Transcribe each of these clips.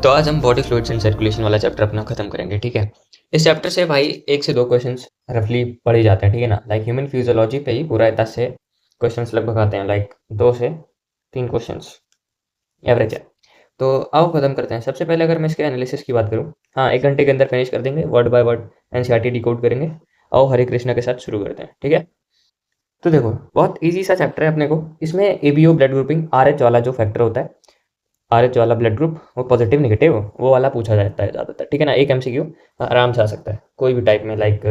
तो आज हम बॉडी फ्लूइड्स एंड सर्कुलेशन वाला चैप्टर अपना खत्म करेंगे, ठीक है। इस चैप्टर से भाई 1 से 2 क्वेश्चंस रफली पढ़े जाते हैं, ठीक है ना। लाइक ह्यूमन फिजियोलॉजी पे ही पूरा 10 से क्वेश्चंस लगभग आते हैं, लाइक 2 से 3 क्वेश्चंस एवरेज है। तो आओ खत्म करते हैं। सबसे पहले अगर मैं इसके एनालिसिस की बात करूँ, हाँ 1 घंटे के अंदर फिनिश कर देंगे, word by word NCERT decode करेंगे। आओ हरे कृष्णा के साथ शुरू करते हैं, ठीक है। तो देखो बहुत ईजी सा चैप्टर है अपने को। इसमें एबीओ ब्लड ग्रुपिंग आरएच वाला जो फैक्टर होता है, आरएच वाला ब्लड ग्रुप, वो पॉजिटिव नेगेटिव वो वाला पूछा जाता है ज़्यादातर, ठीक है ना। एक एमसीक्यू आराम से आ सकता है कोई भी टाइप में। लाइक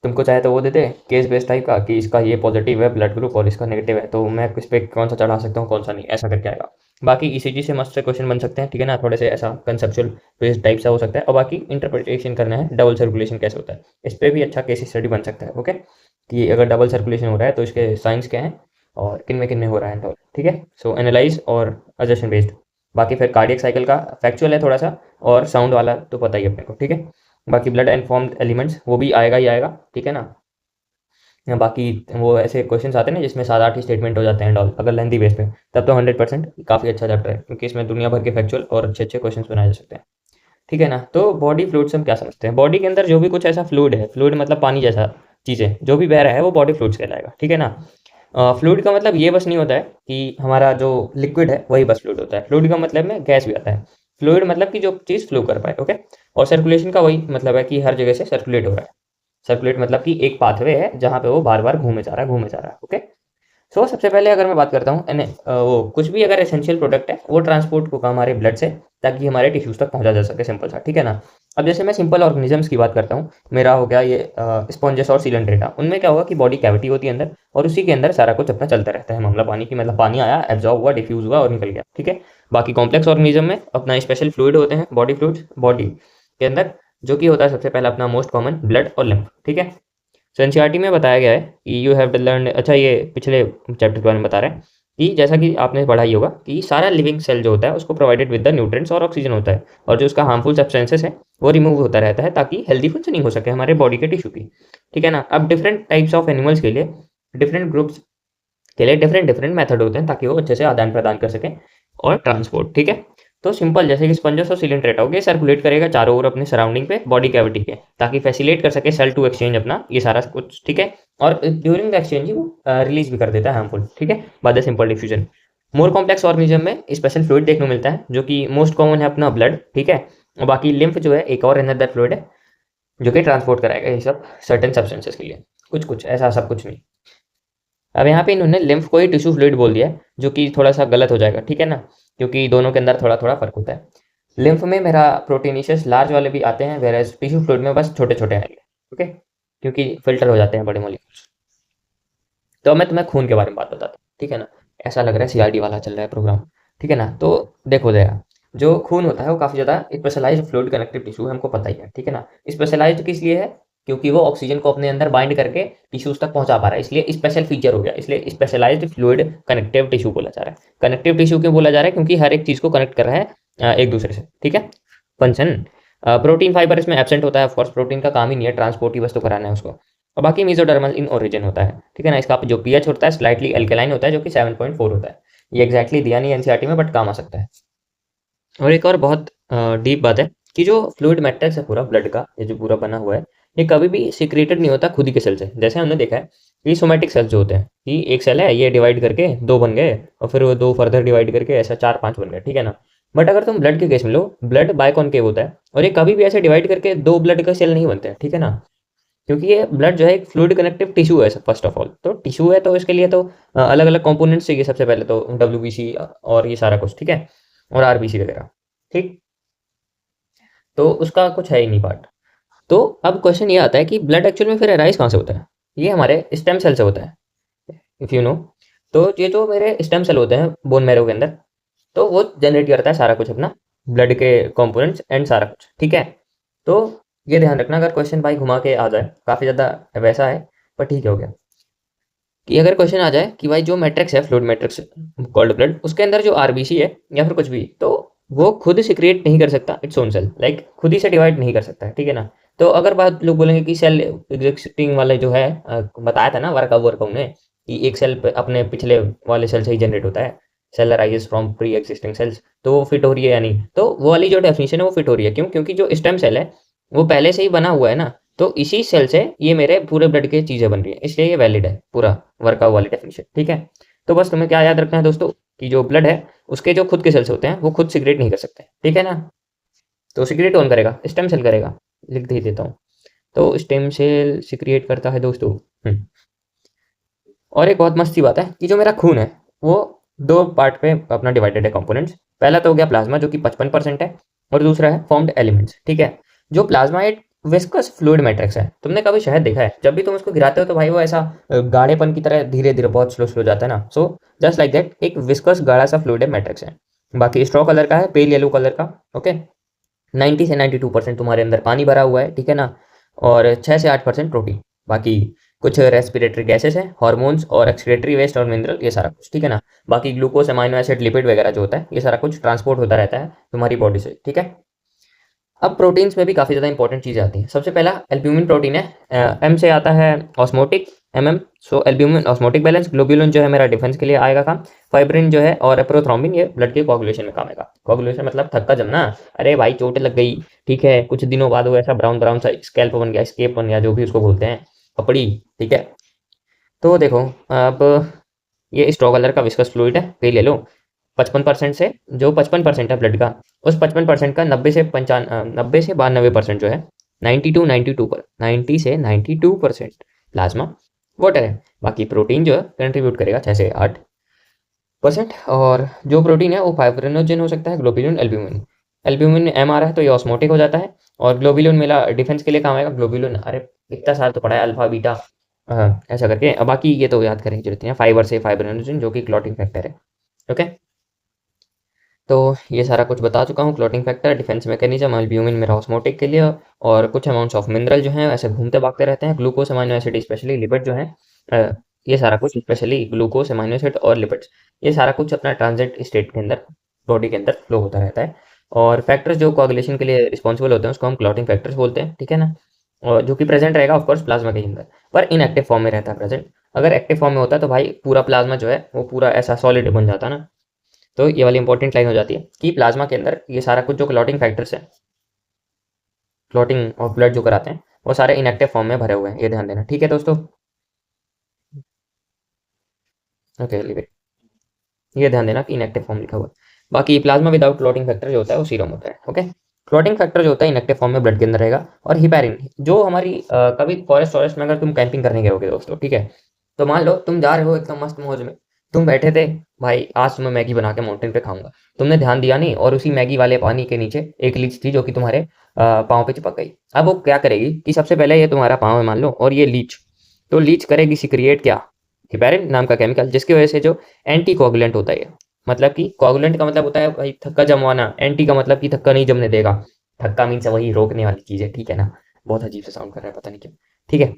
तुमको चाहे तो वो देते केस बेस्ड टाइप का कि इसका ये पॉजिटिव है ब्लड ग्रुप और इसका नेगेटिव है, तो मैं इस पे कौन सा चढ़ा सकता हूँ कौन सा नहीं, ऐसा करके आएगा। बाकी ईसीजी से मस्त से क्वेश्चन बन सकते हैं, ठीक है ना। थोड़े से ऐसा कंसेप्चुअल बेस्ड टाइप सा हो सकता है। और बाकी इंटरप्रिटेशन करना है डबल सर्कुलेशन कैसे होता है, इस पर भी अच्छा केस स्टडी बन सकता है। ओके, कि अगर डबल सर्कुलेशन हो रहा है तो इसके साइंस क्या है और किन में हो रहा है, ठीक है। सो एनालाइज और अजर्शन बेस्ड। बाकी फिर कार्डियक साइकिल का फैक्चुअल है थोड़ा सा, और साउंड वाला तो पता ही है अपने को, ठीक है। बाकी ब्लड इन्फॉर्म्ड एलिमेंट्स वो भी आएगा ही आएगा, ठीक है ना। बाकी वो ऐसे क्वेश्चंस आते हैं ना जिसमें 7-8 ही स्टेटमेंट हो जाते हैं ऑल, अगर लेंथी बेस पे, तब तो 100% काफ़ी अच्छा चैप्टर है, क्योंकि इसमें दुनिया भर के फैक्चुअल और अच्छे अच्छे क्वेश्चंस बनाए जा सकते हैं, ठीक है ना। तो बॉडी फ्लूइड से हम क्या समझते हैं? बॉडी के अंदर जो भी कुछ ऐसा फ्लूइड है, फ्लूइड मतलब पानी जैसा चीज़ें जो भी बह रहा है वो बॉडी फ्लूइड्स कहलाएगा, ठीक है ना। फ्लूइड का मतलब ये बस नहीं होता है कि हमारा जो लिक्विड है वही बस फ्लूइड होता है। फ्लूइड का मतलब में गैस भी आता है। फ्लूइड मतलब कि जो चीज़ फ्लो कर पाए, ओके। और सर्कुलेशन का वही मतलब है कि हर जगह से सर्कुलेट हो रहा है। सर्कुलेट मतलब कि एक पाथवे है जहाँ पे वो बार बार घूमे जा रहा है, घूमे जा रहा है, ओके। सो सबसे पहले अगर मैं बात करता हूँ वो कुछ भी अगर एसेंशियल प्रोडक्ट है वो ट्रांसपोर्ट होगा हमारे ब्लड से, ताकि हमारे टिश्यूज तक पहुंचा जा सके, सिंपल सा, ठीक है ना। अब जैसे मैं सिंपल ऑर्गेनिजम्स की बात करता हूँ, मेरा हो गया ये स्पॉन्जेस और सिलेंड्रेटा। उनमें क्या होगा कि बॉडी कैविटी होती है अंदर, और उसी के अंदर सारा कुछ अपना चलता रहता है। मामला पानी की, मतलब पानी आया, एब्जॉर्ब हुआ, डिफ्यूज हुआ और निकल गया, ठीक है। बाकी कॉम्प्लेक्स ऑर्गेनिज्म में अपना स्पेशल फ्लूइड होते हैं, बॉडी फ्लूइड्स बॉडी के अंदर, जो कि होता है सबसे पहला अपना मोस्ट कॉमन ब्लड और लिम्फ, ठीक है। सो एनसीईआरटी में बताया गया है कि यू हैव टू लर्न, अच्छा ये पिछले चैप्टर के बारे में बता रहे हैं कि जैसा कि आपने पढ़ा ही होगा कि सारा लिविंग सेल जो होता है उसको प्रोवाइडेड विद द न्यूट्रिएंट्स और ऑक्सीजन होता है, और जो उसका हार्मफुल सब्सटेंसेस है वो रिमूव होता रहता है ताकि हेल्दी फंक्शनिंग हो सके हमारे बॉडी के टिश्यू की, ठीक है ना। अब डिफरेंट टाइप्स ऑफ एनिमल्स के लिए, डिफरेंट ग्रुप्स के लिए डिफरेंट डिफरेंट मेथड होते हैं ताकि वो अच्छे से आदान प्रदान कर सकें और ट्रांसपोर्ट, ठीक है। तो सिंपल जैसे कि स्पंजस और सिलेंट्रेटा हो गया, सर्कुलेट करेगा चारों ओर अपने सराउंडिंग पे बॉडी कैविटी के, ताकि फैसिलिटेट कर सके सेल टू एक्सचेंज अपना ये सारा कुछ, ठीक है। और ड्यूरिंग द एक्सचेंज ही वो रिलीज भी कर देता है हार्मफुल, ठीक है, by the simple diffusion. More complex organism में स्पेशल फ्लूइड देखने को मिलता है, जो कि मोस्ट कॉमन है अपना ब्लड, ठीक है। और बाकी लिम्फ जो है एक और अनदर फ्लूइड है जो कि ट्रांसपोर्ट कराएगा ये सब सर्टेन सब्सटेंसेस के लिए, कुछ कुछ ऐसा सब कुछ नहीं। अब यहाँ पे इन्होंने लिम्फ को ही टिश्यू फ्लूइड बोल दिया है, जो कि थोड़ा सा गलत हो जाएगा, ठीक है ना, क्योंकि दोनों के अंदर थोड़ा थोड़ा फर्क होता है। लिम्फ में मेरा प्रोटीनिशियस लार्ज वाले भी आते हैं, वेराज टिश्यू फ्लूइड में बस छोटे छोटे आएंगे, ओके, क्योंकि फिल्टर हो जाते हैं बड़े मॉलिक्यूल्स। तो अब मैं तुम्हें खून के बारे में बात बताता हूँ, ठीक है ना। ऐसा लग रहा है सीआरडी वाला चल रहा है प्रोग्राम, ठीक है ना। तो देखो जरा, जो खून होता है वो काफ़ी ज़्यादा स्पेशलाइज्ड फ्लूइड कनेक्टिव टिश्यू है, हमको पता ही है, ठीक है ना। स्पेशलाइज्ड किस लिए है? क्योंकि वो ऑक्सीजन को अपने अंदर बाइंड करके टिश्यूज तक पहुंचा पा रहा है, इसलिए स्पेशल फीचर हो गया, इसलिए स्पेशलाइज्ड फ्लूइड कनेक्टिव टिश्यू बोला जा रहा है। कनेक्टिव टिश्यू क्यों बोला जा रहा है? क्योंकि हर एक चीज़ को कनेक्ट कर रहा है एक दूसरे से, ठीक है। फंक्शन प्रोटीन फाइबर इसमें एब्सेंट होता है, ऑफकोर्स प्रोटीन का काम ही नहीं है, ट्रांसपोर्ट ही बस तो कराना है उसको। और बाकी मेसोडर्मल इन ओरिजिन होता है, ठीक है ना। इसका जो पीएच होता है स्लाइटली एल्केलाइन होता है, जो कि 7.4 होता है। ये एग्जैक्टली दिया नहीं एनसीईआरटी में, बट काम आ सकता है। और एक और बहुत डीप बात है कि जो फ्लूइड मैट्रिक्स है पूरा ब्लड का, ये जो पूरा बना हुआ है, ये कभी भी सिक्रेटेड नहीं होता खुद ही के सेल से। जैसे हमने देखा है कि सोमैटिक सेल्स जो होते हैं, कि एक सेल है ये डिवाइड करके 2 बन गए, और फिर वो 2 फर्दर डिवाइड करके ऐसा 4-5 बन गए, ठीक है ना। बट अगर तुम ब्लड के केस में लो, ब्लड बायकॉन्केव होता है, और ये कभी भी ऐसे डिवाइड करके 2 ब्लड का सेल नहीं बनते हैं, ठीक है ना। क्योंकि ये ब्लड जो है एक फ्लूइड कनेक्टिव टिश्यू है फर्स्ट ऑफ ऑल, तो टिश्यू है तो इसके लिए तो अलग अलग कंपोनेंट्स चाहिए, सबसे पहले तो डब्ल्यूबीसी और ये सारा कुछ, ठीक है, और आरबीसी वगैरह, ठीक। तो उसका कुछ है ही नहीं पार्ट। तो अब क्वेश्चन ये आता है कि ब्लड एक्चुअल में फिर अराइज कहाँ से होता है? ये हमारे स्टेम सेल से होता है, इफ़ यू नो। तो ये जो मेरे स्टेम सेल होते हैं बोन मैरो के अंदर, तो वो जनरेट करता है सारा कुछ अपना, ब्लड के कंपोनेंट्स एंड सारा कुछ, ठीक है। तो ये ध्यान रखना, अगर क्वेश्चन भाई घुमा के आ जाए, काफ़ी ज़्यादा वैसा है, पर ठीक है, हो गया। कि अगर क्वेश्चन आ जाए कि भाई जो मैट्रिक्स है, फ्लूइड मैट्रिक्स कॉल्ड ब्लड, उसके अंदर जो आरबीसी है या फिर कुछ भी, तो वो खुद से क्रिएट नहीं कर सकता इट्स ओन सेल, लाइक खुद ही से डिवाइड नहीं कर सकता है, ठीक है ना। तो अगर बात लोग बोलेंगे कि सेल एग्जिस्टिंग वाले जो है, बताया था ना वर्क हमने कि एक सेल अपने पिछले वाले सेल से ही जनरेट होता है, cell arises from pre existing cells, तो वो फिट हो रही है या नहीं, तो वो वाली जो डेफिनेशन है वो फिट हो रही है। क्यों? क्योंकि जो स्टेम सेल है वो पहले से ही बना हुआ है ना, तो इसी सेल से ये मेरे पूरे ब्लड की चीज़ें बन रही है, इसलिए ये वैलिड है पूरा वर्कआउट वाली डेफिनेशन। ठीक है, तो बस तुम्हें क्या याद रखना है दोस्तों कि जो ब्लड है उसके जो खुद के सेल्स होते हैं वो खुद सिक्रेट नहीं कर सकते, ठीक है ना। तो सिक्रेट कौन करेगा? स्टेम सेल करेगा, लिख दे देता हूँ। तो स्टेम सेल सिक्रिएट करता है दोस्तों। और एक बहुत मस्त सी बात है कि जो मेरा खून है वो दो पार्ट पे अपना डिवाइडेड है कंपोनेंट्स। पहला तो हो गया प्लाज्मा जो कि 55% है, और दूसरा है फॉर्म्ड एलिमेंट्स। ठीक है, जो प्लाज्मा एक विस्कस फ्लूइड मैट्रिक्स है। तुमने कभी शहद देखा है? जब भी तुम उसको गिराते हो तो भाई वो ऐसा गाढ़ेपन की तरह धीरे धीरे बहुत स्लो स्लो जाता है ना। सो जस्ट लाइक दैट एक विस्कस गाढ़ा सा फ्लूइड मैट्रिक्स है। बाकी स्ट्रॉ कलर का है, पेल येलो कलर का। ओके, 90 से 92% तुम्हारे अंदर पानी भरा हुआ है, ठीक है ना, और 6 से 8% प्रोटीन। बाकी कुछ रेस्पिरेटरी गैसेस हैं, हार्मोन्स और एक्सक्रीटरी वेस्ट और मिनरल, ये सारा कुछ, ठीक है ना। बाकी ग्लूकोज, अमाइनो एसिड, लिपिड वगैरह जो होता है ये सारा कुछ ट्रांसपोर्ट होता रहता है तुम्हारी बॉडी से, ठीक है। अब प्रोटीन्स में भी काफ़ी ज़्यादा इंपॉर्टेंट चीज़ें आती हैं। सबसे पहला एल्ब्यूमिन प्रोटीन है, एम से आता है ऑस्मोटिक, एमएम। सो एल्ब्यूमिन ऑस्मोटिक बैलेंस, ग्लोब्यूलिन जो है मेरा डिफेंस के लिए आएगा काम, फाइब्रिन जो है और एप्रोथ्रोम्बिन ये ब्लड के कोagulation में काम आएगा। कोagulation मतलब थक्का जमना। अरे भाई चोट लग गई, ठीक है, कुछ दिनों बाद वो ऐसा ब्राउन ब्राउन सा स्कैल्प बन गया, स्केप बन गया, जो भी उसको बोलते हैं, पपड़ी, ठीक है। तो देखो, अब ये स्ट्रॉ कलर का विस्कस फ्लूइड है, पे ले लो। 55% से जो 55% है ब्लड का, उस 55% का 90 से 92% जो है, 90 से 92% प्लाज्मा वाटर है। बाकी प्रोटीन जो है कंट्रीब्यूट करेगा 6 से 8%। और जो प्रोटीन है वो फाइब्रिनोजन हो सकता है, ग्लोब्यूलिन, एल्ब्यूमिन। एल्ब्यूमिन एम आ रहा है तो ये ऑस्मोटिक हो जाता है, और ग्लोब्यूलिन मेरा डिफेंस के लिए काम आएगा। ग्लोब्यूलिन, अरे इतना साल तो पढ़ा है, अल्फा बीटा, हाँ, ऐसा करके। अब बाकी ये तो याद करने की जरूरत नहीं है। फाइबर से फाइब्रिनोजन जो कि क्लॉटिंग फैक्टर है। ओके, तो ये सारा कुछ बता चुका हूँ। Clotting factor, defence mechanism, albumin मेरा ऑस्मोटिक के लिए, और कुछ अमाउंट्स ऑफ मिनरल जो हैं ऐसे घूमते भागते रहते हैं। Glucose, amino acid, specially lipid जो है, ये सारा कुछ, स्पेशली ग्लूकोज, अमाइनो एसिड और लिपिड्स, ये सारा कुछ अपना ट्रांजिट स्टेट के अंदर बॉडी के अंदर फ्लो होता रहता है। और फैक्टर्स जो कोagulation के लिए रिस्पॉन्सिबल होते हैं उसको हम क्लॉटिंग फैक्टर्स बोलते हैं, ठीक है ना। और जो कि प्रेजेंट रहेगा ऑफकोर्स प्लाज्मा के अंदर, पर इनएक्टिव फॉर्म में रहता है प्रेजेंट। अगर एक्टिव फॉर्म में होता है तो भाई पूरा प्लाज्मा जो है वो पूरा ऐसा सॉलिड बन जाता है ना। तो ये वाली इंपॉर्टेंट लाइन हो जाती है कि प्लाज्मा के अंदर ये सारा कुछ जो क्लॉटिंग फैक्टर्स है, क्लॉटिंग और ब्लड जो कराते हैं, वो सारे इनएक्टिव फॉर्म में भरे हुए हैं, ये ध्यान देना, ठीक है दोस्तों। ओके, लीव इट, ये ध्यान देना कि इनएक्टिव फॉर्म लिखा हुआ है। बाकी प्लाज्मा विदाउट क्लॉटिंग फैक्टर जो होता है वो सीरम होता है। ओके, क्लॉटिंग फैक्टर जो होता है इनएक्टिव फॉर्म में ब्लड के अंदर रहेगा। और हिपैरिन जो हमारी कभी फॉरेस्ट फॉरेस्ट में अगर तुम कैंपिंग करने गए होगे दोस्तों, ठीक है, तो मान लो तुम जा रहे हो एकदम मस्त मौज में, तुम बैठे थे, भाई आज मैं मैगी बना के माउंटेन पे खाऊंगा, तुमने ध्यान दिया नहीं, और उसी मैगी वाले पानी के नीचे एक लीच थी जो कि तुम्हारे पाँव पे चिपक गई। अब वो क्या करेगी कि सबसे पहले ये तुम्हारा पाँव है मान लो, और ये लीच, तो लीच करेगी सिक्रिएट क्या, हिपैरिन नाम का केमिकल, जिसकी वजह से जो एंटी कोगुलेंट होता है, मतलब कि कोगुलेंट का मतलब होता है भाई थक्का जमवाना, एंटी का मतलब कि थक्का नहीं जमने देगा। थक्का मीन्स वही रोकने वाली चीज़ है, ठीक है ना। बहुत अजीब से साउंड कर रहा है, पता नहीं क्यों, ठीक है।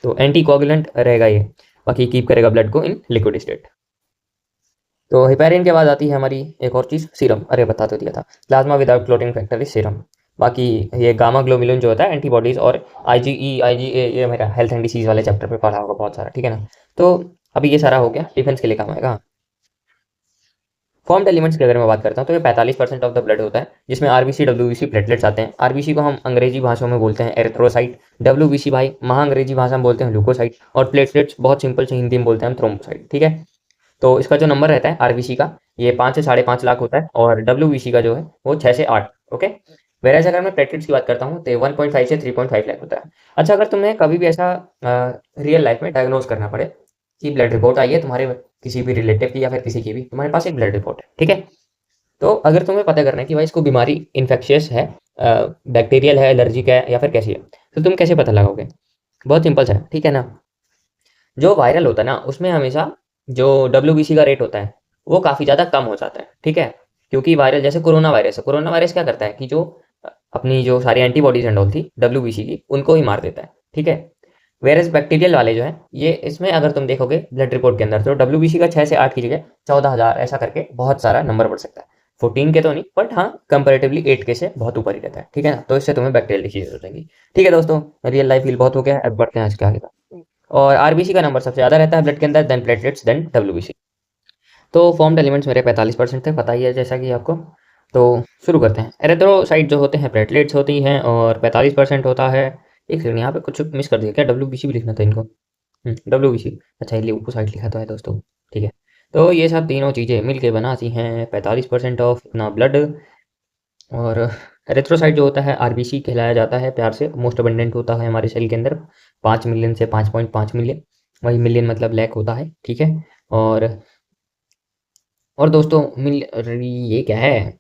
तो एंटी कोगुलेंट रहेगा ये। बाकी कीप करेगा ब्लड को इन लिक्विड स्टेट। तो हिपैरिन के बाद आती है हमारी एक और चीज़, सीरम। अरे बता तो दिया था, plasma without clotting factor is serum. बाकी ये गामा ग्लोबुलिन जो होता है एंटीबॉडीज, और आईजीई, आईजीए, ये मेरा हेल्थ एंड डिसीज वाले चैप्टर पे पढ़ा होगा बहुत सारा, ठीक है ना। तो अभी ये सारा हो गया, डिफेंस के लिए काम आएगा। फॉर्म्ड एलिमेंट्स की अगर मैं बात करता हूँ तो ये 45% ऑफ द ब्लड होता है, जिसमें आरबीसी, डब्ल्यूबीसी, प्लेटलेट्स आते हैं। आरबीसी को हम अंग्रेजी भाषा में बोलते हैं एरिथ्रोसाइट, डब्ल्यूबीसी भाई महा अंग्रेजी भाषा में बोलते हैं ल्यूकोसाइट, और प्लेटलेट्स बहुत सिंपल से हिंदी में बोलते हैं हम थ्रोम्बोसाइट, ठीक है। तो इसका जो नंबर रहता है आरबीसी का, ये 5 से 5.5 लाख होता है, और डब्ल्यूबीसी का जो है वो 6 से 8। ओके, वेराज अगर मैं प्लेटलेट्स की बात करता हूँ तो 1.5 से 3.5 लाख होता है। अच्छा, अगर तुम्हें कभी भी ऐसा रियल लाइफ में डायग्नोज करना पड़े कि ब्लड रिपोर्ट आई है तुम्हारे किसी भी रिलेटिव की या फिर किसी की भी, तुम्हारे पास एक ब्लड रिपोर्ट है, ठीक है, तो अगर तुम्हें पता करना है कि भाई इसको बीमारी इन्फेक्शियस है, बैक्टीरियल है, एलर्जिक है, या फिर कैसी है, तो तुम कैसे पता लगाओगे? बहुत सिंपल सा है, ठीक है ना। जो वायरल होता है ना उसमें हमेशा जो डब्ल्यूबीसी का रेट होता है वो काफ़ी ज़्यादा कम हो जाता है, ठीक है। क्योंकि वायरल जैसे कोरोना वायरस है, कोरोना वायरस क्या करता है कि जो अपनी जो सारी एंटीबॉडीज एंड ऑल थी डब्ल्यूबीसी की, उनको ही मार देता है, ठीक है। वेरस बैक्टीरियल वाले जो है ये, इसमें अगर तुम देखोगे ब्लड रिपोर्ट के अंदर तो डब्ल्यूबीसी का 6 से 8 की जगह 14,000 ऐसा करके बहुत सारा नंबर बढ़ सकता है। 14 के तो नहीं, बट हाँ कंपेरेटिवली 8 के से बहुत ऊपर ही रहता है, ठीक है ना। तो इससे तुम्हें बैक्टीरियल डिसीज हो जाएंगी, ठीक है दोस्तों। रियल लाइफ फील बहुत हो गया है, अब बढ़ते हैं आज के आगे का। और आरबीसी का नंबर सबसे ज़्यादा रहता है ब्लड के अंदर, देन प्लेटलेट्स, देन डब्ल्यूबीसी। तो फॉर्म्ड एलिमेंट्स मेरे 45% थे, पता ही है जैसा कि आपको। तो शुरू करते हैं। एरिथ्रोसाइट जो होते हैं प्लेटलेट्स होती हैं और 45% होता है। एक सेकंड, यहाँ पे कुछ मिस कर दिया क्या? WBC भी लिखना था इनको। WBC, अच्छा ये ल्यूकोसाइट लिखा तो है दोस्तों, ठीक है। तो ये सब तीनों चीज़ें मिलके बनाती हैं 45% ऑफ अपना ब्लड। और एरिथ्रोसाइट जो होता है RBC कहलाया जाता है प्यार से। मोस्ट अबंडेंट होता है हमारे सेल के अंदर, 5 मिलियन से 5.5 मिलियन, वही मिलियन मतलब लैक होता है, ठीक है। और दोस्तों ये क्या है?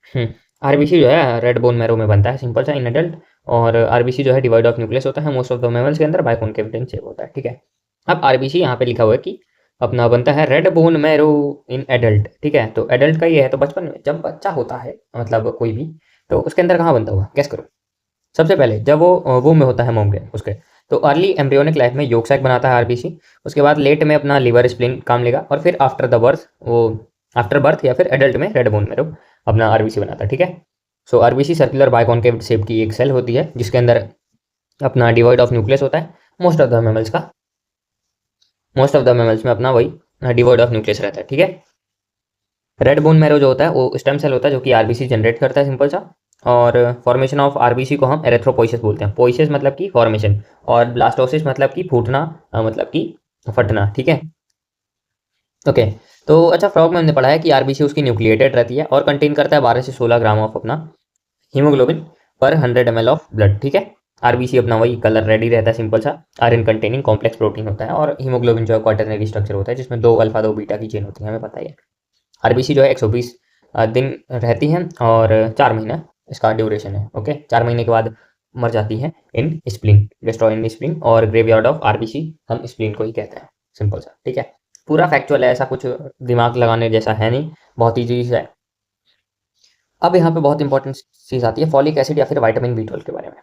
RBC जो है रेड बोन मैरो में बनता है, सिंपल सा, इन एडल्ट। और RBC जो है डिवाइड ऑफ न्यूक्लियस होता है मोस्ट ऑफ द मैमल्स के अंदर, बाइकॉन्केव शेप होता है, ठीक है। अब RBC यहाँ पे लिखा हुआ है कि अपना बनता है red bone marrow in adult, ठीक है। तो एडल्ट का ये है, तो बचपन में जब बच्चा होता है मतलब कोई भी, तो उसके अंदर कहाँ बनता हुआ, गेस करो। सबसे पहले जब वो में होता है मोम के उसके, तो अर्ली एम्ब्रियोनिक लाइफ में योक सैक बनाता है RBC। उसके बाद लेट में अपना लिवर स्प्लीन काम लेगा, और फिर आफ्टर द बर्थ वो, आफ्टर बर्थ या फिर एडल्ट में रेड बोन मैरो अपना RBC बनाता है, ठीक है। सो RBC सर्कुलर बाइकॉन्केव शेप की एक सेल होती है जिसके अंदर अपना डिवाइड ऑफ न्यूक्लियस होता है। मोस्ट ऑफ द मैमल्स का, मोस्ट ऑफ द मैमल्स में अपना वही डिवाइड ऑफ न्यूक्लियस रहता है, ठीक है। रेड बोन मैरो जो होता है वो स्टेम सेल होता है जो कि RBC जनरेट करता है, सिंपल सा। और फॉर्मेशन ऑफ RBC को हम एरेथ्रोपोइसिस बोलते हैं। पोइसिस मतलब कि फॉर्मेशन, और ब्लास्टोसिस मतलब कि फूटना, मतलब कि फटना, ठीक है। ओके। तो अच्छा, फ्रॉग में हमने पढ़ा है कि RBC उसकी न्यूक्लिएटेड रहती है और कंटेन करता है 12 से 16 ग्राम ऑफ अपना हीमोग्लोबिन पर 100 ml ऑफ ब्लड, ठीक है। RBC अपना वही कलर रेडी रहता है, सिंपल सा। आयरन कंटेनिंग कॉम्प्लेक्स प्रोटीन होता है, और हीमोग्लोबिन जो है क्वाटरनरी स्ट्रक्चर होता है जिसमें 2 अल्फा 2 बीटा की चेन होती है, हमें पता ही है। RBC जो है 120 दिन रहती है, और 4 महीना इसका ड्यूरेशन है, ओके। 4 महीने के बाद मर जाती है इन स्प्लीन, डिस्ट्रॉय इन स्प्लीन, और ग्रेवयार्ड ऑफ RBC हम स्प्लीन को ही कहते हैं, सिंपल सा, ठीक है। पूरा फैक्चुअल है, ऐसा कुछ दिमाग लगाने जैसा है नहीं, बहुत ही चीज़ है। अब यहाँ पे बहुत इंपॉर्टेंट चीज़ आती है फॉलिक एसिड या फिर विटामिन B12 के बारे में।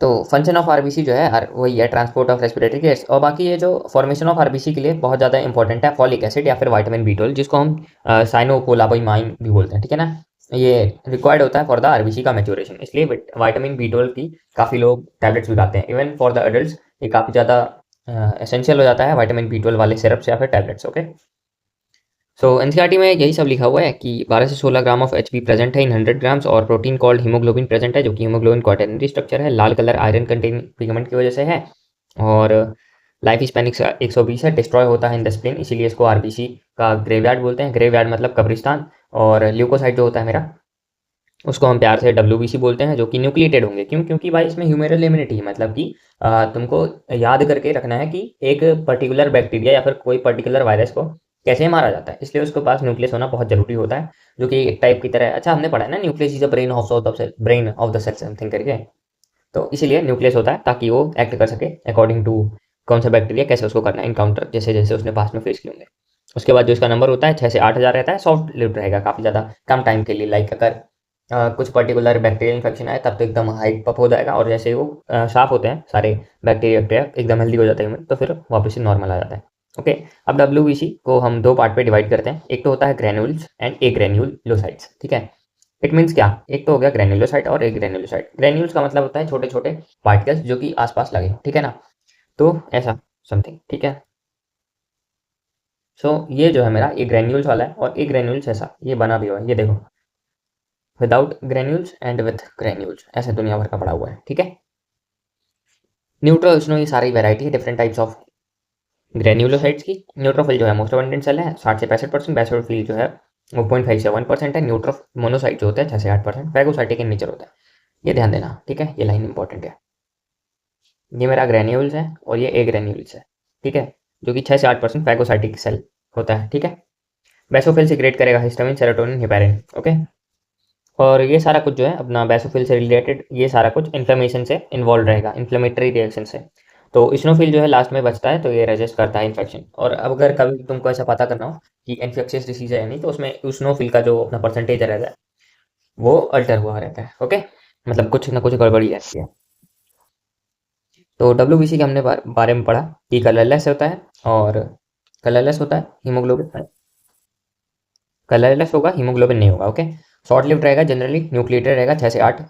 तो फंक्शन ऑफ RBC जो है वही है ट्रांसपोर्ट ऑफ रेस्पिरेटरी गैस। और बाकी ये जो फॉर्मेशन ऑफ RBC के लिए बहुत ज़्यादा इंपॉर्टेंट है फॉलिक एसिड या फिर विटामिन B12, जिसको हम साइनोकोलाबामाइन भी बोलते हैं, ठीक है ना। ये रिक्वायर्ड होता है फॉर द RBC का मैच्योरेशन, इसलिए विटामिन B12 की काफ़ी लोग टैबलेट्स भी खाते हैं। इवन फॉर द एडल्ट ये काफ़ी ज़्यादा एसेंशियल हो जाता है विटामिन B12 वाले सिरप्स या फिर टैबलेट्स, ओके। सो एनसीईआरटी में यही सब लिखा हुआ है कि 12 से 16 ग्राम ऑफ HB प्रेजेंट है इन 100 ग्राम्स, और प्रोटीन कॉल्ड हीमोग्लोबिन प्रेजेंट है जो कि हीमोग्लोबिन क्वाटरनरी स्ट्रक्चर है। लाल कलर आयरन कंटेनिंग पिगमेंट की वजह से है, और लाइफ स्पैन 120 है, डिस्ट्रॉय होता है इन द स्प्लीन, इसीलिए इसको RBC का ग्रेवयार्ड बोलते हैं। ग्रेवयार्ड मतलब कब्रिस्तान। और ल्यूकोसाइट जो होता है मेरा, उसको हम प्यार से WBC बोलते हैं, जो कि न्यूक्लिएटेड होंगे। क्यों? क्योंकि भाई इसमें ह्यूमरल इम्यूनिटी है, मतलब कि तुमको याद करके रखना है कि एक पर्टिकुलर बैक्टीरिया या फिर कोई पर्टिकुलर वायरस को कैसे मारा जाता है, इसलिए उसके पास न्यूक्लियस होना बहुत जरूरी होता है, जो कि एक टाइप की तरह है। अच्छा, हमने पढ़ा है ना, nucleus is the brain of cell, brain of the cell something करके। तो इसीलिए न्यूक्लियस होता है ताकि वो एक्ट कर सके अकॉर्डिंग टू कौन सा बैक्टीरिया कैसे उसको करना है इनकाउंटर, जैसे जैसे उसने पास में फेस किए होंगे। उसके बाद जो इसका नंबर होता है 6 से 8 हज़ार रहता है, सॉफ्ट लिव्ड रहेगा काफ़ी ज़्यादा कम टाइम के लिए। लाइक अगर कुछ पर्टिकुलर बैक्टीरियल इन्फेक्शन आए तब तो एकदम हाइट पप हो जाएगा, और जैसे ही वो साफ होते हैं सारे बैक्टीरिया एकदम हेल्दी हो जाते हैं, तो फिर वापस से नॉर्मल आ जाता है, ओके। अब WBC को हम 2 पार्ट पे डिवाइड करते हैं। एक तो होता है ग्रेन्यूल्स एंड ए ग्रेन्यूलोसाइट्स, ठीक है। इट मीन्स क्या? एक तो हो गया ग्रेन्यूलोसाइट और एक ग्रेन्यूलोसाइट। ग्रेन्यूल्स का मतलब होता है छोटे छोटे पार्टिकल्स जो कि आसपास लगे, ठीक है ना। तो ऐसा समथिंग, ठीक है। सो ये जो है मेरा, ये ग्रेन्यूल्स वाला है, और एक ग्रेन्यूल्स ऐसा ये बना भी हुआ है, ये देखो, without granules and with granules, ऐसे दुनिया भर का पड़ा हुआ है, ठीक है। न्यूट्रोफिल्स ये सारी वेराइटी है डिफरेंट टाइप्स ऑफ ग्रेन्यूलोसाइट्स की। न्यूट्रोफिल जो है मोस्ट अबंडेंट सेल है 60 से 65%। बेसोफिल जो है वो 0.5 से 1% है। न्यूट्रोफ मोनोसाइट जो होता है 6 से 8%। फैगोसाइटिक इन नेचर होता है, ये ध्यान देना, ठीक है। ये लाइन इंपॉर्टेंट है। ये मेरा ग्रेन्यूल्स है और ये ए ग्रेन्यूल्स है, ठीक है, जो कि 6 से 8% फैगोसाइटिक सेल होता है, ठीक है। बेसोफिल सीक्रेट करेगा हिस्टामिन, सेरोटोनिन, हिपेरिन, ओके। और ये सारा कुछ जो है अपना बेसोफिल से रिलेटेड, ये सारा कुछ इन्फ्लेमेशन से इन्वॉल्व रहेगा, इन्फ्लेमेटरी रिएक्शन से। तो इस्नोफिल जो है लास्ट में बचता है, तो ये रेजिस्ट करता है इन्फेक्शन। और अब अगर कभी तुमको ऐसा पता करना हो कि इन्फेक्शियस डिसीज है या नहीं, तो उसमें इस्नोफिल का जो अपना परसेंटेज रहता है वो अल्टर हुआ रहता है, ओके। मतलब कुछ ना कुछ गड़बड़ी रहती है। तो WBC के हमने बारे में पढ़ा कि कलरलेस होता है, और कलरलेस होता है हीमोग्लोबिन, कलरलेस होगा, हीमोग्लोबिन नहीं होगा, ओके। शॉर्ट लिव्ड रहेगा, जनरली न्यूक्लिएटेड रहेगा 6 से 8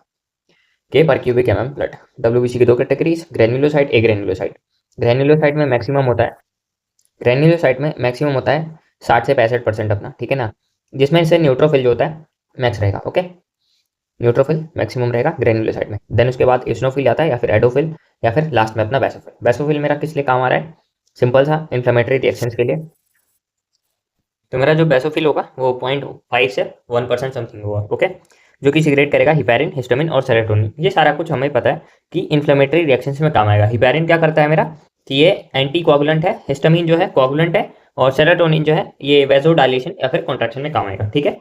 के पर क्यूबिक mm ब्लड। WBC की 2 कैटेगरीज, ग्रेन्युलोसाइट, ए ग्रेन्युलोसाइट। ग्रेन्युलोसाइट में मैक्सिमम होता है, ग्रेन्युलोसाइट में मैक्सिमम होता है 60 से 65% अपना, ठीक है ना, जिसमें से न्यूट्रोफिल जो होता है मैक्स रहेगा। ओके, न्यूट्रोफिल मैक्सिमम रहेगा ग्रेनुलोसाइट में। देन उसके बाद इस्नोफिल आता है या फिर एडोफिल या फिर लास्ट में अपना बेसोफिल। बेसोफिल मेरा किस लिए काम आ रहा है? सिंपल सा, इन्फ्लेमेटरी रिएक्शंस के लिए। तो मेरा जो बेसोफिल होगा वो 0.5 से 1% समथिंग होगा। ओके, जो कि सिगरेट करेगा हिपैरिन, हिस्टामिन और सेरोटोनिन। ये सारा कुछ हमें पता है कि इन्फ्लेमेटरी रिएक्शंस में काम आएगा। हिपैरिन क्या करता है मेरा कि ये एंटी कोआगुलेंट है, हिस्टामिन जो है कोआगुलेंट है, और सेरोटोनिन जो है ये वेजो डायलेशन या फिर कॉन्ट्रैक्शन में काम आएगा। ठीक है,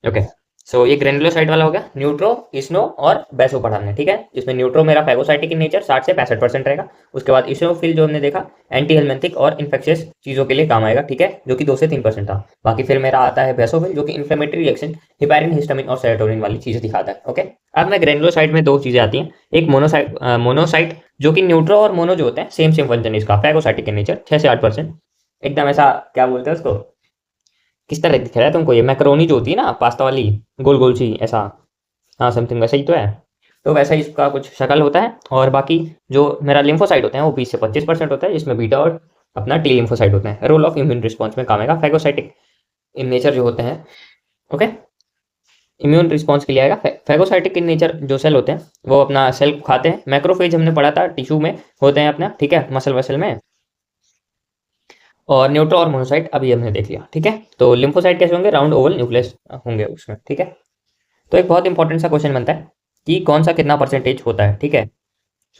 ओके। सो ये ग्रेनुलोसाइट वाला हो गया। न्यूट्रो, इस्नो और बेसो पढ़ा हमने, ठीक है, जिसमें न्यूट्रो मेरा फैगोसाइटिक इन नेचर 60 से 65% रहेगा। उसके बाद इस्नोफिल जो हमने देखा एंटी हेलमेंथिक और इन्फेक्शियस चीजों के लिए काम आएगा, ठीक है, जो कि 2 से 3% था। बाकी फिर मेरा आता है बेसोफिल जो कि इन्फ्लेमेटरी रिएक्शन हिपैरिन, हिस्टामिन और सेरोटोनिन वाली चीजें दिखाता है। ओके, अब मैं ग्रेनुलोसाइट में दो चीजें आती हैं। एक मोनोसाइट जो कि न्यूट्रो और मोनो जो होते हैं सेम सेम फंक्शन इसका, फैगोसाइटिक इन नेचर 6 से 8%। एकदम ऐसा क्या बोलते हैं उसको, किस तरह दिख रहा है तुमको? ये मैक्रोनी जो होती है ना पास्ता वाली, गोल गोल सी ऐसा, हाँ समथिंग वैसा ही तो है। तो वैसा ही इसका कुछ शक्ल होता है। और बाकी जो मेरा लिम्फोसाइट होते हैं वो 20 से 25% होता है, जिसमें बीटा और अपना टी लिम्फोसाइट होते हैं। रोल ऑफ इम्यून रिस्पॉन्स में काम आएगा फैगोसाइटिक इन नेचर जो होते हैं। ओके, इम्यून रिस्पॉन्स के लिए आएगा। फैगोसाइटिक इन नेचर जो सेल होते हैं वो अपना सेल खाते हैं। मैक्रोफेज हमने पढ़ा था टिश्यू में होते हैं अपना, ठीक है, मसल वसल में। और न्यूट्रो और मोनोसाइट अभी हमने देख लिया, ठीक है। तो लिम्फोसाइट कैसे होंगे? राउंड ओवल न्यूक्लियस होंगे उसमें, ठीक है। तो एक बहुत इंपॉर्टेंट सा क्वेश्चन बनता है कि कौन सा कितना परसेंटेज होता है, ठीक है।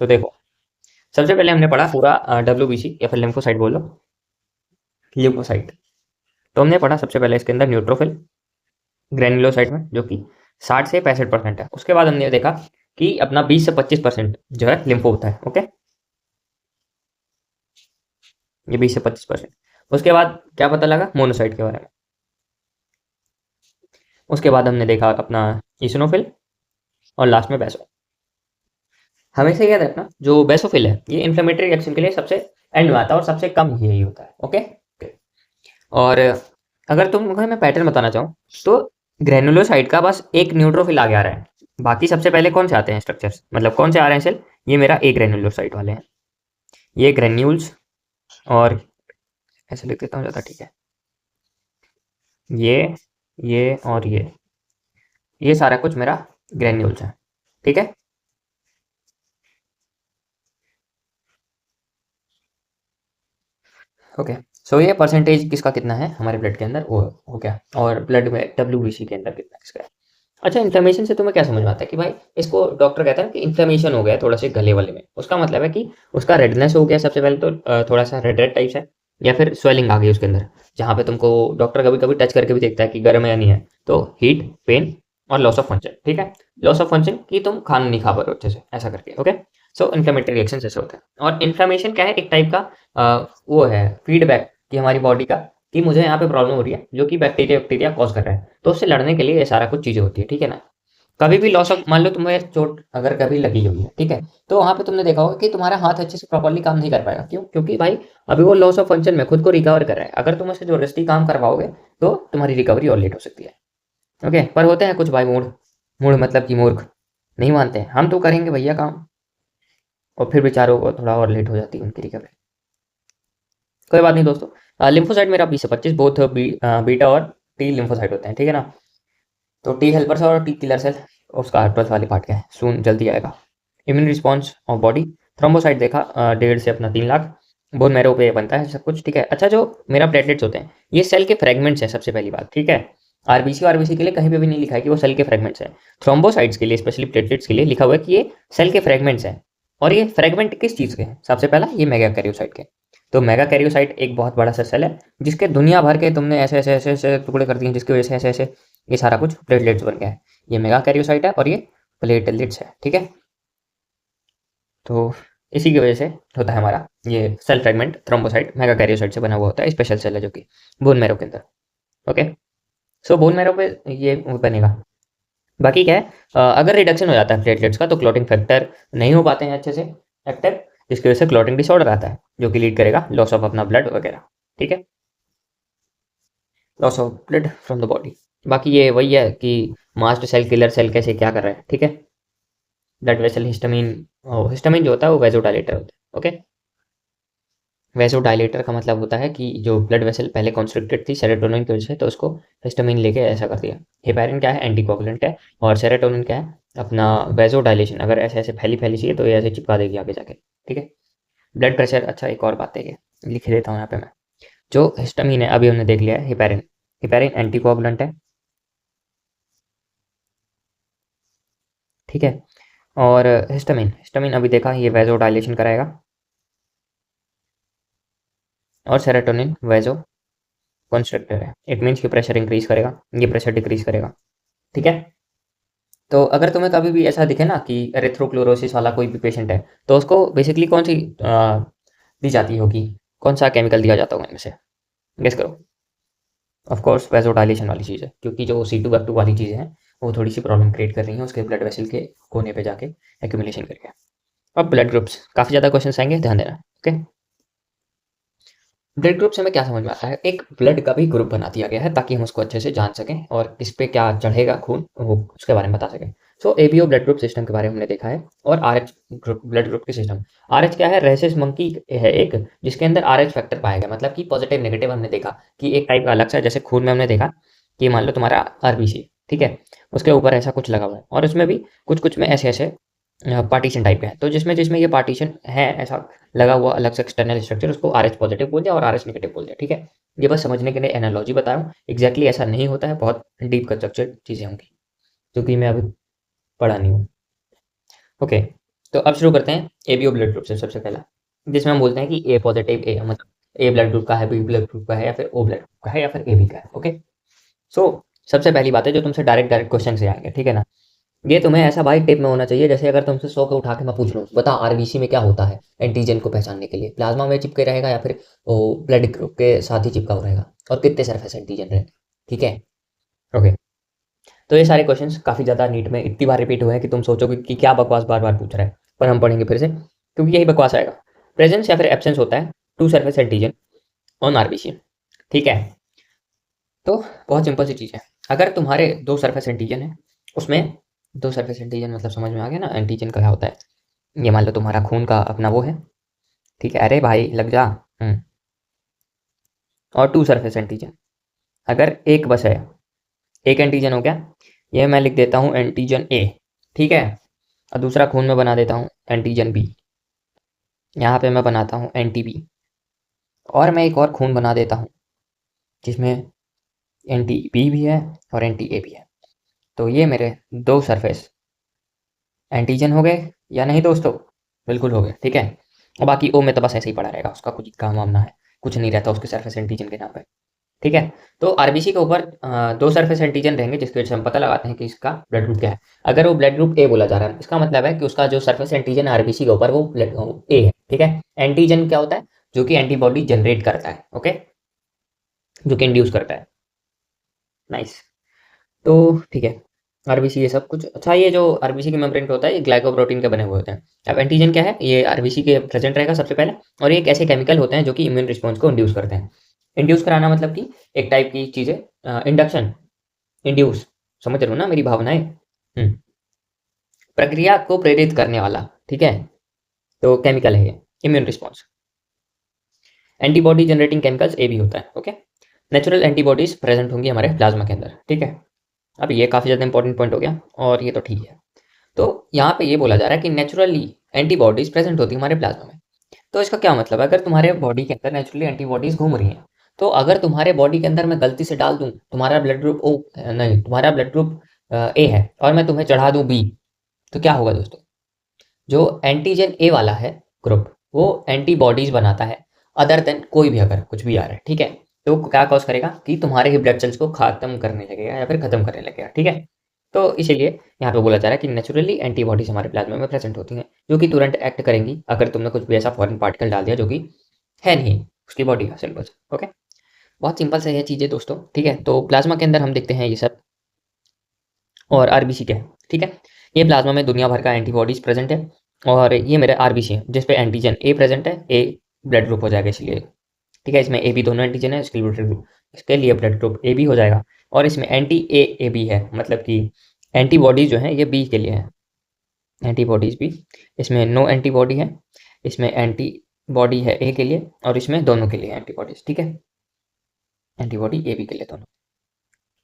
सो देखो, सबसे पहले हमने पढ़ा पूरा WBC या फिर लिम्फोसाइट बोलो, लिम्फोसाइट। तो हमने पढ़ा सबसे पहले इसके अंदर न्यूट्रोफिल ग्रेनुलोसाइट में जो कि 60 से 65% है। उसके बाद हमने देखा कि अपना 20 से 25% जो है लिम्फो होता है। ओके, ये 20 से 25%। उसके बाद क्या पता लगा मोनोसाइट के बारे में। उसके बाद हमने देखा अपना इसिनोफिल और लास्ट में बेसो। हमेशा याद रखना जो बेसोफिल है ये इन्फ्लेमेटरी रिएक्शन के लिए सबसे एंड में आता है और सबसे कम यही होता है। ओके, और अगर तुम्हें मैं पैटर्न बताना चाहूँ तो ग्रेनुलोसाइट का बस एक न्यूट्रोफिल आगे आ रहा है, बाकी सबसे पहले कौन से आते हैं स्ट्रक्चर्स, मतलब कौन से आ रहे हैं सेल? ये मेरा एक ग्रेनुलोसाइट वाले हैं, ये ग्रेन्यूल्स, और ऐसे लिख देता हूँ ज़्यादा, ठीक है, ये और ये सारा कुछ मेरा ग्रेन्यूल्स है, ठीक है। ओके, सो ये परसेंटेज किसका कितना है हमारे ब्लड के अंदर वो हो गया, और ब्लड में WBC के अंदर कितना किसका है। अच्छा, इन्फ्लेमेशन से तुम्हें क्या समझ में आता है कि भाई इसको डॉक्टर कहता है कि इन्फ्लेमेशन हो गया थोड़ा सा गले वाले में, उसका मतलब है कि उसका रेडनेस हो गया सबसे पहले तो, थोड़ा सा रेड रेड टाइप है, या फिर स्वेलिंग आ गई उसके अंदर, जहाँ पे तुमको डॉक्टर कभी कभी टच करके भी देखता है कि गर्म है या नहीं है। तो हीट, पेन और लॉस ऑफ फंक्शन, ठीक है, लॉस ऑफ फंक्शन कि तुम खाना नहीं खा पा रहे हो अच्छे से, ऐसा करके। ओके, सो इन्फ्लेमेटरी रिएक्शन ऐसे होते हैं। और इन्फ्लेमेशन क्या है? एक टाइप का वो है फीडबैक कि हमारी बॉडी का कि मुझे यहाँ पे प्रॉब्लम हो रही है जो कि बैक्टीरिया कॉज कर रहा है, तो उससे लड़ने के लिए ये सारा कुछ चीज़ें होती है, ठीक है ना। कभी भी लॉस ऑफ, मान लो तुम्हें चोट अगर कभी लगी हुई है, ठीक है, तो वहाँ पे तुमने देखा होगा कि तुम्हारा हाथ अच्छे से प्रॉपर्ली काम नहीं कर पाएगा। क्यों? क्योंकि भाई अभी वो लॉस ऑफ फंक्शन में खुद को रिकवर कर रहा है। अगर तुम उससे जबरदस्ती काम करवाओगे तो तुम्हारी रिकवरी और लेट हो सकती है। ओके, पर होते हैं कुछ भाई मूड मूड मतलब कि मूर्ख, नहीं मानते हैं, हम तो करेंगे भैया काम, और फिर बेचारों को थोड़ा और लेट हो जाती है उनकी रिकवरी। कोई बात नहीं दोस्तों, लिम्फोसाइट मेरा 20 से 25 बोथ बीटा और टी लिम्फोसाइट होते हैं, ठीक है ना। तो टी हेल्पर्स और टी किलर सेल, उसका 12th वाली पार्ट क्या है सून जल्दी आएगा। Immune response of body, thrombocyte देखा 1.5 से अपना 3 लाख, बोन मैरो पे बनता है सब कुछ, ठीक है। अच्छा, जो मेरा प्लेटलेट्स होते हैं ये सेल के फ्रेगमेंट्स हैं सबसे पहली बात, ठीक है। आरबीसी के लिए कहीं पे भी नहीं लिखा है कि वो सेल के फ्रेगमेंट्स हैं। थ्रोम्बोसाइट्स के लिए, स्पेशली प्लेटलेट्स के लिए लिखा हुआ है कि ये सेल के फ्रेगमेंट्स हैं। और ये फ्रेगमेंट किस चीज़ के हैं? सबसे पहला ये मेगा कैरियोसाइट के। तो मेगा कैरियोसाइट एक बहुत बड़ा सा सेल है जिसके दुनिया भर के तुमने ऐसे ऐसे ऐसे ऐसे टुकड़े कर दिए जिसकी वजह से ऐसे ऐसे ये सारा कुछ प्लेटलेट्स बन गया है। ये मेगा कैरियोसाइट है और ये प्लेटलेट्स है, ठीक है। तो इसी की वजह से होता है हमारा ये cell fragment, thrombocyte megakaryocyte से बना हुआ होता है, स्पेशल सेल है जो कि बोन मैरो के अंदर। ओके, सो बोन मैरो पे ये बनेगा। बाकी क्या है, अगर रिडक्शन हो जाता है प्लेटलेट्स का तो क्लॉटिंग फैक्टर नहीं हो पाते हैं अच्छे से एक्टिव, जिसकी वजह से क्लॉटिंग डिसऑर्डर आता है जो कि लीड करेगा लॉस ऑफ अपना ब्लड वगैरह, ठीक है, loss of blood from the body. बाकी ये वही है कि मास्ट सेल किलर सेल कैसे क्या कर रहा है, ठीक है। ब्लड वेसल हिस्टामिन, हिस्टामिन जो होता है वो वेजोडाइलेटर होता है। ओके, वैसोडाइलेटर का मतलब होता है कि जो ब्लड वेसल पहले कॉन्स्ट्रिक्टेड थी सेरोटोनिन की वजह से, तो उसको हिस्टामिन लेके ऐसा कर दिया। हेपेरिन क्या है, एंटीकोगुलेंट है, और सेरोटोनिन क्या है, अपना वैसोडाइलेशन। अगर ऐसे ऐसे फैली फैली चाहिए तो ये ऐसे चिपका देगी आगे जाके, ठीक है। ब्लड प्रेशर, अच्छा एक और बात है, ये लिख देता हूँ यहाँ पे मैं। जो हिस्टामिन है अभी हमने देख लिया है, हेपेरिन, हेपेरिन एंटीकोगुलेंट है, ठीक है। और हिस्टामिन, हिस्टामिन अभी देखा ये वैसोडाइलेशन कराएगा, और सेरोटोनिन वैसो कंस्ट्रक्टर है, इट मीन्स कि प्रेशर इंक्रीज करेगा, ये प्रेशर डिक्रीज करेगा, ठीक है। तो अगर तुम्हें कभी भी ऐसा दिखे ना कि एरिथ्रोक्लोरोसिस वाला कोई भी पेशेंट है, तो उसको बेसिकली कौन सी दी जाती होगी, कौन सा केमिकल दिया जाता होगा इनमें से, गेस करो। ऑफ कोर्स वैसोडाइलेशन वाली चीज़ है, क्योंकि जो C2F2 वाली चीज़ें हैं वो थोड़ी सी प्रॉब्लम क्रिएट कर रही हैं उसके ब्लड वेसल के कोने पे जाके एक्यूमुलेशन करके। अब ब्लड ग्रुप्स, काफ़ी ज़्यादा क्वेश्चन आएंगे, ध्यान देना, ओके। ब्लड ग्रुप से हमें क्या समझ में आता है, एक ब्लड का भी ग्रुप बना दिया गया है ताकि हम उसको अच्छे से जान सकें और किस पे क्या चढ़ेगा खून, वो उसके बारे में बता सकें। सो एबीओ ब्लड ग्रुप सिस्टम के बारे में हमने देखा है, और आरएच ग्रुप, ब्लड ग्रुप के सिस्टम। आरएच क्या है, रेसिस मंकी है एक, जिसके अंदर आरएच फैक्टर पाया गया, मतलब कि पॉजिटिव नेगेटिव हमने देखा कि एक टाइप का अलग सा, जैसे खून में हमने देखा कि मान लो तुम्हारा आरबीसी, ठीक है, उसके ऊपर ऐसा कुछ लगा हुआ है, और उसमें भी कुछ कुछ में ऐसे ऐसे पार्टीशन टाइप का है। तो जिसमें जिसमें ये पार्टीशन है ऐसा लगा हुआ अलग से एक्सटर्नल स्ट्रक्चर, उसको आरएच पॉजिटिव बोल दिया और आरएच नेगेटिव बोल दिया, ठीक है। ये बस समझने के लिए एनालॉजी बताया हूँ, एग्जैक्टली ऐसा नहीं होता है, बहुत डीप कंस्ट्रक्चर्ड चीज़ें होंगी जो कि मैं अभी पढ़ा नहीं हूँ, ओके। तो अब शुरू करते हैं एबीओ ब्लड ग्रुप से, सबसे पहला, जिसमें हम बोलते हैं कि ए पॉजिटिव, ए मतलब ए ब्लड ग्रुप का है, बी ब्लड ग्रुप का है, या फिर ओ ब्लड ग्रुप का है, या फिर ए बी का है, ओके। सो सबसे पहली बात है जो तुमसे डायरेक्ट डायरेक्ट क्वेश्चन से आएंगे, ठीक है ना, ये तुम्हें ऐसा भाई टिप में होना चाहिए, जैसे अगर तुमसे 100 के उठा के मैं पूछ लूँ, बता आरबीसी में क्या होता है एंटीजन को पहचानने के लिए, प्लाज्मा में चिपके रहेगा या फिर वो ब्लड ग्रुप के साथ ही चिपका हुआ रहेगा, और कितने सरफेस एंटीजन रहेंगे, ठीक है, ओके। तो ये सारे क्वेश्चंस काफ़ी ज़्यादा नीट में इतनी बार रिपीट हुए हैं कि तुम सोचोगे कि क्या बकवास बार बार पूछ रहा है, पर हम पढ़ेंगे फिर से क्योंकि यही बकवास आएगा। प्रेजेंस या फिर एब्सेंस होता है two surface antigen on RBC, ठीक है। तो बहुत सिंपल सी चीज़ है, अगर तुम्हारे दो सरफेस एंटीजन है, उसमें दो सरफेस एंटीजन मतलब समझ में आ गया ना, एंटीजन का क्या होता है, ये मान लो तुम्हारा खून का अपना वो है, ठीक है, अरे भाई लग जा, और टू सरफेस एंटीजन, अगर एक बस है, एक एंटीजन हो गया, ये मैं लिख देता हूँ एंटीजन ए, ठीक है, और दूसरा खून में बना देता हूँ एंटीजन बी, यहाँ पे मैं बनाता हूँ एंटी बी, और मैं एक और खून बना देता हूँ जिसमें एंटी बी भी है और एंटी ए भी है। तो ये मेरे दो सरफेस एंटीजन हो गए या नहीं दोस्तों, बिल्कुल हो गए, ठीक है। और बाकी ओ में तो बस ऐसे ही पड़ा रहेगा, उसका कुछ काम वाम ना है, कुछ नहीं रहता उसके सरफेस एंटीजन के नाम पे, ठीक है। तो आरबीसी के ऊपर दो सरफेस एंटीजन रहेंगे जिसकी वजह से हम पता लगाते हैं कि इसका ब्लड ग्रुप क्या है। अगर वो ब्लड ग्रुप ए बोला जा रहा है, इसका मतलब है कि उसका जो सरफेस एंटीजन आरबीसी के ऊपर वो ब्लड ए है, ठीक है। एंटीजन क्या होता है, जो कि एंटीबॉडी जनरेट करता है, ओके, जो कि इंड्यूस करता है, नाइस। तो ठीक है, आरबीसी ये सब कुछ, अच्छा ये जो आरबीसी के मेम्ब्रेन पे होता है ये ग्लाइकोप्रोटीन के बने हुए होते हैं। अब एंटीजन क्या है, ये आरबीसी के प्रेजेंट रहेगा सबसे पहले, और ये एक ऐसे केमिकल होते हैं जो कि इम्यून रिस्पॉन्स को इंड्यूस करते हैं। इंड्यूस कराना मतलब कि एक टाइप की चीज़ें, इंडक्शन, इंड्यूस, समझ रहे हो ना मेरी भावनाएं, प्रक्रिया को प्रेरित करने वाला, ठीक है। तो केमिकल है ये, immune response, antibody generating chemicals ए भी होता है, ओके। नेचुरल एंटीबॉडीज प्रेजेंट होंगी हमारे प्लाज्मा के अंदर, ठीक है। अब ये काफ़ी ज़्यादा इंपॉर्टेंट पॉइंट हो गया, और ये तो ठीक है। तो यहाँ पे ये बोला जा रहा है कि नेचुरली एंटीबॉडीज प्रेजेंट होती है हमारे प्लाज्मा में। तो इसका क्या मतलब है, अगर तुम्हारे बॉडी के अंदर नेचुरली एंटीबॉडीज घूम रही हैं, तो अगर तुम्हारे बॉडी के अंदर मैं गलती से डाल दूं तुम्हारा ब्लड ग्रुप ओ, नहीं तुम्हारा ब्लड ग्रुप ए है, और मैं तुम्हें चढ़ा दूं बी, तो क्या होगा दोस्तों, जो एंटीजन ए वाला है ग्रुप, वो एंटीबॉडीज बनाता है अदर देन कोई भी, अगर कुछ भी आ रहा है, ठीक है। तो क्या कॉज करेगा कि तुम्हारे ही ब्लड सेल्स को खत्म करने लगेगा या फिर खत्म करने लगेगा, ठीक है। तो इसीलिए यहाँ पे बोला जा रहा है कि नेचुरली एंटीबॉडीज हमारे प्लाज्मा में प्रेजेंट होती हैं, जो कि तुरंत एक्ट करेंगी अगर तुमने कुछ भी ऐसा फॉरेन पार्टिकल डाल दिया जो कि है नहीं उसकी बॉडी का, सिंपल, ओके। बहुत सिंपल से ये चीज़ें दोस्तों, ठीक है। तो प्लाज्मा के अंदर हम देखते हैं ये सब, और आरबीसी क्या है, ठीक है। ये प्लाज्मा में दुनिया भर का एंटीबॉडीज प्रेजेंट है, और ये मेरे आरबीसी है जिस पे एंटीजन ए प्रेजेंट है, ए ब्लड ग्रुप हो जाएगा इसलिए, ठीक है। इसमें ए बी दोनों एंटीजन है, इसके लिए ब्लड ग्रुप ए बी हो जाएगा। और इसमें एंटी ए ए बी है, मतलब कि एंटीबॉडीज जो है ये बी के लिए है, एंटीबॉडीज भी, इसमें नो एंटीबॉडी है, इसमें एंटी बॉडी है ए के लिए और इसमें दोनों के लिए एंटीबॉडीज, ठीक है, एंटीबॉडी ए बी के लिए दोनों।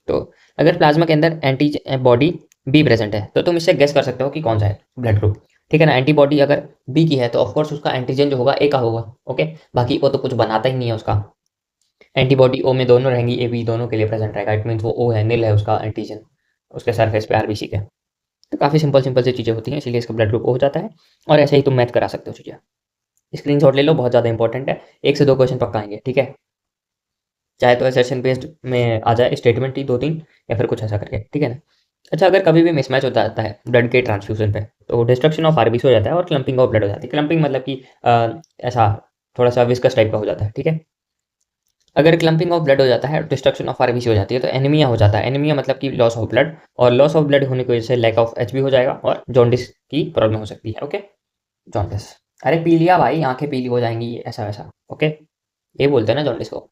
तो अगर प्लाज्मा के अंदर एंटी बॉडी बी प्रेजेंट है तो तुम इससे गेस कर सकते हो कि कौन सा है ब्लड ग्रुप, ठीक है ना। एंटीबॉडी अगर बी की है तो ऑफकोर्स उसका एंटीजन जो होगा ए का होगा, ओके, बाकी वो तो कुछ बनाता ही नहीं है उसका। एंटीबॉडी ओ में दोनों रहेंगी, ए बी दोनों के लिए प्रेजेंट रहेगा, इट मीन्स वो ओ है, नील है उसका एंटीजन उसके सरफेस पे आरबीसी के। तो काफ़ी सिंपल सिंपल सी चीज़ें होती हैं, इसीलिए इसका ब्लड ग्रुप ओ हो जाता है। और ऐसे ही तुम मैथ करा सकते हो चीज़ें। स्क्रीनशॉट ले लो, बहुत ज़्यादा इंपॉर्टेंट है, 1 से 2 क्वेश्चन पक्का आएंगे, ठीक है। चाहे तो एसर्शन बेस्ड में आ जाए स्टेटमेंट ही 2-3 या फिर कुछ ऐसा करके, ठीक है ना। अच्छा, अगर कभी भी मिसमैच हो जाता है ब्लड के ट्रांसफ्यूजन पे तो डिस्ट्रक्शन ऑफ आरबीसी हो जाता है और क्लम्पिंग ऑफ ब्लड हो जाती है। क्लम्पिंग मतलब कि ऐसा थोड़ा सा विस्कस टाइप का हो जाता है, ठीक है। अगर क्लम्पिंग ऑफ ब्लड हो जाता है, डिस्ट्रक्शन ऑफ आरबीसी हो जाती है, तो एनीमिया हो जाता है। एनीमिया मतलब कि लॉस ऑफ ब्लड, और लॉस ऑफ ब्लड होने की वजह से लैक ऑफ एचबी हो जाएगा और जॉन्डिस की प्रॉब्लम हो सकती है, ओके। जॉन्डिस, अरे पी लिया भाई, आंखें पीली हो जाएंगी ऐसा वैसा, ओके, ये बोलते हैं ना जॉन्डिस को।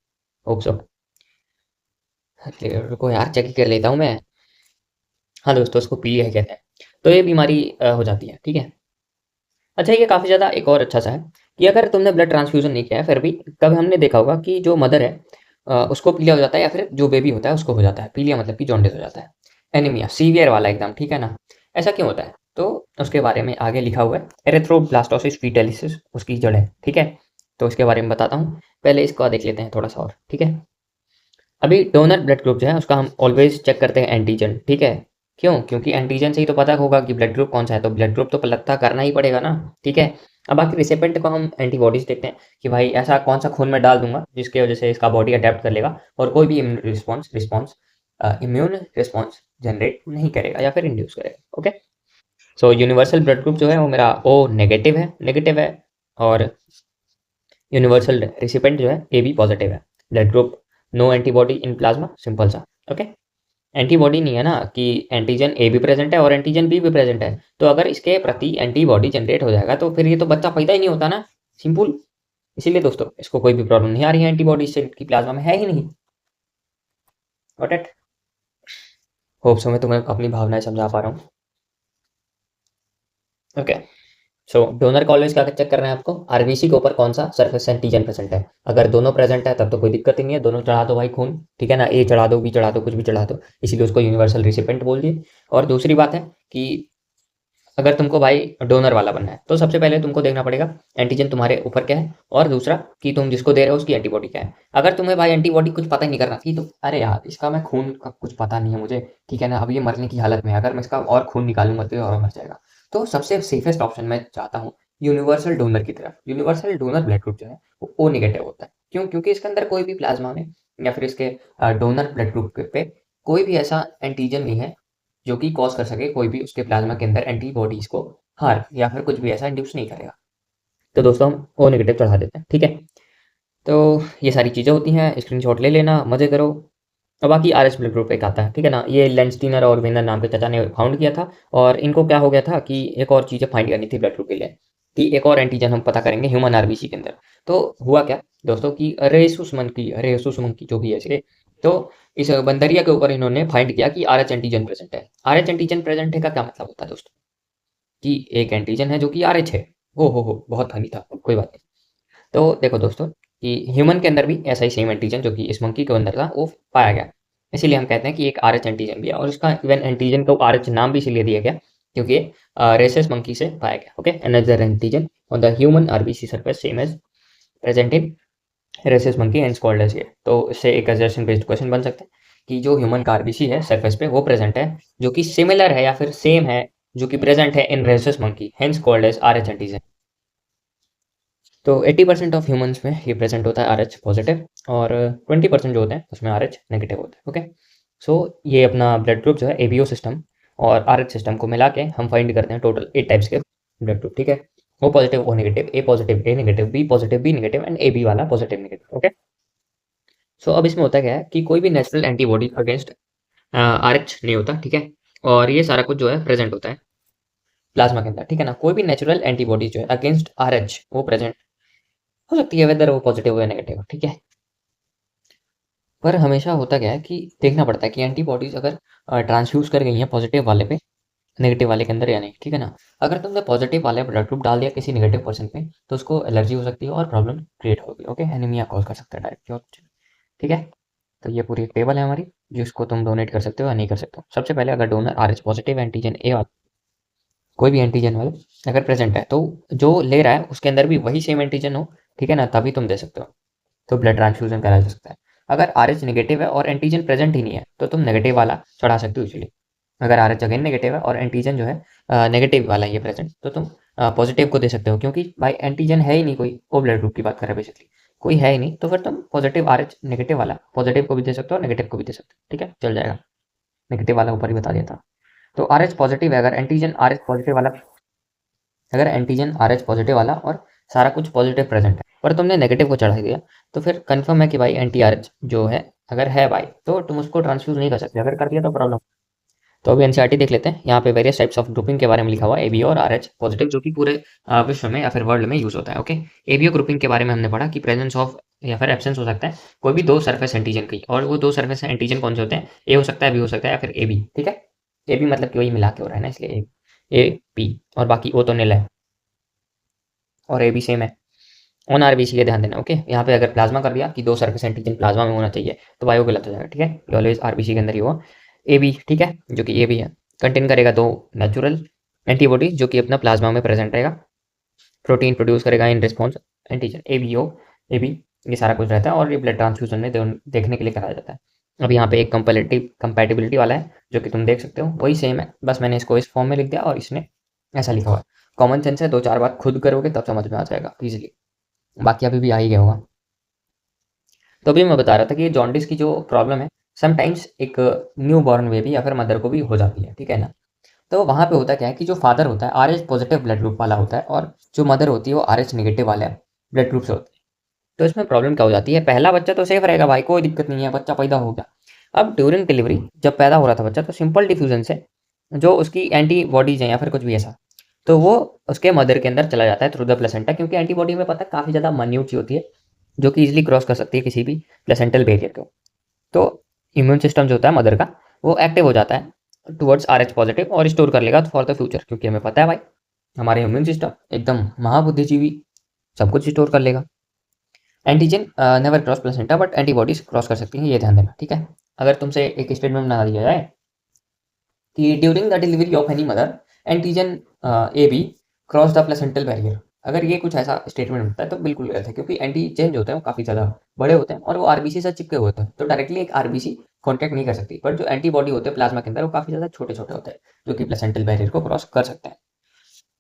Hope so. रुको यार, चेक कर लेता हूँ मैं। हाँ दोस्तों, उसको पी है कहते हैं। तो ये बीमारी हो जाती है, ठीक है। अच्छा, ये काफ़ी ज़्यादा एक और अच्छा सा है कि अगर तुमने ब्लड ट्रांसफ्यूजन नहीं किया है फिर भी कभी हमने देखा होगा कि जो मदर है उसको पीलिया हो जाता है, या फिर जो बेबी होता है उसको हो जाता है पीलिया, मतलब कि जॉन्डिस हो जाता है। एनीमिया सीवियर वाला एकदम, ठीक है ना। ऐसा क्यों होता है तो उसके बारे में आगे लिखा हुआ है। एरिथ्रोब्लास्टोसिस फीटलिसिस उसकी जड़ है, ठीक है। तो इसके बारे में बताता हूँ, पहले इसको देख लेते हैं थोड़ा सा और, ठीक है। अभी डोनर ब्लड ग्रुप जो है उसका हम ऑलवेज चेक करते हैं एंटीजन, ठीक है। क्यों? क्योंकि एंटीजन से ही तो पता होगा कि ब्लड ग्रुप कौन सा है, तो ब्लड ग्रुप तो पता करना ही पड़ेगा ना, ठीक है। अब बाकी रिसिपेंट को हम एंटीबॉडीज देखते हैं कि भाई ऐसा कौन सा खून में डाल दूंगा जिसकी वजह से इसका बॉडी अडेप्ट कर लेगा और कोई भी इम्यून रिस्पॉन्स जनरेट नहीं करेगा या फिर इंड्यूस करेगा, okay. So universal blood group जो है वो मेरा ओ नेगेटिव है और यूनिवर्सल रेसिपेंट जो है ए बी पॉजिटिव है। Blood group no antibody in plasma, simple सा, ओके। एंटीबॉडी नहीं है ना कि एंटीजन ए भी प्रेजेंट है और एंटीजन बी भी प्रेजेंट है, तो अगर इसके प्रति एंटीबॉडी जनरेट हो जाएगा तो फिर ये तो बच्चा पैदा ही नहीं होता ना, सिंपल। इसीलिए दोस्तों इसको कोई भी प्रॉब्लम नहीं आ रही है, एंटीबॉडी से की प्लाज्मा में है ही नहीं। Got it? होप सो मैं तुम्हें अपनी भावनाएं समझा पा रहा हूँ, ओके। सो डोनर का ऑलवेज क्या चेक करना है आपको, आरबीसी के ऊपर कौन सा सरफेस एंटीजन प्रेजेंट है। अगर दोनों प्रेजेंट है तब तो कोई दिक्कत ही नहीं है, दोनों चढ़ा दो भाई खून, ठीक है ना। ए चढ़ा दो, बी चढ़ा दो, कुछ भी चढ़ा दो, इसीलिए उसको यूनिवर्सल रिसिपेंट बोल दिए। और दूसरी बात है कि अगर तुमको भाई डोनर वाला बनना है तो सबसे पहले तुमको देखना पड़ेगा एंटीजन तुम्हारे ऊपर क्या है, और दूसरा कि तुम जिसको दे रहे हो उसकी एंटीबॉडी क्या है। अगर तुम्हें भाई एंटीबॉडी कुछ पता ही नहीं करना थी तो अरे यार इसका मैं खून का कुछ पता नहीं है मुझे, ठीक है ना, अब ये मरने की हालत में है, अगर मैं इसका और खून निकालूंगा तो ये और मर जाएगा। तो सबसे सेफेस्ट ऑप्शन मैं चाहता हूँ यूनिवर्सल डोनर की तरफ। यूनिवर्सल डोनर ब्लड ग्रुप जो है वो ओ नेगेटिव होता है। क्यों? क्योंकि इसके अंदर कोई भी प्लाज्मा में या फिर इसके डोनर ब्लड ग्रुप पे कोई भी ऐसा एंटीजन नहीं है जो कि कॉज कर सके कोई भी उसके प्लाज्मा के अंदर एंटीबॉडीज को हार, या फिर कुछ भी ऐसा इंड्यूस नहीं करेगा। तो दोस्तों हम ओ नेगेटिव चढ़ा देते हैं, ठीक है। तो ये सारी चीज़ें होती हैं, स्क्रीनशॉट ले लेना, मज़े करो। और बाकी आर एच ब्लड ग्रुप एक आता है, ठीक है ना। ये लेंस्टीनर और वेनर नाम के चाचा ने फाउंड किया था, और इनको क्या हो गया था कि एक और चीज़ें फाइंड करनी थी ब्लड ग्रुप के लिए, कि एक और एंटीजन हम पता करेंगे ह्यूमन आरबीसी के अंदर। तो हुआ क्या दोस्तों कि रेसुस मंकी जो भी है इसके, तो इस बंदरिया के ऊपर इन्होंने फाइंड किया कि आर एच एंटीजन प्रेजेंट है। आर एच एंटीजन प्रेजेंट है का क्या मतलब होता है दोस्तों, कि एक एंटीजन है जो कि आरएच है। हो बहुत फनी था, कोई बात नहीं। तो देखो दोस्तों कि ह्यूमन के अंदर भी ऐसा ही सेम एंटीजन जो कि इस मंकी के अंदर था वो पाया गया। इसीलिए हम कहते हैं कि एक आरएच एंटीजन भी है, और इसका इवन एंटीजन को आरएच नाम भी इसीलिए दिया गया क्योंकि रेसस मंकी से पाया गया, okay. Another antigen on the human RBC surface same as present in rhesus monkey and called as ये। तो इससे एक असर्शन बेस्ड क्वेश्चन बन सकते हैं कि जो ह्यूमन का आरबीसी है सरफेस पे वो प्रेजेंट है, जो कि सिमिलर है या फिर सेम है, जो कि प्रेजेंट है in rhesus monkey, hence called as RH antigen. तो 80% ऑफ ह्यूमंस में ये प्रेजेंट होता है आरएच पॉजिटिव, और 20% जो होते हैं उसमें आरएच नेगेटिव होता है, ओके। सो ये अपना ब्लड ग्रुप जो है एबीओ सिस्टम और आरएच सिस्टम को मिला के हम फाइंड करते हैं टोटल 8 टाइप्स के ब्लड ग्रुप, ठीक है। O positive, O negative, A positive, A negative, B positive, B negative, and A B वाला पॉजिटिव नेगेटिव, ओके। सो अब इसमें होता क्या है कि कोई भी नेचुरल एंटीबॉडी अगेंस्ट आरएच नहीं होता, ठीक है। और ये सारा कुछ जो है प्रेजेंट होता है प्लाज्मा के अंदर, ठीक है ना। कोई भी नेचुरल एंटीबॉडी जो है अगेंस्ट आरएच वो प्रेजेंट हो सकती है, वेदर वो पॉजिटिव हो या नेगेटिव, ठीक है। पर हमेशा होता क्या है कि देखना पड़ता है कि एंटीबॉडीज अगर ट्रांसफ्यूज कर गई हैं पॉजिटिव वाले पे, नेगेटिव वाले के अंदर या नहीं, ठीक है ना। अगर तुमने पॉजिटिव वाले ब्लड ग्रुप डाल दिया किसी नेगेटिव पर्सन पे तो उसको एलर्जी हो सकती है और प्रॉब्लम क्रिएट होगी। ओके, एनीमिया कॉज कर सकता है डायरेक्टली और कुछ नहीं, ठीक है। तो ये पूरी एक टेबल है हमारी जिसको तुम डोनेट कर सकते हो या नहीं कर सकते हो। सबसे पहले अगर डोनर RH पॉजिटिव एंटीजन ए वाला कोई भी एंटीजन वाला अगर प्रेजेंट है तो जो ले रहा है उसके अंदर भी वही सेम एंटीजन हो, ठीक है ना, तभी तुम दे सकते हो। तो ब्लड ट्रांसफ्यूजन करा जा सकता है। अगर RH नेगेटिव है और एंटीजन प्रेजेंट ही नहीं है तो तुम नेगेटिव वाला चढ़ा सकते हो इजीली। अगर RH अगेन नेगेटिव है और एंटीजन जो है नेगेटिव वाला ये प्रेजेंट, तो तुम पॉजिटिव को दे सकते हो, क्योंकि भाई एंटीजन है ही नहीं कोई, वो ब्लड ग्रुप की बात कर रहे हैं बेसिकली, कोई है ही नहीं, तो फिर तुम पॉजिटिव RH नेगेटिव वाला पॉजिटिव को भी दे सकते हो और नेगेटिव को भी दे सकते हो, ठीक है, चल जाएगा। नेगेटिव वाला ऊपर ही बता दिया था। तो RH पॉजिटिव है, अगर एंटीजन RH पॉजिटिव वाला, अगर एंटीजन RH पॉजिटिव वाला और सारा कुछ पॉजिटिव प्रेजेंट है पर तुमने नेगेटिव को चढ़ा दिया, तो फिर कंफर्म है कि भाई एंटी RH जो है अगर है भाई तो तुम उसको ट्रांसफ्यूज नहीं कर सकते, अगर कर दिया तो प्रॉब्लम। तो अभी एनसीईआरटी देख लेते हैं। यहाँ पे वेरियस टाइप्स ऑफ ग्रुपिंग के बारे में लिखा हुआ है, एबीओ और RH पॉजिटिव, जो कि पूरे विश्व में या फिर वर्ल्ड में यूज होता है। ओके, एबीओ ग्रुपिंग के बारे में हमने पढ़ा कि प्रेजेंस ऑफ या फिर एब्सेंस हो सकता है कोई भी दो सरफेस एंटीजन की, और वो दो सरफेस एंटीजन कौन से होते हैं, ए हो सकता है, बी हो सकता है, या फिर ए बी, ठीक है। ए बी मतलब कि वही मिला के हो रहा है ना, इसलिए ए बी, और बाकी ओ तो निल है और ए बी सेम है। ऑन आरबीसी का ध्यान देना। ओके, यहाँ पे अगर प्लाज्मा कर दिया कि दो सरफेस एंटीजन प्लाज्मा में होना चाहिए तो बायो गलत हो जाएगा, ठीक है, ऑलवेज आरबीसी के अंदर ही हो। ए बी, ठीक है, जो कि ए बी है, कंटेन करेगा दो नेचुरल एंटीबॉडी जो कि अपना प्लाज्मा में प्रेजेंट रहेगा, प्रोटीन प्रोड्यूस करेगा in response antigen A B O A B, ये सारा कुछ रहता है और ये ब्लड ट्रांसफ्यूजन में देखने के लिए कराया जाता है। अब यहाँ पे एक कंपैटिबिलिटी वाला है जो कि तुम देख सकते हो, वही सेम है, बस मैंने इसको इस फॉर्म में लिख दिया और इसने ऐसा लिखा हुआ है। कॉमन सेंस है, दो चार बात खुद करोगे तब समझ में आ जाएगा इजीली, बाकी अभी भी आ ही गया होगा। तो अभी मैं बता रहा था कि जॉन्डिस की जो प्रॉब्लम है समटाइम्स एक न्यू बॉर्न बेबी या फिर मदर को भी हो जाती है, ठीक है ना। तो वहाँ पे होता क्या है कि जो फादर होता है RH पॉजिटिव ब्लड ग्रुप वाला होता है और जो मदर होती है वो RH नेगेटिव वाले ब्लड ग्रुप से होती है। तो इसमें प्रॉब्लम क्या हो जाती है, पहला बच्चा तो सेफ रहेगा भाई, कोई दिक्कत नहीं है, बच्चा पैदा हो गया। अब ड्यूरिंग डिलीवरी जब पैदा हो रहा था बच्चा, तो सिंपल डिफ्यूजन से जो उसकी एंटीबॉडीज हैं या फिर कुछ भी ऐसा, तो वो उसके मदर के अंदर चला जाता है थ्रू द प्लेसेंटा, क्योंकि एंटीबॉडी में पता है काफ़ी ज़्यादा मान्यूट सी होती है जो कि इजीली क्रॉस कर सकती है किसी भी प्लेसेंटल बैरियर को। तो इम्यून सिस्टम जो होता है मदर का वो एक्टिव हो जाता है टुवर्ड्स RH पॉजिटिव और स्टोर कर लेगा फॉर द फ्यूचर, क्योंकि हमें पता है भाई हमारे इम्यून सिस्टम एकदम महाबुद्धिजीवी, सब कुछ स्टोर कर लेगा। Antigen never cross placenta but antibodies cross कर सकती हैं, ये ध्यान देना, ठीक है। अगर तुमसे एक स्टेटमेंट बना दिया जाए कि during the delivery of any mother antigen A B cross the placental barrier, अगर ये कुछ ऐसा स्टेटमेंट होता है तो बिल्कुल गलत है, क्योंकि एंटीजन जो होते हैं वो काफ़ी ज़्यादा बड़े होते हैं और वो आरबीसी से चिपके हुए होते हैं, तो डायरेक्टली एक आरबीसी कॉन्टैक्ट नहीं कर सकती, बट जो एंटीबॉडी होते हैं प्लाज्मा के अंदर वो काफ़ी ज़्यादा छोटे छोटे होते हैं जो कि प्लेसेंटल बैरियर को क्रॉस कर सकते हैं।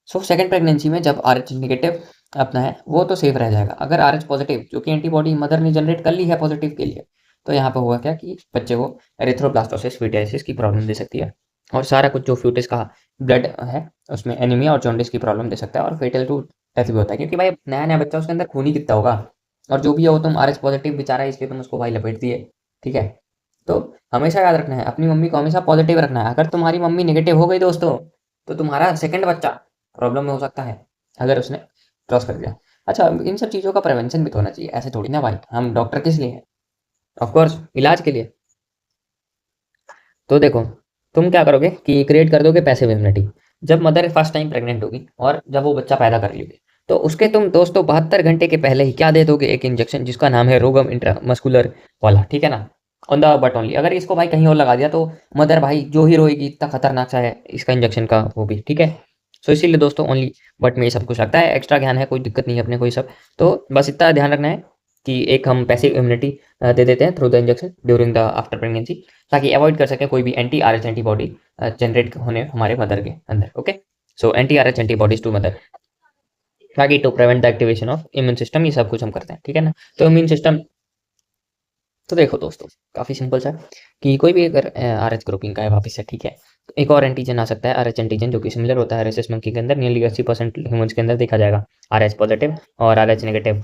सो सेकंड प्रेगनेंसी में जब RH नेगेटिव अपना है वो तो सेफ रह जाएगा। अगर RH पॉजिटिव जो कि एंटीबॉडी मदर ने जनरेट कर ली है पॉजिटिव के लिए, तो यहाँ पे हुआ क्या कि बच्चे को एरिथ्रोब्लास्टोसिस फीटाइसिस की प्रॉब्लम दे सकती है और सारा कुछ जो फ्यूटिस का ब्लड है उसमें एनीमिया और जॉन्डिस की प्रॉब्लम दे सकता है और फेटल टू डेथ भी होता है, क्योंकि भाई नया नया बच्चा उसके अंदर खून ही कितना होगा, और जो भी है वो तुम RH पॉजिटिव बेचारा है इसलिए तुम उसको भाई लपेट दिए, ठीक है। तो हमेशा याद रखना है, अपनी मम्मी को हमेशा पॉजिटिव रखना है। अगर तुम्हारी मम्मी नेगेटिव हो गई दोस्तों तो तुम्हारा सेकंड बच्चा प्रॉब्लम में हो सकता है अगर उसने क्रॉस कर दिया। अच्छा, इन सब चीज़ों का प्रिवेंशन भी तो होना चाहिए, ऐसे थोड़ी ना भाई, हम डॉक्टर किस लिए हैं, ऑफकोर्स इलाज के लिए। तो देखो तुम क्या करोगे कि क्रिएट कर दोगे पैसिव इम्यूनिटी। जब मदर फर्स्ट टाइम प्रेग्नेंट होगी और जब वो बच्चा पैदा कर लेगी तो उसके तुम दोस्तों 72 घंटे के पहले ही क्या दे दोगे, एक इंजेक्शन जिसका नाम है रोगम इंट्रामस्कुलर वाला, ठीक है ना, ऑन द बट ओनली। अगर इसको भाई कहीं और लगा दिया तो मदर भाई जो ही रोएगी, इतना खतरनाक सा है इसका इंजेक्शन का वो भी, ठीक है। सो इसीलिए दोस्तों ओनली बट में ये सब कुछ लगता है, एक्स्ट्रा ज्ञान है, कोई दिक्कत नहीं है अपने को ये सब। तो बस इतना ध्यान रखना है कि एक हम पैसिव इम्यूनिटी दे देते हैं through the injection during the after pregnancy, ताकि अवॉइड कर सकें कोई भी एंटी RH एंटीबॉडी जनरेट होने हमारे मदर के अंदर। Okay, so anti RH antibodies to mother, ताकि to prevent the activation of immune system, ये सब कुछ हम करते हैं, ठीक है ना। तो इम्यून सिस्टम, तो देखो दोस्तों काफ़ी सिंपल सा कि कोई भी अगर RH ग्रुपिंग का है वापस से, ठीक है, तो एक और एंटीजन आ सकता है RH एंटीजन जो कि सिमिलर होता है RSS मंकी के अंदर, नियरली 80% ह्यूमंस के अंदर देखा जाएगा RH पॉजिटिव और RH नेगेटिव।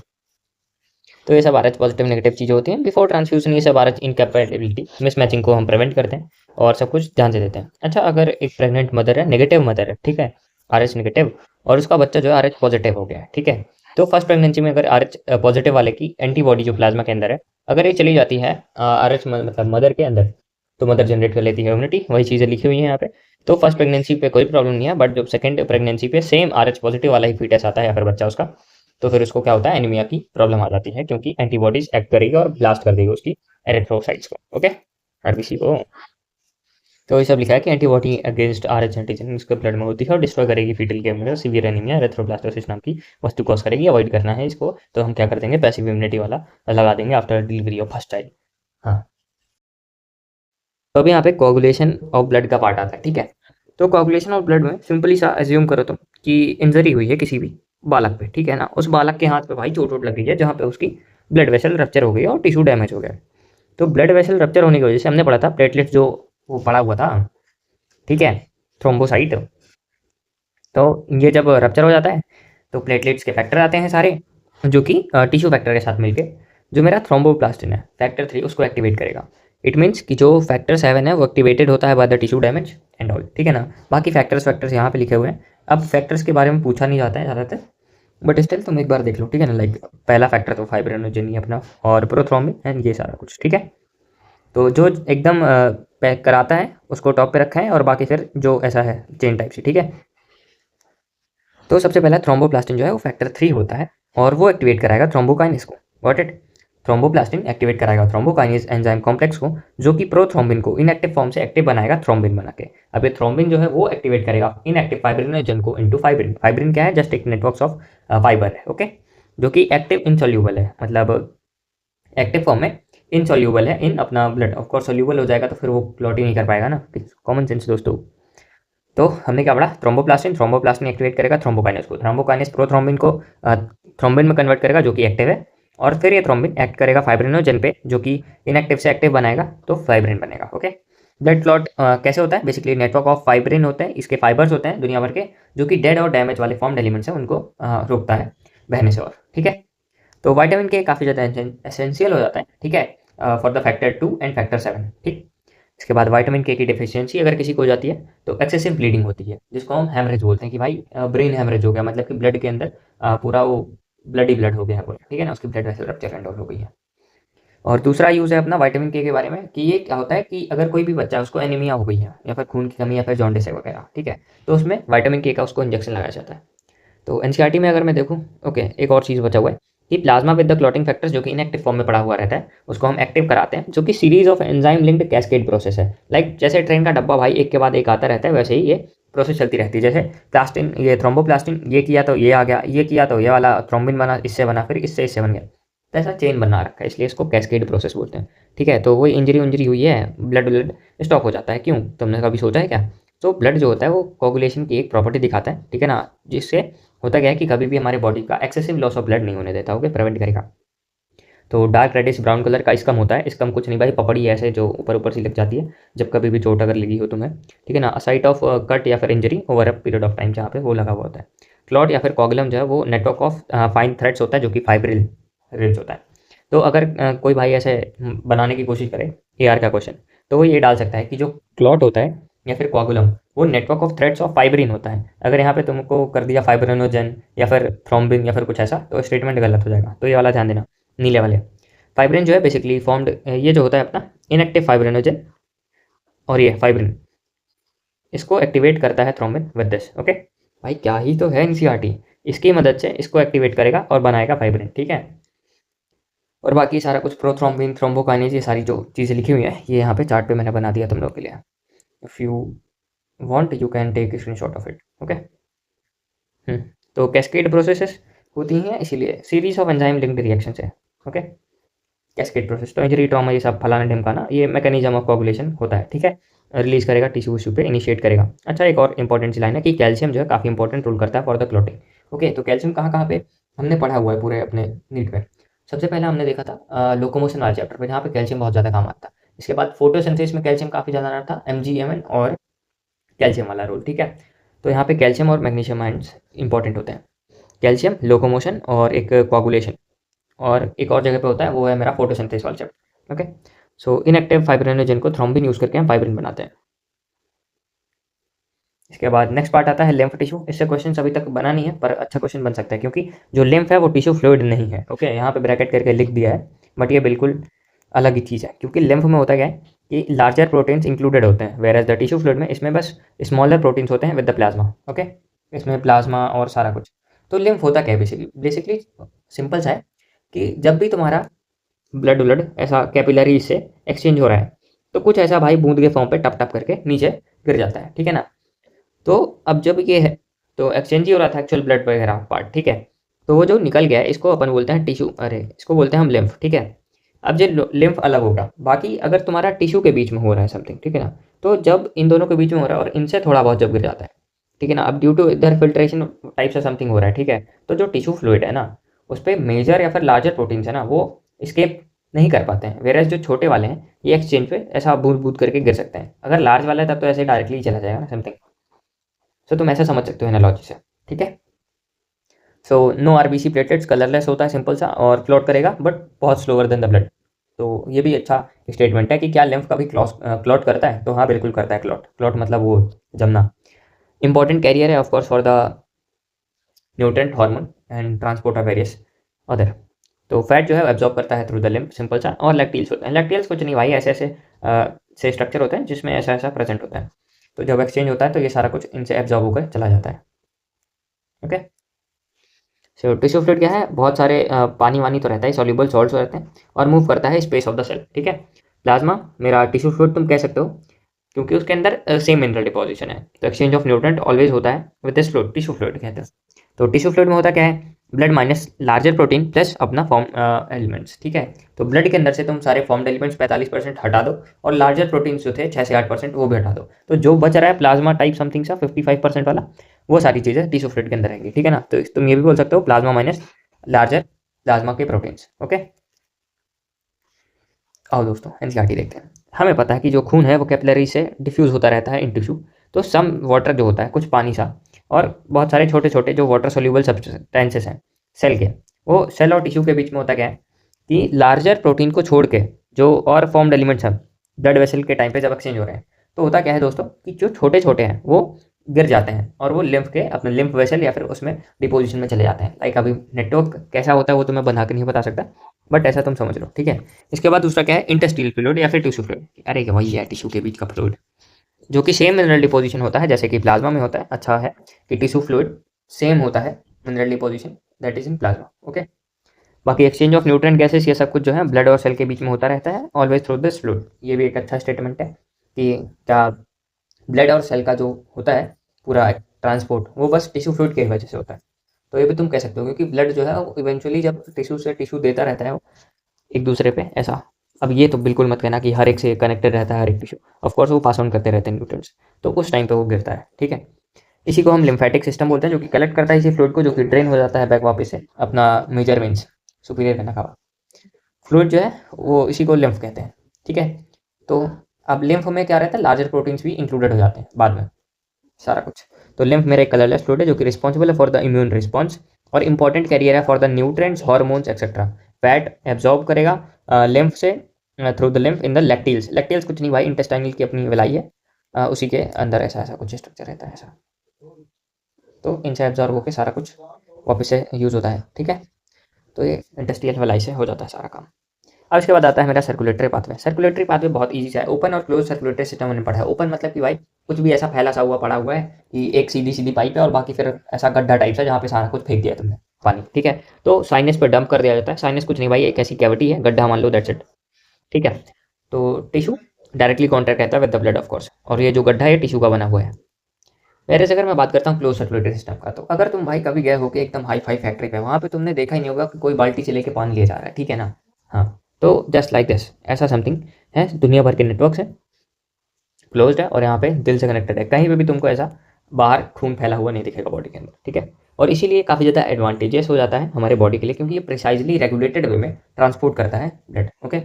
तो ये सब RH पॉजिटिव नेगेटिव चीज़ें होती हैं बिफोर ट्रांसफ्यूजन, ये सब RH इनकैपेबिलिटी मिसमैचिंग को हम प्रिवेंट करते हैं और सब कुछ ध्यान से देते हैं। अच्छा, अगर एक प्रेग्नेंट मदर है, नेगेटिव मदर है, ठीक है, RH नेगेटिव, और उसका बच्चा जो है RH पॉजिटिव हो गया है, ठीक है, तो फर्स्ट प्रेगनेंसी में अगर RH पॉजिटिव वाले की एंटीबॉडी जो प्लाज्मा के अंदर है अगर ये चली जाती है RH मतलब मदर के अंदर, तो मदर जनरेट कर लेती है इम्यूनिटी, वही चीज़ें लिखी हुई हैं यहाँ पे। तो फर्स्ट प्रेगनेंसी पे कोई प्रॉब्लम नहीं है, बट जब सेकंड प्रेगनेंसी पे सेम RH पॉजिटिव वाला ही फीटस आता है या फिर बच्चा उसका, तो फिर उसको क्या होता है, एनीमिया की प्रॉब्लम आ जाती है, क्योंकि एंटीबॉडीज एक्ट करेगी और ब्लास्ट कर देगी उसकी एरिथ्रोसाइट्स को। ओके, आरबीसी को। तो ये सब लिखा है कि एंटीबॉडी अगेंस्ट RH एंटीजन इसके ब्लड में होती है और डिस्ट्रॉय करेगी फीटल के अंदर सीवियर एनीमिया एरिथ्रोब्लास्टोसिस नाम की वस्तु कॉज करेगी। अवॉइड करना है इसको, तो हम क्या कर देंगे, पैसिव इम्यूनिटी वाला लगा देंगे after delivery of first child. हाँ, तो अभी यहाँ पे कोगुलेशन ऑफ ब्लड का पार्ट आता है, ठीक है। तो कोगुलेशन ऑफ ब्लड में सिंपली सा एज्यूम करो तुम कि इंजरी हुई है किसी भी बालक पे, ठीक है ना। उस बालक के हाथ पे भाई चोट वोट लग गई है, जहाँ पे उसकी ब्लड वेसल रप्चर हो गई और टिश्यू डैमेज हो गया। तो ब्लड वेसल रप्चर होने की वजह से हमने पढ़ा था प्लेटलेट्स जो वो पड़ा हुआ था, ठीक है, थ्रोम्बोसाइट। तो ये जब रप्चर हो जाता है तो प्लेटलेट्स के फैक्टर आते हैं सारे, जो कि टिश्यू फैक्टर के साथ मिलके जो मेरा थ्रोम्बोप्लास्टिन है फैक्टर 3 उसको एक्टिवेट करेगा। इट मीन्स कि जो फैक्टर 7 है वो एक्टिवेटेड होता है by the tissue damage and all, ठीक है ना। बाकी फैक्टर्स यहाँ पे लिखे हुए हैं। अब फैक्टर्स के बारे में पूछा नहीं जाता है ज़्यादातर, बट स्टिल तुम एक बार देख लो, ठीक है ना। लाइक पहला फैक्टर तो फाइब्रिनोजेन ही अपना और प्रोथ्रोम्बिन एंड ये सारा कुछ, ठीक है। तो जो एकदम पैक कराता है उसको टॉप पे रखा है, और बाकी फिर जो ऐसा है चेन टाइप से, ठीक है। तो सबसे पहला थ्रोम्बोप्लास्टिन जो है वो फैक्टर 3 होता है और वो एक्टिवेट कराएगा थ्रोम्बोकाइनेस को। Got it. थ्रोम्बोप्लास्टिन एक्टिवेट कराएगा थ्रोम्बोकाइनेस एंजाइम कॉम्प्लेक्स को, जो कि प्रोथ्रोम्बिन को इनएक्टिव फॉर्म से एक्टिव बनाएगा थ्रोम्बिन बना के। अब ये थ्रोम्बिन जो है वो एक्टिवेट करेगा इनएक्टिव फाइब्रिनोजन को इनटू फाइब्रिन। फाइब्रिन क्या है, जस्ट एक नेटवर्क ऑफ फाइबर है, ओके, जो कि एक्टिव इनसोल्यूबल है, मतलब एक्टिव फॉर्म में इनसोल्यूबल है इन अपना ब्लड। ऑफ कोर्स सोल्यूबल हो जाएगा तो फिर वो क्लॉट ही नहीं कर पाएगा ना, कॉमन सेंस दोस्तों। तो हमने क्या पढ़ा, थ्रोम्बोप्लास्टिन थ्रोम्बोप्लास्टिन एक्टिवेट करेगा थ्रोम्बोकाइनेस को, थ्रोम्बोकाइनेस प्रोथ्रोम्बिन को थ्रोम्बिन में कन्वर्ट करेगा जो कि एक्टिव है, और फिर ये थ्रोम्बिन एक्ट करेगा फाइब्रिनोजन पे जो कि इनएक्टिव से एक्टिव बनाएगा तो फाइब्रिन बनेगा। ओके, ब्लड क्लॉट कैसे होता है, बेसिकली नेटवर्क ऑफ फाइब्रिन होते हैं, इसके फाइबर्स होते हैं दुनिया भर के, जो कि डेड और डैमेज वाले फॉर्म्ड एलिमेंट्स हैं उनको रोकता है बहने से, और ठीक है। तो विटामिन के काफ़ी ज़्यादा एसेंशियल हो जाता है, ठीक है, for the factor 2 and factor 7, ठीक। इसके बाद विटामिन के की डिफिशियंसी अगर किसी को हो जाती है तो एक्सेसिव ब्लीडिंग होती है, जिसको हम हैमरेज बोलते हैं कि भाई ब्रेन हैमरेज हो गया, मतलब कि ब्लड के अंदर पूरा वो ब्लड ही ब्लड हो गया है पूरा, ठीक है ना, उसकी blood vessel rupture and all हो गई है। और दूसरा यूज़ है अपना विटामिन के बारे में कि ये क्या होता है कि अगर कोई भी बच्चा उसको एनीमिया हो गई है या फिर खून की कमी या फिर जॉन्डिस है वगैरह, ठीक है, तो उसमें विटामिन के का उसको इंजेक्शन लगाया जाता है। तो एनसीईआरटी में अगर मैं देखूँ, ओके, एक और चीज़ बचा हुआ है कि plasma with the clotting factors जो कि इनएक्टिव फॉर्म में पड़ा हुआ रहता है उसको हम एक्टिव कराते हैं, जो कि series of enzyme linked cascade process है। लाइक जैसे ट्रेन का डब्बा भाई एक के बाद एक आता रहता है, वैसे ही ये प्रोसेस चलती रहती है। जैसे प्लास्टिन, ये थ्रोम्बोप्लास्टिन, ये किया तो ये आ गया, ये किया तो ये वाला थ्रोम्बिन बना, इससे बना, फिर इससे बन गया, तो ऐसा चेन बना रखा है, इसलिए इसको कैस्केड प्रोसेस बोलते हैं, ठीक है। तो वही इंजरी हुई है, ब्लड स्टॉप हो जाता है, क्यों, तुमने कभी सोचा है क्या। तो ब्लड जो होता है वो कोगुलेशन की एक प्रॉपर्टी दिखाता है, ठीक है ना, जिससे होता क्या है कि कभी भी हमारे बॉडी का एक्सेसिव लॉस ऑफ ब्लड नहीं होने देता, ओके, प्रिवेंट करेगा। तो डार्क रेडिश ब्राउन कलर का स्कम होता है, स्कम कुछ नहीं भाई, पपड़ी ऐसे जो ऊपर ऊपर सी लग जाती है जब कभी भी चोट अगर लगी हो तुम्हें, ठीक है ना, साइट ऑफ कट या फिर injury over a period of time, जहाँ पे वो लगा हुआ होता है। क्लॉट या फिर कॉगुलम जो है वो नेटवर्क ऑफ फाइन थ्रेड्स होता है, जो कि फाइब्रिल रिल्स होता है। तो अगर कोई भाई ऐसे बनाने की कोशिश करे AR का क्वेश्चन, तो वो ये डाल सकता है कि जो क्लॉट होता है या फिर कोगुलम वो network of threads of fibrin होता है। अगर यहाँ पे तुमको कर दिया फाइब्रिनोजन या फिर थ्रोम्बिन या फिर कुछ ऐसा, तो स्टेटमेंट गलत हो जाएगा, तो ये वाला ध्यान देना, नीले वाले। फाइब्रिन जो है बेसिकली फॉर्म्ड, ये जो होता है अपना इनएक्टिव फाइब्रिनोजन, और ये फाइब्रिन इसको एक्टिवेट करता है थ्रोम्बिन विद दिस, ओके। भाई क्या ही तो है एनसीईआरटी, इसकी मदद से इसको एक्टिवेट करेगा और बनाएगा फाइब्रिन, ठीक है। और बाकी सारा कुछ प्रोथ्रोम्बिन थ्रोम्बोकाइनेज ये सारी जो चीज़ें लिखी हुई हैं ये यहाँ पे चार्ट पे मैंने बना दिया तुम लोग के लिए। If you want you can take screenshot of it, okay. तो कैस्केड प्रोसेसेस होती हैं, इसीलिए series of enzyme linked reactions है, ओके। कैस्केड प्रोसेस तो इंजरी ट्रॉमा ये सब फलाना ढिमकाना, ये मैकेनिज्म ऑफ कोगुलेशन होता है, ठीक है। रिलीज करेगा टिश्यू विश्यू पे, इनिशिएट करेगा। अच्छा, एक और इंपॉर्टेंट सी लाइन है कि कैल्शियम जो है काफ़ी इंपॉर्टेंट रोल करता है फॉर द क्लॉटिंग, ओके। तो कैल्शियम कहाँ कहाँ पे हमने पढ़ा हुआ है पूरे अपने नीट में। सबसे पहले हमने देखा था लोकोमोशन वाले चैप्टर पे, जहाँ पे कैल्शियम बहुत ज़्यादा काम आता है। इसके बाद फोटोसिंथेसिस में कैल्शियम काफ़ी ज़्यादा आता था, MgMn और कैल्शियम वाला रोल, ठीक है। तो यहाँ पे कैल्शियम और मैग्नीशियम आयंस इंपॉर्टेंट होते हैं। कैल्शियम लोकोमोशन और एक कोagulation, और एक और जगह पे होता है वो है मेरा फोटोसिंथेसिस वाला चैप्टर, ओके। सो इनएक्टिव फाइब्रिनोजन को थ्रोम्बिन यूज़ करके हम फाइब्रिन बनाते हैं। इसके बाद नेक्स्ट पार्ट आता है लिम्फ टिश्यू। इससे क्वेश्चन अभी तक बना नहीं है पर अच्छा क्वेश्चन बन सकता है, क्योंकि जो लिम्फ है वो टिश्यू फ्लूइड नहीं है, ओके। यहाँ पे ब्रैकेट करके लिख दिया है, बट ये बिल्कुल अलग ही चीज़ है, क्योंकि लिम्फ में होता क्या है कि लार्जर प्रोटीन्स इंक्लूडेड होते हैं, whereas the tissue fluid में इसमें बस स्मॉलर प्रोटीन्स होते हैं विद द प्लाज्मा। ओके, इसमें प्लाज्मा और सारा कुछ। तो लिम्फ होता क्या है बेसिकली? बेसिकली सिंपल सा है कि जब भी तुम्हारा ब्लड ब्लड ऐसा कैपिलरी से एक्सचेंज हो रहा है तो कुछ ऐसा भाई बूंद के फॉर्म पे टप टप करके नीचे गिर जाता है, ठीक है ना। तो अब जब ये है तो एक्सचेंज ही हो रहा था एक्चुअल ब्लड वगैरह पार्ट, ठीक है। तो वो जो निकल गया है इसको अपन बोलते हैं टिश्यू, अरे इसको बोलते हैं हम लिम्फ, ठीक है। अब जो लिम्फ अलग होगा, बाकी अगर तुम्हारा टिश्यू के बीच में हो रहा है समथिंग, ठीक है ना, तो जब इन दोनों के बीच में हो रहा है और इनसे थोड़ा बहुत जब गिर जाता है, ठीक है ना, अब ड्यू टू इधर फिल्ट्रेशन टाइप से समथिंग हो रहा है, ठीक है, तो जो टिश्यू फ्लूइड है ना उस पर मेजर या फिर लार्जर प्रोटीन्स है ना वो स्केप नहीं कर पाते हैं, वेरएज जो छोटे वाले हैं ये एक्सचेंज पे ऐसा बूंद बूंद करके गिर सकते हैं। अगर लार्ज वाला है तब तो ऐसे डायरेक्टली चला जाएगा ना समथिंग। सो तुम ऐसा समझ सकते हो एनालॉजी से, ठीक है। So no RBC platelets, colourless होता है सिंपल सा और क्लॉट करेगा बट बहुत स्लोअर देन द ब्लड। तो ये भी अच्छा स्टेटमेंट है कि क्या लिम्फ कभी क्लॉट करता है? तो हाँ बिल्कुल करता है क्लॉट। क्लॉट मतलब वो जमना। इंपॉर्टेंट कैरियर है of course for the nutrient hormone and transport of various other. तो फैट जो है एब्जॉर्ब करता है थ्रू द लिम्फ सिंपल सा। और लैक्टिल्स होते हैं, लैक्टिल्स कुछ नहीं भाई ऐसे ऐसे से स्ट्रक्चर होते हैं जिसमें ऐसा ऐसा प्रेजेंट होता है। तो जब एक्सचेंज होता है तो ये सारा कुछ इनसे एब्जॉर्ब होकर चला जाता है। ओके, सो टिश्यू फ्लूइड क्या है? बहुत सारे पानी वानी तो रहता है, सॉल्युबल सॉल्ट्स रहते हैं और मूव करता है स्पेस ऑफ द सेल, ठीक है। प्लाज्मा मेरा टिश्यू फ्लूइड तुम कह सकते हो क्योंकि उसके अंदर सेम मिनरल डिपोजिशन है। तो एक्सचेंज ऑफ न्यूट्रेंट ऑलवेज होता है with this fluid, tissue fluid कहते हैं। तो टिश्यू फ्लूइड में होता क्या है? Blood minus larger protein plus अपना फॉर्म एलिमेंट्स, ठीक है। तो ब्लड के अंदर से तुम सारे फॉर्म्ड एलिमेंट्स 45% हटा दो और लार्जर प्रोटीन्स जो थे 6 से 8% वो भी हटा दो। तो जो बच रहा है प्लाज्मा टाइप समथिंग सा 55% वाला, वो सारी चीज़ें टिश्यू फ्लूइड के अंदर रहेंगी, ठीक है ना। तो तुम ये भी बोल सकते हो प्लाज्मा माइनस लार्जर प्लाज्मा के प्रोटीन्स। ओके, आओ दोस्तों एनसीईआरटी देखते हैं। हमें पता है कि जो खून है वो कैपिलरी से डिफ्यूज़ होता रहता है इन टिश्यू। तो सम वाटर जो होता है कुछ पानी सा और बहुत सारे छोटे छोटे जो वाटर सोल्यूबल सब्सटेंसेस हैं सेल के, वो सेल और टिश्यू के बीच में होता क्या है कि लार्जर प्रोटीन को छोड़ के जो और फॉर्म्ड एलिमेंट्स हैं ब्लड वेसल के टाइम पे जब एक्सचेंज हो रहे हैं तो होता क्या है दोस्तों कि जो छोटे छोटे हैं वो गिर जाते हैं और वो लिम्फ के अपने लिम्फ वेसल या फिर उसमें डिपोजिशन में चले जाते हैं। लाइक अभी नेटवर्क कैसा होता है वो तो मैं बना के नहीं बता सकता, बट ऐसा तुम समझ लो, ठीक है। इसके बाद दूसरा क्या है? इंटेस्टिनल फ्लूइड या फिर टिश्यू फ्लूइड। अरे वही है टिश्यू के बीच का फ्लूइड जो कि सेम मिनरल डिपोजिशन होता है जैसे कि प्लाज्मा में होता है। अच्छा है कि टिश्यू फ्लूइड सेम होता है mineral deposition that is in plasma. Okay, बाकी एक्सचेंज ऑफ न्यूट्रिएंट गैसेस ये सब कुछ जो है ब्लड और सेल के बीच में होता रहता है ऑलवेज थ्रू दिस फ्लूइड। ये भी एक अच्छा स्टेटमेंट है कि क्या ब्लड और सेल का जो होता है पूरा ट्रांसपोर्ट वो बस टिश्यू फ्लूइड की वजह से होता है। तो ये भी तुम कह सकते हो क्योंकि ब्लड जो है वो इवेंचुअली जब टिश्यू से टिश्यू देता रहता है वो एक दूसरे पे ऐसा। अब ये तो बिल्कुल मत कहना कि हर एक से कनेक्टेड रहता है हर एक टिश्यू, ऑफकोर्स वो पास ऑन करते रहते हैं न्यूट्रिएंट्स, तो उस टाइम पे वो गिरता है, ठीक है। इसी को हम लिम्फेटिक सिस्टम बोलते हैं जो कि कलेक्ट करता है इसी फ्लूइड को जो कि ड्रेन हो जाता है बैक वापस से अपना मेजर वेन्स सुपीरियर वेना का फ्लूइड जो है वो इसी को लिम्फ कहते हैं, ठीक है। तो अब लिम्फ में क्या रहता है? लार्जर प्रोटीन्स भी इंक्लूडेड हो जाते हैं बाद में सारा कुछ। तो लिम्फ मेरा एक कलरलेस फ्लूइड है जो कि रिस्पॉन्सिबल है फॉर द इम्यून रिस्पॉन्स और इंपॉर्टेंट कैरियर है for the nutrients hormones etcetera. Fat absorb करेगा लिम्फ से through the lymph in the lacteals. Lacteals कुछ नहीं भाई इंटेस्टाइनल की अपनी विलाई है, उसी के अंदर ऐसा ऐसा कुछ स्ट्रक्चर रहता है ऐसा। तो इनसे एब्जॉर्ब होकर सारा कुछ वापस से यूज़ होता है, ठीक है। तो ये इंटेस्टाइनल विलाई से हो जाता है सारा काम। अब इसके बाद आता है मेरा सर्कुलेटरी पाथवे। सर्कुलेटरी पाथवे बहुत ईजी सा है। ओपन और क्लोज सर्कुलेटरी सिस्टम मैंने पढ़ा है। ओपन मतलब कि भाई कुछ भी ऐसा फैला सा हुआ पड़ा हुआ है कि एक सीधी सीधी पाइप है और बाकी फिर ऐसा गड्ढा टाइप सा जहाँ पे सारा कुछ फेंक दिया तुमने पानी, ठीक है। तो साइनस पे डंप कर दिया जाता है। साइनस कुछ नहीं भाई एक ऐसी कैविटी है, गड्ढा मान लो, दैट्स इट, ठीक है। तो टिश्यू डायरेक्टली कॉन्टैक्ट रहता है with the blood of course और ये जो गड्ढा है टिश्यू का बना हुआ है। वैसे अगर मैं बात करता हूँ क्लोज सर्कुलेटरी सिस्टम का, तो अगर तुम भाई कभी गए हो कि एकदम हाई फाई फैक्ट्री पे, वहाँ पे तुमने देखा ही नहीं होगा कि कोई बाल्टी से लेके पानी ले जा रहा है, ठीक है ना। हाँ, तो जस्ट लाइक दिस ऐसा समथिंग है। दुनिया भर के नेटवर्क है, क्लोज्ड है और यहाँ पे दिल से कनेक्टेड है। कहीं पे भी तुमको ऐसा बाहर खून फैला हुआ नहीं दिखेगा बॉडी के अंदर, ठीक है। और इसीलिए काफ़ी ज़्यादा एडवांटेजेस हो जाता है हमारे बॉडी के लिए क्योंकि ये प्रिसाइजली रेगुलेटेड वे में ट्रांसपोर्ट करता है ब्लड। ओके,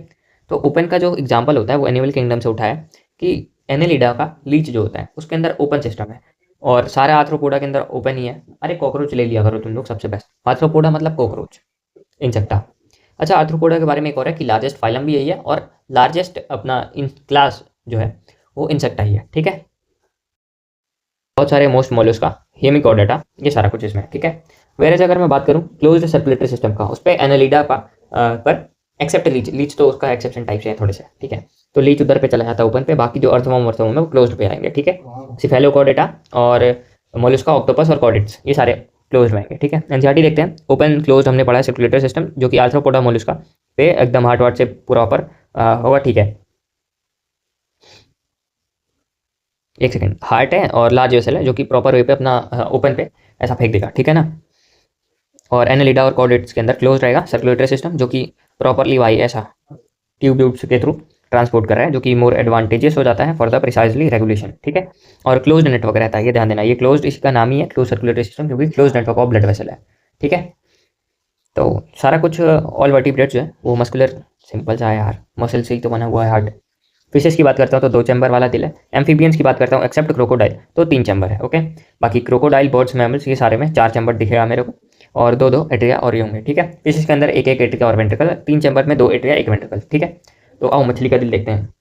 तो ओपन का जो एग्जाम्पल होता है वो एनिमल किंगडम से उठाया है कि एनेलिडा का लीच जो होता है उसके अंदर ओपन सिस्टम है और सारे आर्थ्रोपोडा के अंदर ओपन ही है। अरे कॉकरोच ले लिया करो तुम लोग, सबसे बेस्ट। आर्थ्रोपोडा मतलब कॉकरोच, इंसेक्टा। अच्छा, आर्थ्रोपोडा के बारे में एक और है कि लार्जेस्ट फाइलम भी यही है और लार्जेस्ट अपना इन क्लास जो है वो इंसेक्टा ही है, ठीक है। बहुत सारे मोस्ट मोलस्का, हेमिकोडेटा, ये सारा कुछ इसमें, ठीक है। वेरेज अगर मैं बात करूँ क्लोज्ड सर्कुलेटरी सिस्टम का, उस पर एनालिडा पर एक्सेप्ट लीच, लीच तो उसका एक्सेप्शन टाइप से है थोड़े से, ठीक है। तो लीच उधर पे चला जाता है ओपन पे, बाकी जो अर्थवॉर्म वर्थवॉर्म है वो क्लोज्ड पे आएंगे, ठीक है। सिफेलोकॉर्डेटा और मोलस्का, ऑक्टोपस और कॉर्डेट्स ये सारे क्लोज रहेंगे, ठीक है। एनसीईआरटी देखते हैं। ओपन क्लोज हमने पढ़ा है सर्कुलेटरी सिस्टम, जो कि आर्थ्रोपोडा मोलस्का पे एकदम हार्ट वार्ट से पूरा ऊपर होगा, ठीक है। एक सेकंड, हार्ट है और लार्ज वेसल है जो कि प्रॉपर वे पे अपना ओपन पे ऐसा फेंक देगा, ठीक है ना। और एनालिडा और कॉर्डेट्स के अंदर क्लोज रहेगा सर्कुलेटरी सिस्टम, जो कि प्रॉपरली वाई ऐसा ट्यूब ट्यूब्स के थ्रू ट्रांसपोर्ट कर रहा है, जो कि मोर एडवांटेजेस हो जाता है फॉर द प्रिसाइजली रेगुलेशन, ठीक है। और क्लोज्ड नेटवर्क रहता है, ये ध्यान देना, ये क्लोज्ड इसका नाम ही है क्लोज सर्कुलेटरी सिस्टम, क्योंकि close network of blood vessel है, ठीक है। तो सारा कुछ ऑल वर्टिब्रेट्स जो है वो मस्कुलर, सिंपल सा है यार, मसल से ही तो बना हुआ है हार्ट। फिशेस की बात करता हूँ तो 2 चैम्बर वाला दिल है। एम्फीबियंस की बात करता हूँ एक्सेप्ट क्रोकोडाइल तो 3 चैम्बर है, ओके। बाकी क्रोकोडाइल, बर्ड्स, मैमल्स ये सारे में 4 चैम्बर दिखेगा मेरे को, और 2-2 एट्रिया और ये होंगे, ठीक है। फिशेस के अंदर एक एक एट्रिया और वेंट्रिकल, 3 चैम्बर में 2 एट्रिया 1 वेंट्रिकल, ठीक है। तो आओ मछली का दिल देखते हैं।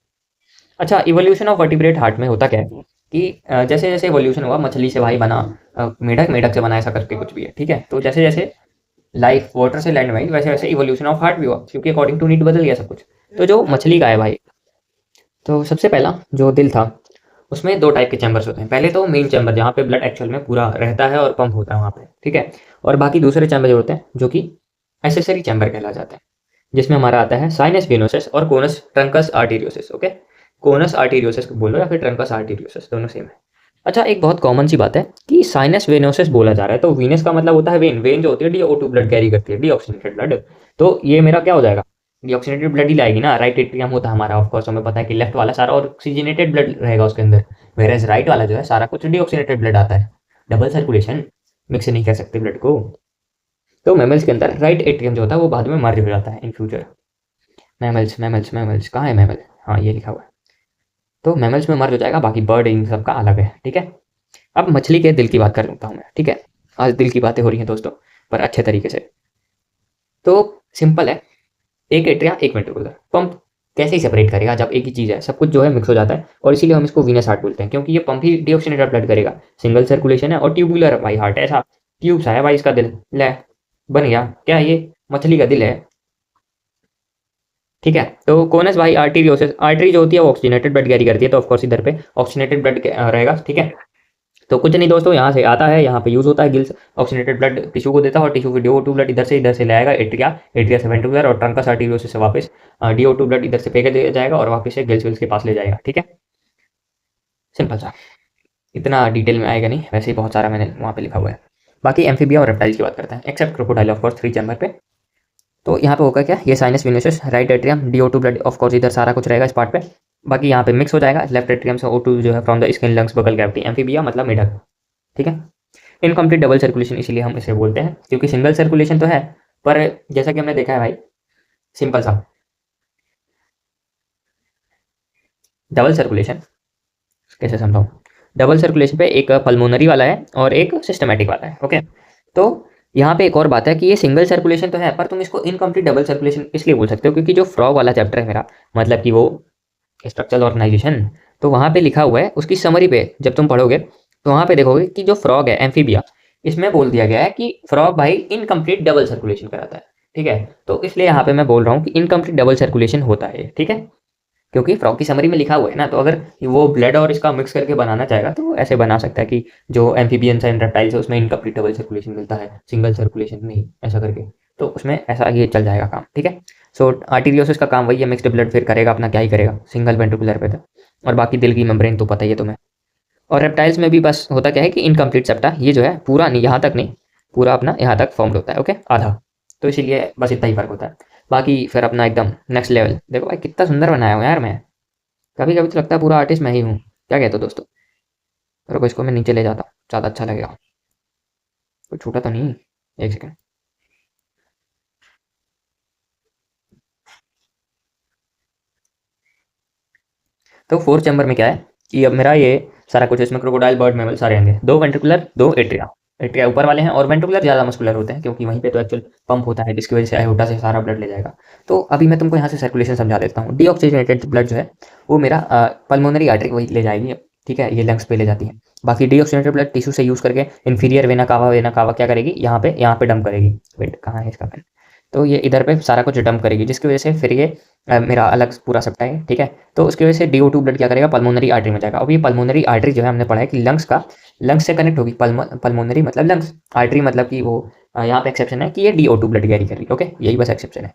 अच्छा, इवोल्यूशन ऑफ वर्टिब्रेट हार्ट में होता क्या है कि जैसे जैसे इवोल्यूशन हुआ, मछली से भाई बना मेढक, मेढक से बना, ऐसा करके कुछ भी है, ठीक है। तो जैसे जैसे लाइफ वाटर से लैंड में आई, वैसे वैसे इवोल्यूशन ऑफ हार्ट भी हुआ, क्योंकि अकॉर्डिंग टू नीड बदल गया सब कुछ। तो जो मछली का है भाई, तो सबसे पहला जो दिल था उसमें 2 टाइप के चैम्बर्स होते हैं। पहले तो मेन चैम्बर जहाँ पे ब्लड एक्चुअल में पूरा रहता है और पंप होता है वहाँ पे, ठीक है। और बाकी दूसरे चैम्बर जो होते हैं जो कि एसेसरी चैम्बर कहला जाते हैं, जिसमें हमारा आता है साइनस वेनोसिस और conus trunks arteriosus, okay. Conus arteriosus बोलो या फिर ट्रंकस आर्टेरियोसिस, दोनों सेम है। अच्छा, एक बहुत कॉमन सी बात है कि साइनस वेनोसिस बोला जा रहा है, तो वीनस का मतलब होता है वेन, वेन जो होती है DO2 ब्लड कैरी करती है, डीऑक्सीनेटेड ब्लड। तो ये मेरा क्या हो जाएगा, डीऑक्सीनेटेड ब्लड ही लाएगी ना। राइट एट्रियम होता है हमारा, ऑफ कोर्स हमें पता है कि लेफ्ट वाला सारा ऑक्सीजनेटेड ब्लड रहेगा उसके अंदर, वेरएज राइट वाला जो है सारा कुछ डीऑक्सीनेटेड ब्लड आता है। डबल सर्कुलेशन, मिक्स नहीं कर सकते ब्लड को। तो मैमल्स के अंदर राइट एट्रियम जो होता है वो बाद में मर्ज हो जाता है in future. Mammals mammals mammals कहाँ है मैमल, हाँ ये लिखा हुआ है। तो मैमल्स में मर्ज हो जाएगा, बाकी बर्ड इन सब का अलग है, ठीक है। अब मछली के दिल की बात कर लेता हूँ मैं, ठीक है। आज दिल की बातें हो रही हैं दोस्तों, पर अच्छे तरीके से। तो सिंपल है, एक एट्रिया एक वेंट्रिकुलर पंप कैसे ही सेपरेट करेगा जब एक ही चीज़ है, सब कुछ जो है मिक्स हो जाता है, और इसीलिए हम इसको वीनस हार्ट बोलते हैं, क्योंकि ये पंप ही डीऑक्सीनेटेड ब्लड करेगा, सिंगल सर्कुलेशन है और ट्यूबुलर भाई हार्ट है, ऐसा ट्यूब सा है भाई इसका दिल। ले बन गया क्या, ये मछली का दिल है, ठीक है। तो कोनस भाई आर्टेरियोसिस, आर्टरी जो होती है वो ऑक्सीजनेटेड ब्लड कैरी करती है, तो ऑफकोर्स इधर पे ऑक्सीजनेटेड ब्लड रहेगा, ठीक है। तो कुछ नहीं दोस्तों, यहाँ से आता है, यहाँ पे यूज होता है, गिल्स ऑक्सीजनेटेड ब्लड टिश्यू को देता है, और टिश्यू को DO2 ब्लड इधर से ले आएगा एट्रिया, एट्रिया से वेंट्रिकुलर और ट्रंकस आर्टेरियोसिस से वापस DO2 ब्लड इधर से फेंक दिया जाएगा और वापस से गिल्स विल्स के पास ले जाएगा, ठीक है। सिंपल सा, इतना डिटेल में आएगा नहीं, वैसे ही बहुत सारा मैंने वहाँ पे लिखा हुआ है। बाकी एम्फीबिया और रेप्टाइल्स की बात करते हैं, except crocodile of course 3 chamber पे। तो यहाँ पे होगा क्या, ये sinus venosus, right atrium, DO2 blood of course इधर सारा कुछ रहेगा इस पार्ट पे। बाकी यहाँ पे मिक्स हो जाएगा, लेफ्ट एट्रियम से O2 जो है फ्रॉम द स्किन लंग्स बगल कैविटी, एम्फीबिया मतलब मेढक, ठीक है। इनकम्प्लीट डबल सर्कुलेशन इसीलिए हम इसे बोलते हैं, क्योंकि सिंगल सर्कुलेशन तो है, पर जैसा कि हमने देखा है भाई, सिंपल सा डबल सर्कुलेशन कैसे समझाऊँ। डबल सर्कुलेशन पे एक पल्मोनरी वाला है और एक सिस्टमैटिक वाला है, ओके। तो यहाँ पे एक और बात है कि ये सिंगल सर्कुलेशन तो है, पर तुम इसको इनकम्प्लीट डबल सर्कुलेशन इसलिए बोल सकते हो क्योंकि जो फ्रॉग वाला चैप्टर है मेरा, मतलब कि वो स्ट्रक्चरल ऑर्गेनाइजेशन, तो वहाँ पे लिखा हुआ है, उसकी समरी पे जब तुम पढ़ोगे तो वहाँ पे देखोगे कि जो फ्रॉग है एम्फीबिया, इसमें बोल दिया गया है कि फ्रॉग भाई इनकम्प्लीट डबल सर्कुलेशन कराता है, ठीक है। तो इसलिए यहाँ पे मैं बोल रहा हूँ कि इनकम्प्लीट डबल सर्कुलेशन होता है, ठीक है। क्योंकि फ्रॉग की समरी में लिखा हुआ है ना, तो अगर वो ब्लड और इसका मिक्स करके बनाना चाहेगा तो ऐसे बना सकता है कि जो एम्फीबियंस एंड रेप्टाइल्स है उसमें इनकम्प्लीट डबल सर्कुलेशन मिलता है, सिंगल सर्कुलेशन नहीं, ऐसा करके तो उसमें ऐसा ये चल जाएगा काम, ठीक है। सो आर्टेरियोसिस का काम वही है, मिक्स्ड ब्लड फिर करेगा अपना, क्या ही करेगा सिंगल वेंट्रिकुलर पे था। और बाकी दिल की मेम्ब्रेन तो पता ही है तुम्हें। और रेप्टाइल्स में भी बस होता क्या है कि इनकम्प्लीट सेप्टा ये जो है पूरा नहीं, यहाँ तक नहीं, पूरा अपना यहाँ तक फॉर्म्ड होता है, ओके, आधा। तो इसीलिए बस इतना ही फर्क होता है, बाकी फिर अपना एकदम नेक्स्ट लेवल। देखो भाई कितना सुंदर बनाया हूँ यार मैं, कभी कभी तो लगता है पूरा आर्टिस्ट मैं ही हूँ, क्या कहते हो दोस्तों। रुको इसको मैं नीचे ले जाता हूँ, ज़्यादा अच्छा लगेगा। कोई छूटा तो नहीं, एक सेकंड। तो 4 चैम्बर में क्या है कि अब मेरा ये सारा कुछ, इसमें क्रोकोडाइल, बर्ड, मैमल सारे आएंगे, 2 वेंट्रिकुलर 2 एट्रिया। एट्रिया ऊपर वाले हैं और वेंट्रिकुलर ज़्यादा मस्कुलर होते हैं, क्योंकि वहीं पे तो एक्चुअल पंप होता है, जिसकी वजह से आयोटा से सारा ब्लड ले जाएगा। तो अभी मैं तुमको यहाँ से सर्कुलेशन समझा देता हूँ। डीऑक्सीजनेटेड ब्लड जो है वो मेरा पल्मोनरी आर्टरी वही ले जाएगी, ठीक है, ये लंग्स पे ले जाती है। बाकी डीऑक्सीजनेटेड ब्लड टिश्यू से यूज़ करके इनफीरियर वेना कावा क्या करेगी, यहाँ पे डंप करेगी। वेट कहाँ है इसका पेन, तो ये इधर पे सारा कुछ डंप करेगी, जिसकी वजह से फिर ये मेरा अलग पूरा सप्टा है, ठीक है। तो उसकी वजह से DO2 ब्लड क्या करेगा, पल्मोनरी आर्टरी में जाएगा। अब ये पल्मोनरी आर्टरी जो है हमने पढ़ा है कि लंग्स से कनेक्ट होगी। पल्मोनरी मतलब लंग्स, आर्टरी मतलब कि वो यहाँ पे एक्सेप्शन है कि ये DO2 ब्लड कैरी कर रही है, ओके, यही बस एक्सेप्शन है।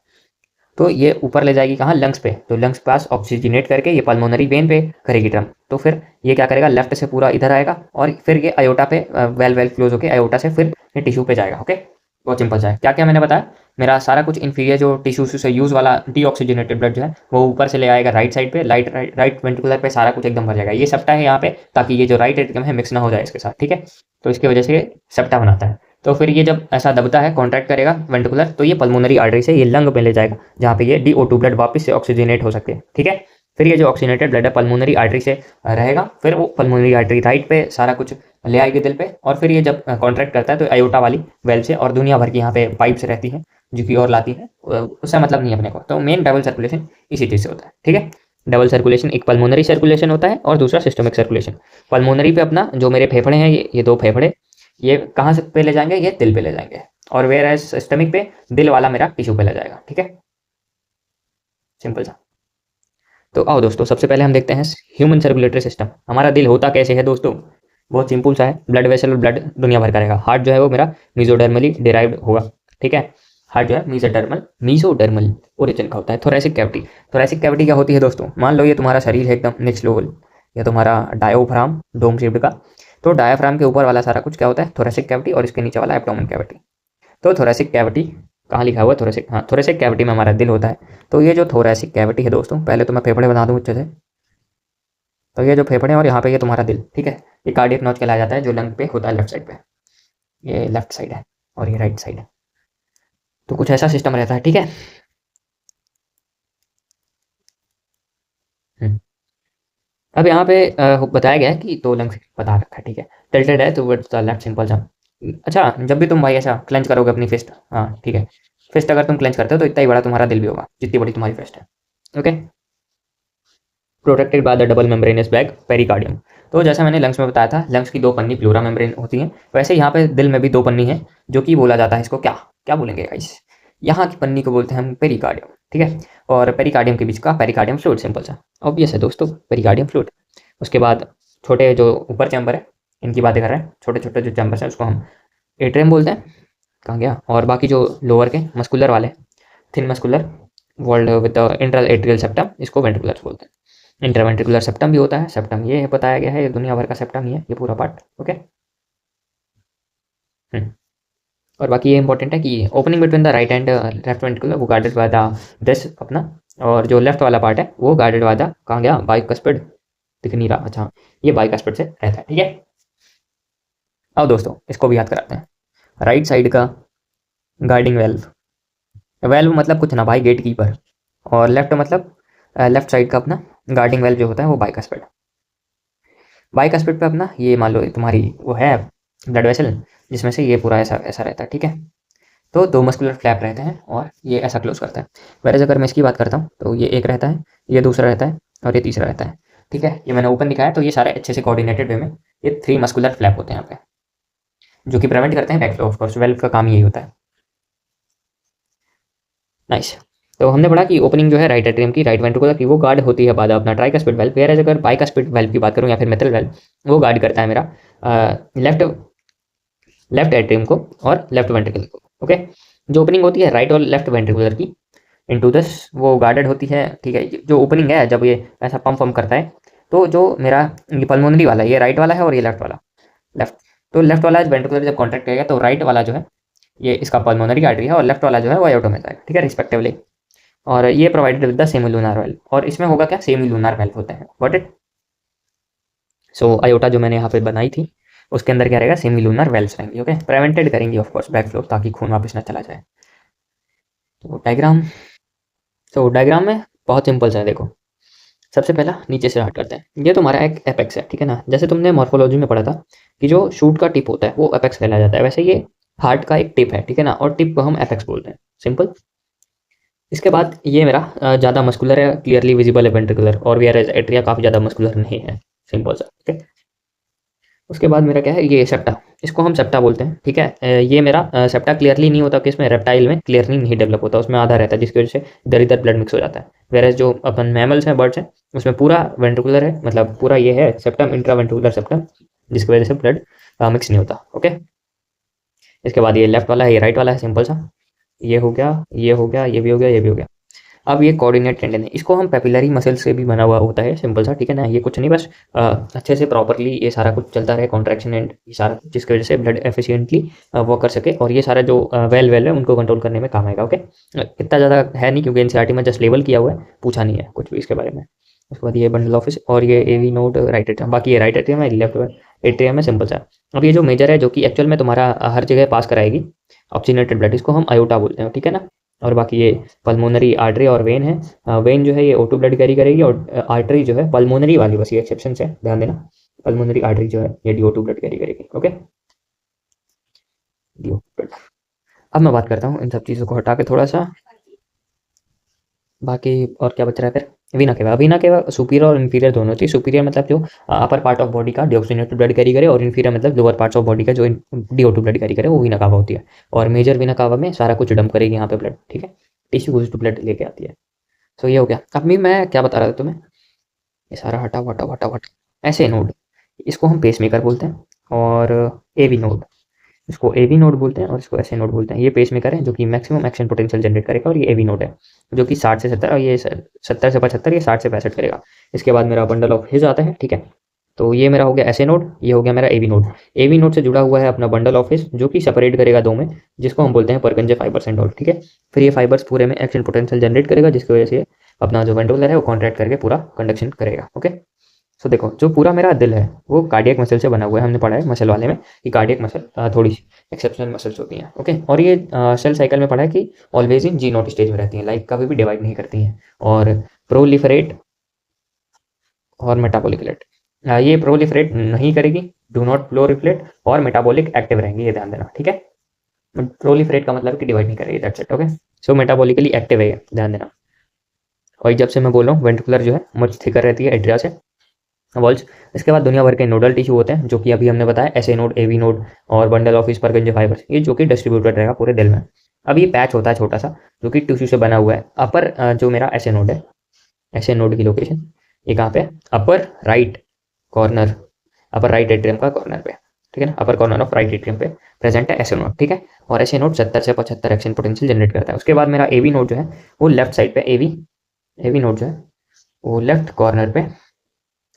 तो ये ऊपर ले जाएगी कहाँ, लंग्स पे, तो लंग्स पास ऑक्सीजनेट करके ये पल्मोनरी वेन पे करेगी ड्रम। तो फिर ये क्या करेगा, लेफ्ट से पूरा इधर आएगा और फिर ये अयोटा पे वेल क्लोज होके अयोटा से फिर ये टिश्यू पे जाएगा, ओके। बहुत सिंपल सा है। क्या क्या मैंने बताया, मेरा सारा कुछ इन्फीरियर जो टिश्यू से यूज वाला डीऑक्सीजनेटेड ब्लड जो है वो ऊपर से ले आएगा राइट साइड पे, राइट वेंट्रिकुलर पे सारा कुछ एकदम भर जाएगा। ये सेप्टा है यहाँ पे, ताकि ये जो राइट एट्रियम है मिक्स ना हो जाए इसके साथ, ठीक है। तो इसकी वजह से सेप्टा बनाता है। तो फिर ये जब ऐसा दबता है, कॉन्ट्रैक्ट करेगा वेंट्रिकुलर, तो ये पल्मोनरी आर्टरी से ये लंग में ले जाएगा, जहाँ पे ये DO2 ब्लड वापस से ऑक्सीजनेट हो सकते हैं, ठीक है। फिर ये जो ऑक्सीजनेटेड ब्लड है पल्मोनरी आर्टरी से रहेगा, फिर वो पल्मोनरी आर्टरी राइट पे सारा कुछ ले आएगी दिल पे, और फिर ये जब कॉन्ट्रैक्ट करता है तो अयोटा वाली वेल से और दुनिया भर की यहाँ पे पाइप्स रहती हैं जो कि और लाती है, उससे मतलब नहीं है अपने को। तो मेन डबल सर्कुलेशन इसी चीज़ से होता है, ठीक है। डबल सर्कुलेशन, एक पल्मोनरी सर्कुलेशन होता है और दूसरा सिस्टमिक सर्कुलेशन। पल्मोनरी पे अपना जो मेरे फेफड़े हैं, ये दो फेफड़े, ये कहाँ से पे ले जाएंगे, ये दिल पे ले जाएंगे, और वेयर एज सिस्टमिक पे दिल वाला मेरा टिश्यू पे ले जाएगा, ठीक है। सिंपल सा। तो आओ दोस्तों, सबसे पहले हम देखते हैं ह्यूमन सर्कुलेटरी सिस्टम। हमारा दिल होता कैसे है दोस्तों, बहुत सिंपल सा है। ब्लड वेसल और ब्लड दुनिया भर का रहेगा। हार्ट जो है वो मेरा मीजोडर्मली डिराइव्ड होगा, ठीक है। हार्ट जो है मीजोडर्मल ओरिजिन का होता है। थोरेसिक कैविटी क्या होती है दोस्तों, मान लो ये तुम्हारा शरीर है एकदम निचले लेवल, या तुम्हारा डायोफ्राम डोम शेप्ड का। तो डायाफ्राम के ऊपर वाला सारा कुछ क्या होता है, थोरेसिक कैविटी, और इसके नीचे वाला एब्डोमेन कैविटी। तो थोरेसिक कैविटी कहाँ लिखा हुआ है, थोरेसिक, हाँ, थोरेसिक कैविटी में हमारा दिल होता है। तो ये जो थोरेसिक कैविटी है दोस्तों, पहले तो मैं फेफड़े बना दूँ अच्छे से। तो ये जो फेफड़े हैं और यहाँ पे ये तुम्हारा दिल, ठीक है। ये कार्डियक नॉच कहलाया जाता है, जो लंग पे होता है लेफ्ट साइड पे। ये लेफ्ट साइड है और ये राइट साइड है। तो कुछ ऐसा सिस्टम रहता है, ठीक है। अब यहाँ पे बताया गया है कि दो लंग्स बता रखा है, ठीक है। टिल्टेड है टुवर्ड्स द लेफ्ट, सिंपल सा। अच्छा, जब भी तुम भाई ऐसा क्लेंच करोगे अपनी फिस्ट, हाँ ठीक है, फिस्ट अगर तुम क्लेंच करते हो तो इतना ही बड़ा तुम्हारा दिल भी होगा जितनी बड़ी तुम्हारी फिस्ट है, okay. Protected by the double membranous bag pericardium. तो जैसा मैंने लंग्स में बताया था, लंग्स की दो पन्नी प्लूरा मेम्ब्रेन होती है, वैसे यहाँ पे दिल में भी दो पन्नी है, जो कि बोला जाता है इसको क्या क्या बोलेंगे गाइस, यहाँ की पन्नी को बोलते हैं हम पेरिकार्डियम, ठीक है। और पेरिकार्डियम के बीच का पेरिकार्डियम फ्लूइड, सिंपल सा ऑब्वियस है दोस्तों, पेरिकार्डियम फ्लूइड। उसके बाद छोटे जो ऊपर चैम्बर है, इनकी बातें कर रहे हैं, छोटे छोटे जो चैम्बर्स हैं उसको हम एट्रियम बोलते हैं, कहाँ गया। और बाकी जो लोअर के मस्कुलर वाले, thin muscular walled with interatrial septum, इसको वेंट्रिकुलर बोलते हैं। इंटरवेंट्रिकुलर सेप्टम भी होता है, सेप्टम ये बताया गया है, ये दुनिया भर का सेप्टम ही है ये पूरा पार्ट, ओके। और बाकी ये इंपॉर्टेंट है कि opening between the right and left ventricular वो गार्डेड बाय द दिस अपना, और जो लेफ्ट वाला पार्ट है वो गार्डेड बाय द, कहाँ गया, बाइकस्पिड, दिख नहीं रहा, अच्छा ये बाइकस्पिड से रहता है, ठीक है। अब दोस्तों इसको भी याद कराते हैं। राइट साइड का गार्डिंग वेल्व, वेल्व मतलब कुछ ना भाई, गेट कीपर। और लेफ्ट मतलब लेफ्ट साइड का अपना गार्डिंग वेल्व जो होता है वो बाइकस्पिड। बाइकस्पिड पे अपना ये मान लो तुम्हारी वो है ब्लड वेसल, जिसमें से ये पूरा ऐसा ऐसा रहता है, ठीक है। तो दो मस्कुलर फ्लैप रहते हैं और ये ऐसा क्लोज करता है। वैसे अगर मैं इसकी बात करता हूँ तो ये एक रहता है, ये दूसरा रहता है और ये तीसरा रहता है, ठीक है। ये मैंने ओपन दिखाया, तो ये सारे अच्छे से कोऑर्डिनेटेड वे में ये 3 मस्कुलर फ्लैप होते हैं यहाँ पे, जो कि प्रिवेंट करते हैं बैकफ्लो। ऑफ कोर्स वेल्व का काम यही होता है। नाइस। तो हमने पढ़ा कि ओपनिंग जो है राइट एट्रियम की, राइट वेंट्रिकुलर की, वो गार्ड होती है बाद अपना ट्राइकस्पिड वेल्व। वेयर एज अगर बाइकस्पिड वेल्व की बात करूँ या फिर मित्रल वेल्व, वो गार्ड करता है मेरा लेफ्ट लेफ्ट एट्रियम को और लेफ्ट वेंट्रिकुलर को, ओके। जो ओपनिंग होती है राइट और लेफ्ट वेंट्रिकुलर की इनटू दिस, वो गार्डेड होती है, ठीक है। जो ओपनिंग है जब ये ऐसा पंप करता है, तो जो मेरा ये पल्मोनरी वाला, ये राइट वाला है और ये लेफ्ट वाला, लेफ्ट। तो लेफ्ट वाला वेंट्रिकुलर जब कॉन्ट्रैक्ट करेगा तो राइट वाला जो है ये इसका पल्मोनरी आर्टरी है, और लेफ्ट वाला जो है वो आयोटा में जाएगा, ठीक है, रिस्पेक्टिवली। और ये provided with the semi lunar valve, और इसमें होगा क्या, सेमी लूनार वेल्व होते हैं, गॉट इट। सो आयोटा जो मैंने यहाँ पे बनाई थी उसके अंदर क्या रहेगा, सेमी लूनार वेल्व्स रहेंगी, ओके। प्रिवेंटेड करेंगी ऑफ कोर्स बैक फ्लो, ताकि खून वापस ना चला जाए। तो डायग्राम, तो डायग्राम में बहुत सिंपल सा है, देखो। सबसे पहला नीचे से स्टार्ट करते हैं। ये तुम्हारा एक एपेक्स है, ठीक है ना। जैसे तुमने मॉर्फोलॉजी में पढ़ा था कि जो शूट का टिप होता है वो एपेक्स कहलाया जाता है, वैसे ये हार्ट का एक टिप है, ठीक है ना, और टिप को हम एपेक्स बोलते हैं, सिंपल। इसके बाद ये मेरा ज़्यादा मस्कुलर है, क्लियरली विजिबल है वेंट्रिकुलर, और वेयर एट्रिया काफ़ी ज़्यादा मस्कुलर नहीं है, सिंपल सा, ठीक है। उसके बाद मेरा क्या है, ये सेप्टा, इसको हम सेप्टा बोलते हैं, ठीक है। ये मेरा सेप्टा क्लियरली नहीं होता कि इसमें रेप्टाइल में क्लियरली नहीं डेवलप होता, उसमें आधा रहता है, जिसकी वजह से इधर इधर ब्लड मिक्स हो जाता है। वेरएज जो अपन मैमल्स हैं, बर्ड्स हैं, उसमें पूरा वेंट्रिकुलर है, मतलब पूरा ये है सेप्टम, इंट्रावेंट्रिकुलर सेप्टम, जिसकी वजह से ब्लड मिक्स नहीं होता। ओके, इसके बाद ये लेफ्ट वाला है, ये राइट वाला है, सिंपल सा। ये हो गया, ये हो गया, ये भी हो गया, ये भी हो गया। अब ये कोऑर्डिनेट टेंडन है, इसको हम पेपिलरी मसल से भी बना हुआ होता है, सिंपल सा, ठीक है ना। ये कुछ नहीं, बस अच्छे से प्रॉपरली ये सारा कुछ चलता रहे, कॉन्ट्रैक्शन एंड ये सारा, जिसकी वजह से ब्लड एफिशिएंटली वर्क कर सके, और ये सारा जो वेल है उनको कंट्रोल करने में काम आएगा। ओके, इतना ज़्यादा है नहीं, क्योंकि एनसीईआरटी में जस्ट लेवल किया हुआ है, पूछा नहीं है कुछ भी इसके बारे में। उसके बाद ये बंडल ऑफिस, और ये एवी नोड राइट एट्रियम, बाकी ये राइट एट्रियम है, लेफ्ट एट्रियम है, सिंपल सा। अब ये जो मेजर है, जो कि एक्चुअल में तुम्हारा हर जगह पास कराएगी ऑक्सीजनेटेड ब्लड, इसको हम आयोटा बोलते हैं, ठीक है ना। और बाकी ये पल्मोनरी आर्टरी और वेन है, वेन जो है ये O2 ब्लड कैरी करेगी, और आर्टरी जो है पल्मोनरी वाली, बस ये एक्सेप्शन है, ध्यान देना। पल्मोनरी आर्टरी जो है ये DO2 ब्लड कैरी करेगी। Okay, DO blood. अब मैं बात करता हूँ इन सब चीज़ों को हटा के थोड़ा सा, बाकी और क्या बच रहा है फिर। वीना केवा सुपीरियर और इन्फीरियर दोनों होती है। सुपीरियर मतलब जो अपर पार्ट ऑफ बॉडी का डिऑक्सीजनेटेड ब्लड कैरी करे, और इन्फीरियर मतलब लोअर पार्ट्स ऑफ बॉडी का जो DO2 ब्लड कैरी करे, वो वीना कावा होती है। और मेजर वीना कावा में सारा कुछ डंप करेगी यहाँ पे ब्लड, ठीक है, टिश्यू टू ब्लड लेके आती है। सो ये हो गया। अब मैं क्या बता रहा था तुम्हें, ये सारा हटाओ हटाओ हटाओ हटाओ। ऐसे नोड, इसको हम पेसमेकर बोलते हैं, और एवी नोड, इसको एवी नोड बोलते हैं, और इसको ऐसे नोड बोलते हैं। ये पेसमेकर है जो कि मैक्सिमम एक्शन पोटेंशियल जनरेट करेगा, और ये एवी नोड है जो कि 60 से 70, और ये 70 से 75, ये 60 से 65 करेगा। इसके बाद मेरा बंडल ऑफ हिज आता है, ठीक है। तो ये मेरा हो गया ऐसे नोड, ये हो गया मेरा एवी नोड। एवी नोड से जुड़ा हुआ है अपना बंडल ऑफ हिज, जो कि सेपरेट करेगा दो में, जिसको हम बोलते हैं परकंजे फाइबर्स एंड ऑल, ठीक है। फिर ये फाइबर्स पूरे में एक्शन पोटेंशियल जनरेट करेगा, जिसकी वजह से अपना जो वेंट्रिकुलर है वो कॉन्ट्रैक्ट करके पूरा कंडक्शन करेगा। ओके, सो देखो, जो पूरा मेरा दिल है वो कार्डियक मसल से बना हुआ है। हमने पढ़ा है मसल वाले में कि कार्डियक मसल थोड़ी सी एक्सेप्शनल मसल्स होती हैं। ओके, और ये सेल साइकिल में पढ़ा है कि always in G naught stage में रहती हैं, लाइक कभी भी डिवाइड नहीं करती हैं, और प्रोलिफरेट और मेटाबोलिक, ये प्रोलिफरेट नहीं करेगी, डू नॉट प्लोरिफलेट, और मेटाबॉलिक एक्टिव रहेंगी, ये ध्यान देना, ठीक है। प्रोलिफरेट का मतलब कि डिवाइड नहीं करेगी, that's it. Okay, so metabolically active है, ध्यान देना। और जब से मैं बोल रहा हूँ वेंट्रिकुलर जो है मच थिकर रहती है एट्रिया से, वॉल्स। इसके बाद दुनिया भर के नोडल टिश्यू होते हैं, जो कि अभी हमने बताया, ऐसे नोड, एवी नोड, और बंडल ऑफ परगंजे फाइबर्स, ये जो कि डिस्ट्रीब्यूटेड रहेगा पूरे दिल में। अब ये पैच होता है छोटा सा, जो कि टिश्यू से बना हुआ है। अपर जो मेरा ऐसे नोड है, ऐसे नोड की लोकेशन ये कहाँ पे है, upper right corner, upper right atrium का कॉर्नर पे, ठीक है ना, अपर कॉर्नर ऑफ राइट एट्रियम पे प्रेजेंट है ऐसे नोड, ठीक है। और ऐसे नोड 70 से 75 एक्शन पोटेंशियल जनरेट करता है। उसके बाद मेरा एवी नोड जो है वो लेफ्ट साइड पे, एवी नोड जो है वो लेफ्ट कॉर्नर पे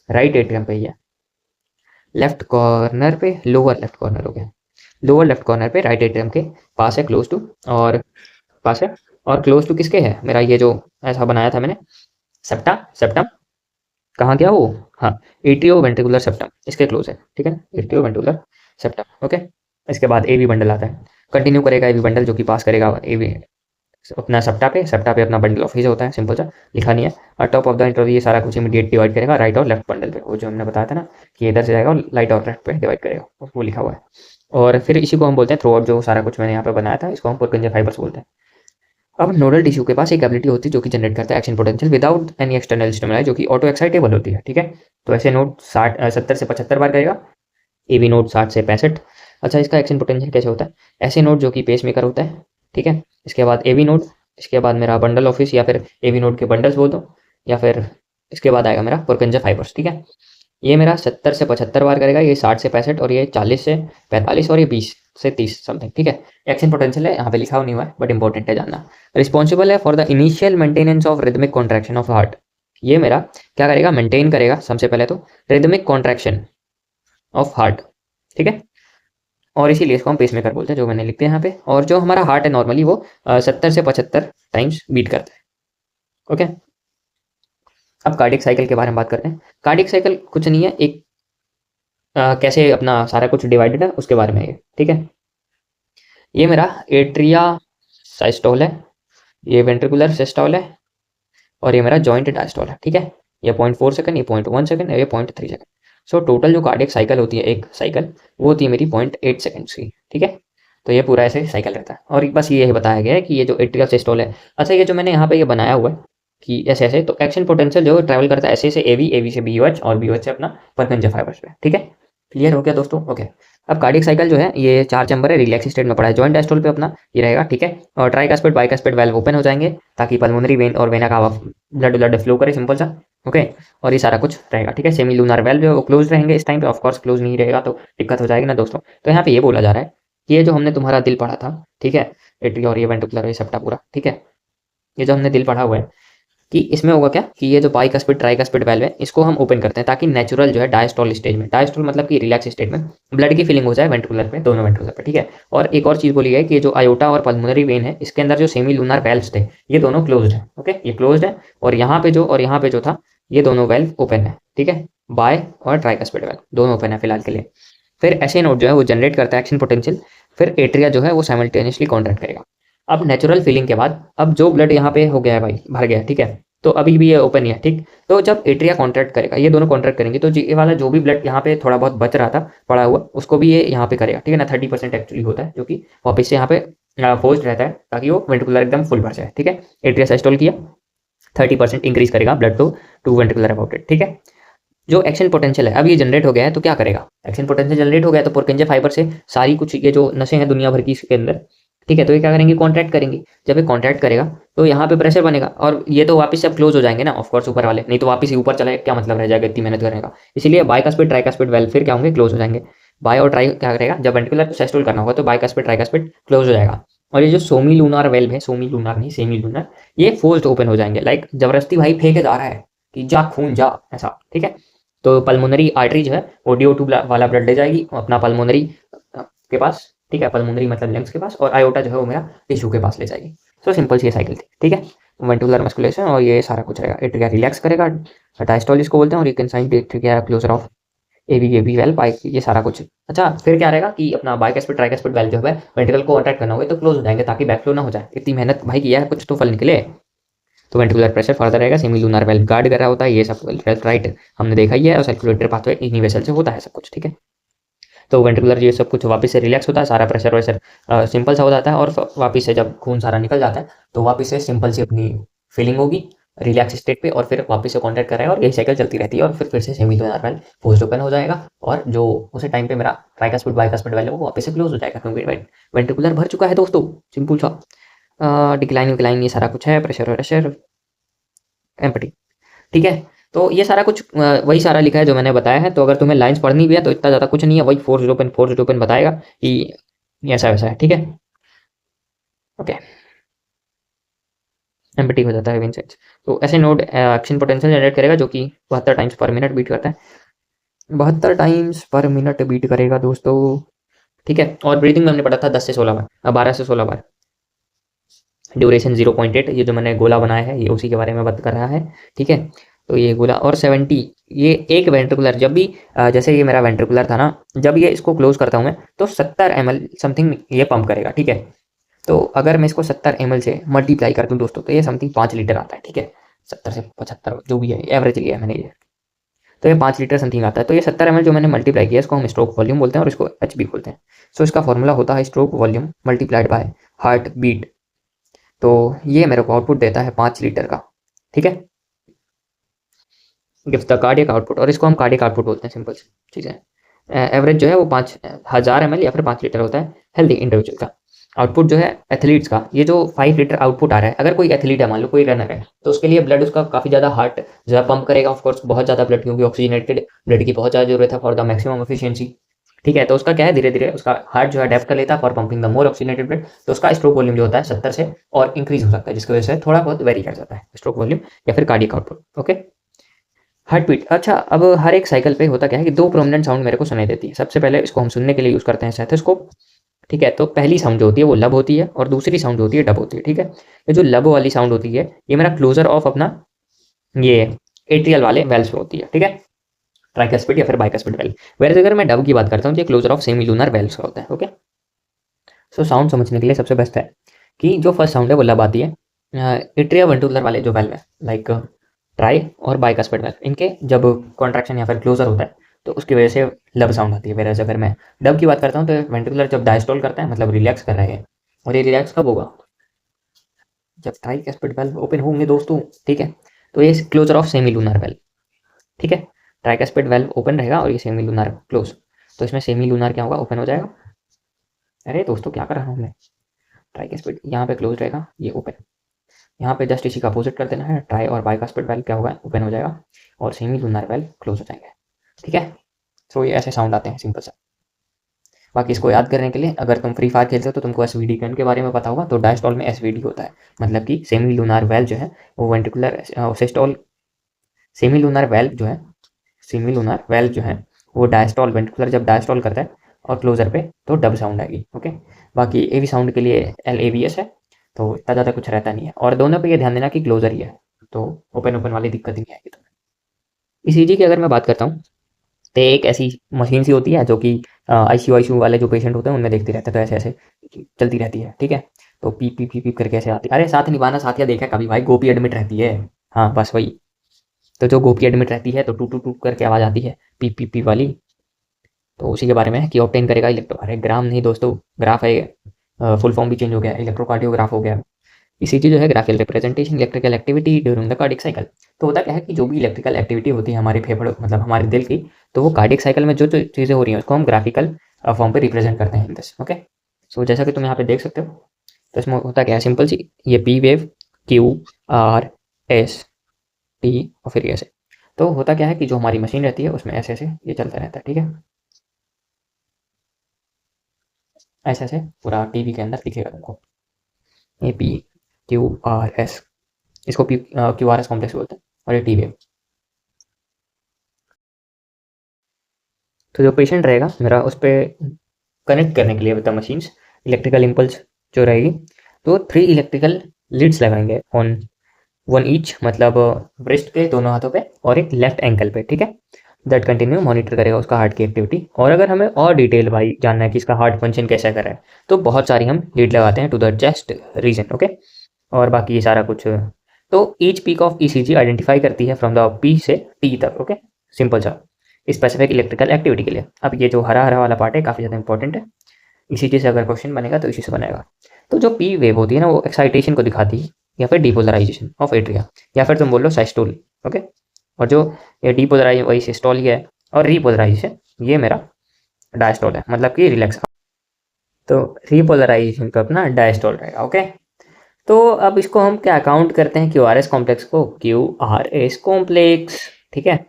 राइट एट्रियम पे ही है, लेफ्ट कॉर्नर पे, लोअर लेफ्ट कॉर्नर हो गया, लोअर लेफ्ट कॉर्नर पे राइट एट्रियम के पास है, क्लोज टू, और पास है, और क्लोज टू किसके है, मेरा ये जो ऐसा बनाया था मैंने, सेप्टम कहाँ गया वो, हाँ, एट्रियो वेंट्रिकुलर सेप्टम, इसके क्लोज है, ठीक है, एट्रियो वेंट्रिकुलर सेप्टम। ओके, इसके बाद एवी बंडल आता है, कंटिन्यू करेगा एवी बंडल, जो कि पास करेगा एवी अपना सेप्टा पे अपना बंडल ऑफ हिज होता है, सिंपल सा, लिखा नहीं है। और टॉप ऑफ द इंटरव्यू ये सारा कुछ इमीडिएट डिवाइड करेगा राइट और लेफ्ट बंडल पे, वो जो हमने बताया था ना कि इधर से जाएगा और राइट और लेफ्ट पे डिवाइड करेगा, वो लिखा हुआ है। और फिर इसी को हम बोलते हैं थ्रू आउट, जो सारा कुछ मैंने यहाँ पे बनाया था, इसको हम पुरकंजे फाइबर्स बोलते हैं। अब नोडल टिश्यू के पास एक एबिलिटी होती है जो कि जनरेट करता है action potential without any external stimuli, जो कि ऑटो एक्साइटेबल होती है, ठीक है। तो ऐसे नोड 70 से 75 बार करेगा, एवी नोड 60 से 65। अच्छा, इसका एक्शन पोटेंशियल कैसे होता है, ऐसे नोड जो कि पेस मेकर होता है, ठीक है। इसके बाद एवी नोड, इसके बाद मेरा बंडल ऑफिस, या फिर एवी नोड के बंडल्स बोल दो, या फिर इसके बाद आएगा मेरा पुरकंजा फाइबर्स, ठीक है। ये मेरा 70 से 75 बार करेगा, ये 60 से 65, और ये 40 से 45, और ये 20 से 30 समथिंग, ठीक है। एक्शन पोटेंशियल है, यहाँ पे लिखा नहीं हुआ है, बट इंपॉर्टेंट है जानना। रिस्पॉन्सिबल है for the initial maintenance of rhythmic contraction of heart, ये मेरा क्या करेगा, मेंटेन करेगा सबसे पहले तो रिदमिक कॉन्ट्रैक्शन ऑफ हार्ट, ठीक है। और इसीलिए इसको हम पेसमेकर बोलते हैं, जो मैंने लिख दिया यहाँ पे। और जो हमारा हार्ट है नॉर्मली वो 70 से 75 टाइम्स बीट करता है। ओके, अब कार्डियक साइकिल के बारे में बात करते हैं। कार्डियक साइकिल कुछ नहीं है, एक कैसे अपना सारा कुछ डिवाइडेड है उसके बारे में है, ठीक है। ये मेरा एट्रिया साइस्टोल है, ये वेंट्रिकुलर सिस्टोल है, और ये मेरा जॉइंट डायस्टोल है, ठीक है। ये 0.4 सेकंड, ये 0.1 सेकंड, ये 0.3 सेकंड। सो टोटल जो कार्डियक साइकिल होती है, एक साइकिल, वो होती है मेरी 0.8 सेकंड्स की, ठीक है। तो ये पूरा ऐसे साइकिल रहता है। और बस ये बताया गया है कि ये जो एट्रिया सिस्टोल है, अच्छा, ये जो मैंने यहाँ पे ये बनाया हुआ है कि ऐसे ऐसे, तो एक्शन पोटेंशियल जो ट्रैवल करता है ऐसे से एवी, एवी से BOH, और BOH से अपना परकंजा फाइबर्स पे, ठीक है। क्लियर हो गया दोस्तों? ओके। अब कार्डियक साइकिल जो है ये 4 चैम्बर है, रिलैक्स स्टेट में पड़ा है। जॉइंट डायस्टोल पे अपना ये रहेगा, ठीक है। और ट्राइकास्पिड बाइकास्पिड वाल्व ओपन हो जाएंगे ताकि पल्मोनरी वेन और वेना का ब्लड ब्लड फ्लो करे, सिंपल सा। ओके। और ये सारा कुछ रहेगा, ठीक है। सेमी लूनार वेल्व जो है वो क्लोज रहेंगे इस टाइम पे, ऑफ कोर्स क्लोज नहीं रहेगा तो दिक्कत हो जाएगी ना दोस्तों। तो यहाँ पे ये बोला जा रहा है कि ये जो हमने तुम्हारा दिल पढ़ा था, ठीक है, एट्रिया और ये वेंट्रिकुलर ये सबटा पूरा, ठीक है, ये जो हमने दिल पढ़ा हुआ है कि इसमें होगा क्या कि ये जो बाइकास्पिड ट्राइकास्पिड वाल्व है इसको हम ओपन करते हैं ताकि नेचुरल जो है डायस्टोल स्टेज में, डायस्टोल मतलब कि रिलैक्स स्टेज में ब्लड की फिलिंग हो जाए वेंट्रिकुलर पे, दोनों वेंट्रिकुलर पे, ठीक है। और एक और चीज बोली है कि ये जो आयोटा और पल्मोनरी वेन है इसके अंदर जो सेमी लूनार वेल्व्स थे ये दोनों क्लोज्ड है, ओके, ये क्लोज्ड है। और यहाँ पे जो था ये दोनों वेल्व ओपन है, ठीक है। बाय और ट्राइकास्पिड वेल्व दोनों ओपन है फिलहाल के लिए। फिर ऐसे नोड जो है वो जनरेट करता है एक्शन पोटेंशियल, फिर एट्रिया जो है वो साइमल्टेनियसली कॉन्ट्रैक्ट करेगा। अब नेचुरल फीलिंग के बाद अब जो ब्लड यहाँ पे हो गया है भाई, भर गया, ठीक है, तो अभी भी ये ओपन ही है, ठीक। तो जब एट्रिया कॉन्ट्रैक्ट करेगा, ये दोनों कॉन्ट्रैक्ट करेंगे, तो ये वाला जो भी ब्लड यहाँ पे थोड़ा बहुत बच रहा था पड़ा हुआ उसको भी ये यहाँ पे करेगा, ठीक है ना। 30% एक्चुअली होता है जो कि वापस से यहाँ पे फोर्स्ड रहता है ताकि वो वेंट्रिकुलर एकदम फुल भर जाए, ठीक है। एट्रिया सिस्टोल किया, 30% इंक्रीज करेगा blood flow to ventricular about, ठीक है। जो एक्शन पोटेंशियल है अब ये जनरेट हो गया है तो क्या करेगा, एक्शन पोटेंशियल जनरेट हो गया तो पुरकिंजे फाइबर से सारी कुछ ये जो नसें हैं दुनिया भर की इसके अंदर, ठीक है, तो ये क्या करेंगे, कॉन्ट्रैक्ट करेंगे। जब ये कॉन्ट्रैक्ट करेगा तो यहाँ पे प्रेशर बनेगा और ये तो वापस से अब क्लोज हो जाएंगे ना, ऑफकोर्स ऊपर वाले, नहीं तो वापस ही ऊपर चले क्या मतलब रह जाएगा इतनी मेहनत करने का। इसीलिए बाइकास्पिड ट्राइकास्पिड वेल्व फिर क्या होंगे, क्लोज हो जाएंगे। बाय और ट्राई क्या करेगा, जब वेंट्रिकुलर सिस्टोल करना होगा तो बाइकास्पिड ट्राइकास्पिड क्लोज हो जाएगा। और ये जो सोमी लूनार वेल्व है, सोमी लूनार नहीं सेमी लूनार, ये फोर्स्ड ओपन हो जाएंगे, लाइक जबरदस्ती भाई फेंके जा रहा है कि जा खून जा, ऐसा, ठीक है। तो पल्मोनरी आर्टरी जो है वो DO2 वाला ब्लड ले जाएगी अपना पल्मोनरी के पास, ठीक है, पल्मोनरी मतलब लंग्स के पास, और आयोटा जो है वो मेरा टिश्यू के पास ले जाएगी। सो सिंपल सी ये साइकिल थी, ठीक है। वेंट्रिकुलर मस्कुलेशन और ये सारा कुछ रहेगा। एट्रिया रिलैक्स करेगा, डायस्टोल इसको बोलते हैं, और ये कंसाइन atria closure of AV valve बाइक, ये सारा कुछ। अच्छा फिर क्या रहेगा कि अपना बाइकास्पिड ट्राइकास्पिड वेल जो है वेंट्रिकल को कॉन्ट्रैक्ट करना होगा तो क्लोज हो जाएंगे ताकि बैकफ्लो ना हो जाए। इतनी मेहनत भाई किया है, कुछ तो फल निकले। तो वेंट्रिकुलर प्रेशर फर्दर रहेगा, सेमी लूनार वेल्व गार्ड कर रहा होता है, ये सब राइट हमने देखा ही है। और सर्कुलेटरी पाथवे इन्हीं वेसल से होता है सब कुछ, ठीक है। तो वेंट्रिकुलर ये सब कुछ वापस से रिलैक्स होता है, सारा प्रेशर वैसर सिंपल सा हो जाता है, और वापस से जब खून सारा निकल जाता है तो वापस से सिंपल सी अपनी फीलिंग होगी रिलैक्स स्टेट पे, और फिर वापस से कॉन्टैक्ट कर रहा है और यही साइकिल चलती रहती है। और फिर से semi lunar valve post open हो जाएगा और जो उसी टाइम पे मेरा ट्राइकास्पिड बाइकास्पिड वेल्व है वो वापस से क्लोज हो जाएगा क्योंकि वेंट्रिकुलर भर चुका है दोस्तों, सिंपल सा। डिक्लाइन विक्लाइन ये सारा कुछ है, प्रेशर वरेशर एम्पटी, ठीक है। तो ये सारा कुछ वही सारा लिखा है जो मैंने बताया है। तो अगर तुम्हें लाइंस पढ़नी भी है तो इतना ज़्यादा कुछ नहीं है, वही फोर जीरो पेन बताएगा कि ऐसा वैसा है, ठीक है। ओके, एम्पटी हो जाता है वेन साइज। तो ऐसे नोड एक्शन पोटेंशियल जनरेट करेगा जो कि 72 टाइम्स पर मिनट बीट करता है, 72 टाइम्स पर मिनट बीट करेगा दोस्तों, ठीक है। और ब्रीथिंग में हमने पढ़ा था 10 से 16 बार, अब 12 से 16 बार। ड्यूरेशन 0.8, ये जो मैंने गोला बनाया है ये उसी के बारे में बात कर रहा है, ठीक है। तो ये गोला और 70, ये एक वेंट्रिकुलर जब भी जैसे ये मेरा वेंट्रिकुलर था ना, जब ये इसको क्लोज करता हूँ मैं तो 70 ml समथिंग ये पंप करेगा, ठीक है। तो अगर मैं इसको 70 ml से मल्टीप्लाई कर दूँ दोस्तों तो ये समथिंग 5 लीटर आता है, ठीक है। 70 से 75 जो भी है एवरेज लिया है मैंने ये, तो ये 5 लीटर समथिंग आता है। तो ये 70 ml जो मैंने मल्टीप्लाई किया इसको हम स्ट्रोक वॉल्यूम बोलते हैं और इसको HB बोलते हैं। सो इसका फॉर्मूला होता है stroke volume multiplied by heartbeat. तो ये मेरे को आउटपुट देता है 5 लीटर का, ठीक है, गिव्स द कार्डियक आउटपुट, और इसको हम कार्डियक आउटपुट बोलते हैं, सिंपल चीज़ है। एवरेज जो है वो 5000 ml या फिर 5 लीटर होता है हेल्दी इंडिविजुअल का। आउटपुट जो है एथलीट्स का, ये जो 5 लीटर आउटपुट आ रहा है, अगर कोई एथलीट है मान लो कोई रनर है तो उसके लिए ब्लड उसका काफ़ी ज़्यादा हार्ट जो है पंप करेगा, ऑफकोर्स बहुत ज़्यादा ब्लड, क्योंकि ऑक्सीजनेटेड ब्लड की बहुत ज़्यादा जरूरत है फॉर द मैक्सिमम एफिशिएंसी, ठीक है। तो उसका क्या है, धीरे धीरे उसका हार्ट जो है अडेप्ट कर लेता है for pumping the more oxygenated blood, तो उसका स्ट्रोक वॉल्यूम जो होता है 70 से और इंक्रीज हो सकता है, जिसकी वजह से थोड़ा बहुत वेरी कर जाता है स्ट्रोक वॉल्यूम या फिर cardiac output, okay. Heartbeat, अच्छा अब हर एक साइकिल पे होता क्या है कि दो प्रोमिनेंट साउंड मेरे को सुनाई देती है। सबसे पहले इसको हम सुनने के लिए यूज़ करते हैं स्टेथोस्कोप, ठीक है। तो पहली साउंड जो होती है वो लब होती है और दूसरी साउंड जो होती है डब होती है, ठीक है। ये जो लब वाली साउंड होती है ये मेरा क्लोजर ऑफ अपना ये एट्रियल वाले वेल्व्स पे होती है, ठीक है, ट्राइकस्पिड या फिर बाइकस्पिड वेल्व। वैसे अगर मैं डब की बात करता हूँ तो ये closure of semilunar valves का होता है, ओके। सो साउंड समझने के लिए सबसे बेस्ट है कि जो फर्स्ट साउंड है वो लब आती है एट्रिया वेंट्रिकुलर वाले जो वेल्व है, लाइक ट्राई और बाइकस्पिड वेल्व, इनके जब कॉन्ट्रैक्शन या फिर क्लोजर होता है तो उसकी वजह से लब साउंड आती है। वैसे अगर मैं डब की बात करता हूँ तो वेंट्रिकुलर जब डायस्टोल करता है मतलब रिलैक्स कर रहे हैं, और ये रिलैक्स कब होगा, जब ट्राइकस्पिड वेल्व ओपन होंगे दोस्तों, ठीक है। तो ये closure of semilunar valve, ठीक है, ट्राइकस्पिड वेल्व ओपन रहेगा और ये सेमी लूनर क्लोज। तो इसमें सेमी लूनार क्या होगा, ओपन हो जाएगा। अरे दोस्तों क्या कर रहा हूँ मैं, ट्राइकस्पिड यहाँ पे क्लोज रहेगा, ये ओपन। यहाँ पे जस्ट इसी का अपोजिट कर देना है, ट्राई और बाइकास्पिड वेल्व क्या होगा, ओपन हो जाएगा और सेमी लूनार वेल्व क्लोज हो जाएंगे। ठीक है, तो ये ऐसे साउंड आते हैं सिंपल सा। बाकी इसको याद करने के लिए अगर तुम फ्री फायर खेलते हो तो तुमको एसवीडी गन के बारे में पता होगा। तो डायस्टॉल में एसवीडी होता है, मतलब कि सेमी लूनार वेल्व जो है वो ventricular systole, semi lunar valve जो है, सेमी लूनार वेल्व जो है वो डायस्टॉल, वेंट्रिकुलर जब डायस्टॉल करता है और क्लोजर पे तो डब साउंड आएगी। ओके, बाकी ए वी साउंड के लिए LAVS है, तो इतना ज़्यादा कुछ रहता नहीं है। और दोनों पे ये ध्यान देना कि क्लोजर ही है, तो ओपन ओपन वाली दिक्कत ही नहीं आएगी। तो ECG की अगर मैं बात करता हूँ तो एक ऐसी मशीन सी होती है जो कि ICU वाले जो पेशेंट होते हैं उनमें देखते रहते हैं, तो ऐसे ऐसे चलती रहती है। ठीक है, तो पीप पीप पीप पीप करके ऐसे आती है। अरे साथ निभाना साथिया देखा कभी भाई, गोपी एडमिट रहती है, हाँ बस वही। तो जो गोपी एडमिट रहती है तो टू टू टू करके आवाज़ आती है, पीप पीप पीप वाली। तो उसी के बारे में है कि ऑब्टेन करेगा इलेक्ट्रो, अरे ग्राम नहीं दोस्तों, ग्राफ है, फुल फॉर्म भी चेंज हो गया, इलेक्ट्रोकार्डियोग्राफ हो गया। ECG जो है graphical representation electrical activity during the cardiac cycle. तो होता क्या है कि जो भी इलेक्ट्रिकल एक्टिविटी होती है हमारे फेफड़ों, मतलब हमारे दिल की, तो वो कार्डियक साइकिल में जो जो चीज़ें हो रही हैं उसको हम ग्राफिकल फॉर्म पे रिप्रेजेंट करते हैं दिस। ओके, सो जैसा कि तुम यहाँ पे देख सकते हो, तो इसमें होता क्या है सिंपल सी, ये P वेव QRST और फिर ऐसे। तो होता क्या है कि जो हमारी मशीन रहती है उसमें ऐसे ऐसे ये चलता रहता है। ठीक है, ऐसे ऐसे पूरा टीवी के अंदर दिखेगा तुमको, ये PQRS, इसको QRS कॉम्प्लेक्स बोलते हैं, और ये टी वेव। तो जो पेशेंट रहेगा मेरा उस पर कनेक्ट करने के लिए with the machines electrical impulse जो रहेगी, तो 3 इलेक्ट्रिकल लीड्स लगाएंगे ऑन वन ईच, मतलब ब्रेस्ट के दोनों हाथों पे और एक लेफ्ट एंकल पे। ठीक है, दैट कंटिन्यू मॉनिटर करेगा उसका हार्ट की एक्टिविटी। और अगर हमें और डिटेल भाई जानना है कि इसका हार्ट फंक्शन कैसा कर रहा है, तो बहुत सारी हम लीड लगाते हैं to the chest region. Okay, और बाकी ये सारा कुछ, तो each peak of ECG identify करती है फ्रॉम द P से T तक। ओके, सिंपल सा स्पेसिफिक इलेक्ट्रिकल एक्टिविटी के लिए। अब ये जो हरा हरा वाला पार्ट है काफ़ी ज़्यादा इंपॉर्टेंट है, ECG से अगर क्वेश्चन बनेगा तो इसी से बनेगा। तो जो P वेव होती है ना वो एक्साइटेशन को दिखाती है, या फिर डिपोलराइजेशन ऑफ एट्रिया, या फिर तुम बोल लो साइस्टोल। ओके, और जो ये डिपोलराइज वही सिस्टोल ही है, और रिपोलराइजेशन ये मेरा डायस्टोल है, मतलब कि रिलैक्स। तो रिपोलराइजेशन का अपना डायस्टोल रहेगा। ओके, तो अब इसको हम क्या काउंट करते हैं, QRS कॉम्प्लेक्स को, QRS कॉम्प्लेक्स। ठीक है,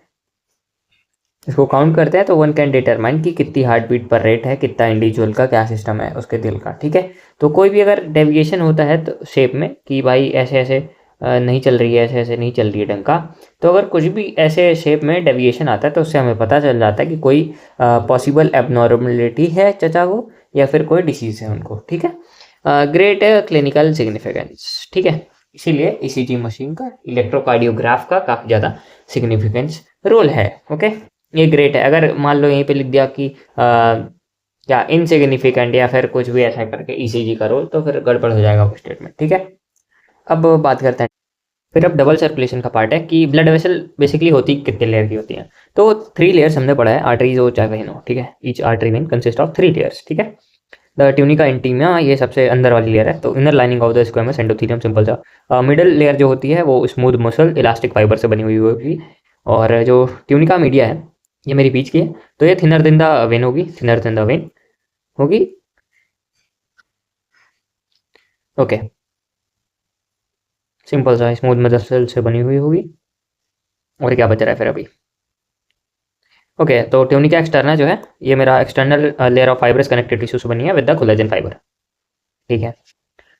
इसको काउंट करते हैं तो वन कैन डिटरमाइन कि कितनी हार्ट बीट पर रेट है, कितना इंडिविजुअल का क्या सिस्टम है उसके दिल का। ठीक है, तो कोई भी अगर डेविएशन होता है तो शेप में कि भाई ऐसे ऐसे नहीं चल रही है, ऐसे ऐसे नहीं चल रही है ढंग का, तो अगर कुछ भी ऐसे शेप में डेविएशन आता है तो उससे हमें पता चल जाता है कि कोई पॉसिबल एबनॉर्मलिटी है चचा को, या फिर कोई डिसीज़ है उनको। ठीक है, ग्रेट क्लिनिकल सिग्निफिकेंस। ठीक है, इसीलिए ECG मशीन का, इलेक्ट्रोकार्डियोग्राफ का काफ़ी ज़्यादा सिग्निफिकेंस रोल है। ओके, ये ग्रेट है। अगर मान लो यहीं पे लिख दिया कि क्या इनसिग्निफिकेंट या फिर कुछ भी ऐसा करके ECG का रोल, तो फिर गड़बड़ हो जाएगा वो स्टेटमेंट। ठीक है, अब बात करते हैं फिर अब डबल सर्कुलेशन का पार्ट है कि ब्लड वेसल बेसिकली होती कितने लेयर की होती हैं। तो 3 लेयर्स हमने पढ़ा है, आर्टरीज हो चाहे वेन हो। ठीक है, each artery vein consist of 3 layers. ठीक है, द ट्यूनिका इंटीमा ये सबसे अंदर वाली लेयर है, तो inner lining of the squamous endothelium simple सा। मिडल लेयर जो होती है वो स्मूथ मसल इलास्टिक फाइबर से बनी हुई होगी, और जो ट्यूनिका मीडिया है ये मेरी बीच की है, तो ये थिनर देन द वेन होगी, थिनर देन द वेन होगी। ओके, सिंपल सा स्मूथ मसल से बनी हुई होगी। और क्या बच रहा है फिर अभी। ओके, तो ट्यूनिका एक्सटर्ना जो है ये मेरा external layer of fibres connected tissue से बनी है विद द कोलेजन फाइबर। ठीक है,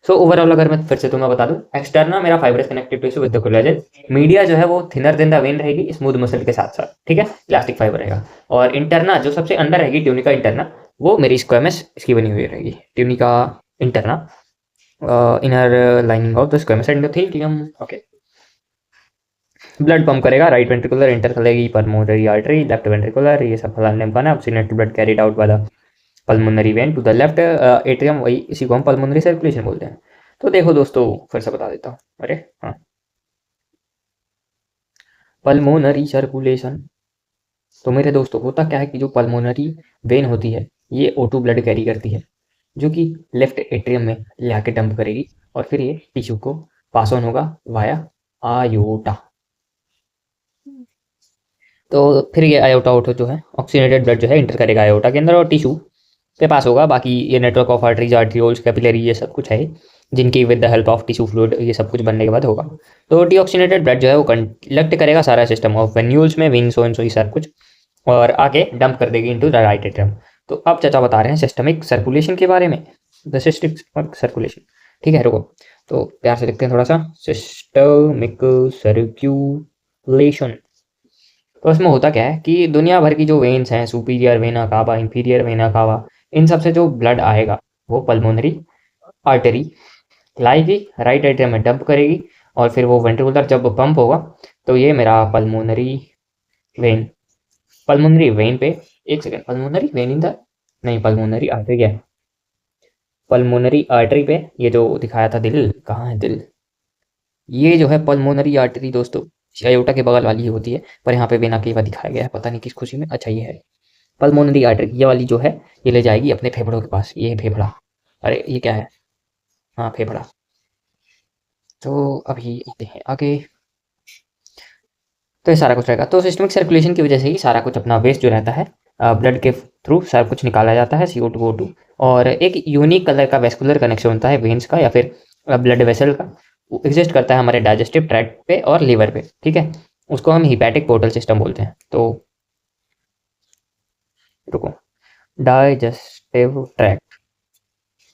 सो ओवरऑल अगर मैं फिर से तुम्हें बता दूं, एक्सटर्ना मेरा fibrous connective tissue with the collagen, media जो है वो थिनर देन द वेन रहेगी स्मूथ मसल के साथ साथ। ठीक है, इलास्टिक फाइबर रहेगा। और इंटरना जो सबसे अंदर रहेगी, ट्यूनिका इंटरना, वो मेरी स्क्वेमस इसकी बनी हुई रहेगी, tunica interna, inner lining of the squamous endothelium. Okay, blood pump करेगा राइट वेंट्रिकुलर, इंटर करेगी पल्मोनरी आर्टरी, लेफ्ट वेंट्रिकुलर, ये सब फलाने बना, oxygenated blood carried out by the pulmonary vein to the left atrium, वही इसी को हम पल्मोनरी सर्कुलेशन बोलते हैं। तो देखो दोस्तों फिर से बता देता हूँ, अरे हाँ, पल्मोनरी सर्कुलेशन, तो मेरे दोस्तों होता क्या है कि जो पल्मोनरी वेन होती है ये O2 ब्लड कैरी करती है, जो कि लेफ्ट एट्रियम में ले आके डंप करेगी, और फिर ये टिश्यू को पास ऑन होगा वाया आयोटा। तो फिर ये आयोटा आउट जो है ऑक्सीजनेटेड ब्लड जो है इंटर करेगा आयोटा के अंदर और टिश्यू पे पास होगा। बाकी ये network of arteries, arterioles, capillary, ये सब कुछ है जिनकी with the help of tissue fluid ये सब कुछ बनने के बाद होगा। तो डीऑक्सीजनेटेड ब्लड जो है वो कंडक्ट करेगा सारा सिस्टम ऑफ वेन्यूल्स में, विंग्स और ये सब कुछ, और आगे डंप कर देगी इनटू द राइट एट्रियम। तो अब चाचा बता रहे हैं सिस्टमिक सर्कुलेशन के बारे में, द सिस्टमिक सर्कुलेशन। ठीक है, रुको तो प्यार से लिखते हैं थोड़ा सा, सिस्टमिक सर्कुलेशन। तो इसमें होता क्या है कि दुनिया भर की जो वेन्स हैं, superior vena cava, inferior vena cava, इन सब से जो ब्लड आएगा वो पल्मोनरी आर्टरी लाएगी, राइट एट्रियम में डंप करेगी, और फिर वो वेंट्रिकुलर जब पंप होगा तो ये मेरा पल्मोनरी वेन पे, एक second, pulmonary vein in the, नहीं पल्मोनरी आर्टरी क्या है, पल्मोनरी आर्टरी पे ये जो दिखाया था दिल, कहाँ है दिल, ये जो है पल्मोनरी आर्टरी दोस्तों, आयोटा के बगल वाली होती है, पर यहाँ पे वेना केवा दिखाया गया है, पता नहीं किस खुशी में। अच्छा ये है पल्मोनरी आर्टरी, ये वाली जो है ये ले जाएगी अपने फेफड़ों के पास, ये फेफड़ा, अरे ये क्या है, हाँ फेफड़ा। तो अभी आते हैं आगे, तो ये सारा कुछ रहेगा। तो सिस्टमिक सर्कुलेशन की वजह से ही सारा कुछ अपना वेस्ट जो रहता है ब्लड के थ्रू सारा कुछ निकाला जाता है, CO2 O2, और एक यूनिक कलर का वेस्कुलर कनेक्शन होता है वेन्स का या फिर ब्लड वेसल का, वो एग्जिस्ट करता है हमारे डाइजेस्टिव ट्रैक्ट पे और लीवर पे। ठीक है, उसको हम हिपैटिक पोर्टल सिस्टम बोलते हैं। तो रुको, डाइजेस्टिव ट्रैक्ट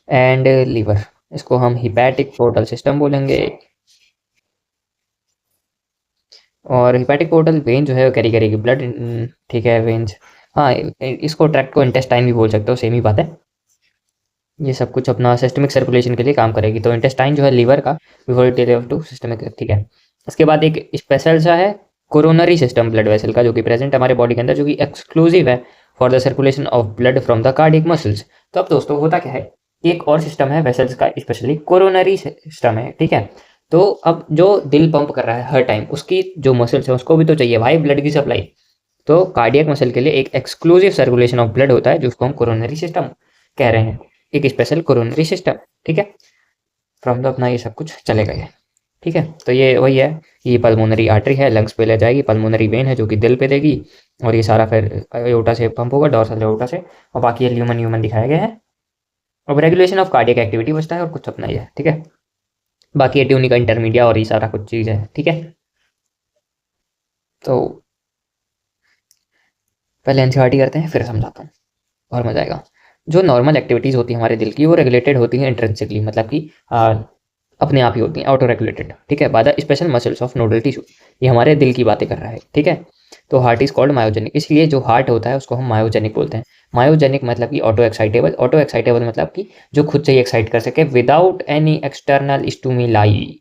एंड लीवर, इसको हम हिपैटिक पोर्टल सिस्टम बोलेंगे। और हिपैटिक पोर्टल वेन जो है वो कैरी करेगी ब्लड, ठीक है वेन्स, हाँ इसको ट्रैक्ट को इंटेस्टाइन भी बोल सकते हो, सेम ही बात है। ये सब कुछ अपना सिस्टमिक सर्कुलेशन के लिए काम करेगी। तो इंटेस्टाइन जो है लीवर का, before it tell to systemic, ठीक है। इसके बाद एक स्पेशल सा है कोरोनरी सिस्टम ब्लड वेसल का, जो कि प्रेजेंट हमारे बॉडी के अंदर, जो कि एक्सक्लूसिव है for the circulation of blood from the cardiac muscles. तो अब दोस्तों होता क्या है, एक और सिस्टम है वेसल्स का, स्पेशली कोरोनरी सिस्टम है, ठीक है। तो अब जो दिल पंप कर रहा है हर टाइम, उसकी जो मसल्स है उसको भी तो चाहिए भाई ब्लड की सप्लाई। तो कार्डियक मसल के लिए एक एक्सक्लूसिव सर्कुलेशन ऑफ ब्लड होता है, जिसको हम कोरोनरी सिस्टम कह रहे हैं, एक स्पेशल कोरोनरी सिस्टम, ठीक है। फ्रॉम द अपना ये सब कुछ चलेगा ये, ठीक है। तो ये वही है, ये पल्मोनरी आर्टरी है, लंग्स पे ले जाएगी, पल्मोनरी वेन है जो कि दिल पे देगी, और ये सारा फिर एओर्टा से पंप होगा, डॉर्सल एओर्टा से, और बाकी ये ल्यूमन ह्यूमन दिखाया गया है। अब रेगुलेशन ऑफ कार्डियक एक्टिविटी बचता है और कुछ अपना ही है, ठीक है। बाकी ये ट्यूनिका इंटरमीडिया और ये सारा कुछ चीज़ है, ठीक है। तो पहले एनसीईआरटी करते हैं फिर समझाता हूँ और मजा आएगा। जो नॉर्मल एक्टिविटीज़ होती है हमारे दिल की, वो रेगुलेटेड होती हैं इंट्रिंसिकली, मतलब कि अपने आप ही होती हैं, ऑटो रेगुलेटेड, ठीक है, by the special muscles of nodal tissue. ये हमारे दिल की बातें कर रहा है, ठीक है। तो हार्ट इज कॉल्ड मायोजेनिक, इसलिए जो हार्ट होता है उसको हम मायोजेनिक बोलते हैं। मायोजेनिक मतलब कि ऑटो एक्साइटेबल, ऑटो एक्साइटेबल मतलब कि जो खुद से ही एक्साइट कर सके विदाउट एनी एक्सटर्नल स्टूमिलाई,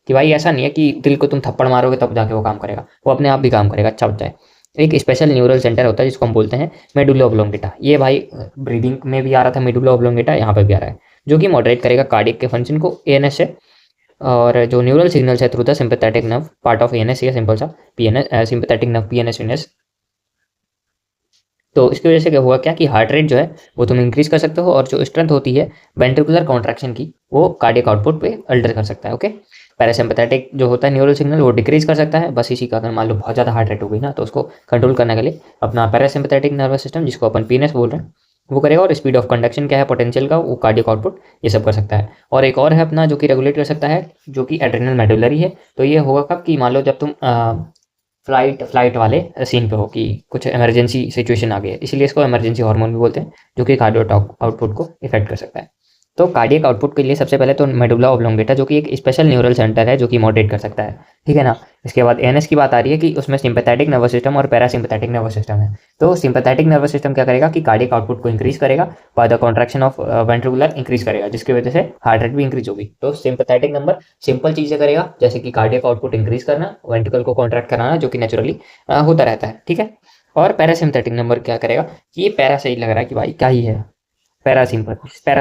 कि भाई ऐसा नहीं है कि दिल को तुम थप्पड़ मारोगे तब जाके वो काम करेगा, वो अपने आप भी काम करेगा, अच्छा बच्चा है। एक स्पेशल न्यूरल सेंटर होता है जिसको हम बोलते हैं मेडुला ऑब्लोंगेटा। ये भाई ब्रीदिंग में भी आ रहा था मेडुला ऑब्लोंगेटा, यहाँ पे भी आ रहा है, जो कि मॉडरेट करेगा कार्डियक के फंक्शन को एएनएस से। और जो न्यूरल सिग्नल्स है through the sympathetic nerve part of ANS, या सिंपल सा पीएनएस, सिंपैथेटिक नर्व पीएनएस यूएनएस। तो इसकी वजह से क्या हुआ, क्या कि हार्ट रेट जो है वो तुम इंक्रीज कर सकते हो, और जो स्ट्रेंथ होती है वेंट्रिकुलर कॉन्ट्रैक्शन की, वो कार्डियक आउटपुट पे अल्टर कर सकता है, ओके। पैरासिम्पैथेटिक जो होता है न्यूरल सिग्नल, वो डिक्रीज कर सकता है। बस इसी का अगर मान लो बहुत ज़्यादा हार्ट रेट हो गई ना, तो उसको कंट्रोल करने के लिए अपना पैरासिम्पैथेटिक नर्वस सिस्टम, जिसको अपन पीएनएस बोल रहे हैं, वो करेगा। और स्पीड ऑफ कंडक्शन क्या है पोटेंशियल का, वो कार्डियक आउटपुट ये सब कर सकता है। और एक और है अपना जो कि रेगुलेट कर सकता है, जो कि एड्रेनल मेडुलरी है। तो ये होगा कब कि मान लो जब तुम फ्लाइट वाले सीन पे हो कि कुछ इमरजेंसी सिचुएशन आ गई है, इसलिए इसको इमरजेंसी हार्मोन भी बोलते हैं, जो कि कार्डियक आउटपुट को इफेक्ट कर सकता है। तो कार्डियक आउटपुट के लिए सबसे पहले तो मेडुला ऑब्लोंगेटा, जो कि एक स्पेशल न्यूरल सेंटर है जो कि मॉडरेट कर सकता है, ठीक है ना। इसके बाद एएनएस की बात आ रही है कि उसमें सिंपैथेटिक नर्वस सिस्टम और पैरासिम्पैथेटिक नर्वस सिस्टम है। तो सिंपैथेटिक नर्वस सिस्टम क्या करेगा कि कार्डियक आउटपुट को इंक्रीज करेगा, by the contraction of ventricular increase करेगा, जिसकी वजह से हार्ट रेट भी इंक्रीज होगी। तो सिंपैथेटिक नंबर सिंपल चीज़ें करेगा, जैसे कि कार्डियक आउटपुट इंक्रीज करना, वेंट्रिकल को कॉन्ट्रैक्ट कराना, जो कि नेचुरली होता रहता है, ठीक है। और पैरासिम्पैथेटिक नंबर क्या करेगा कि ये पैरा सही लग रहा है कि भाई क्या ही है, पैरा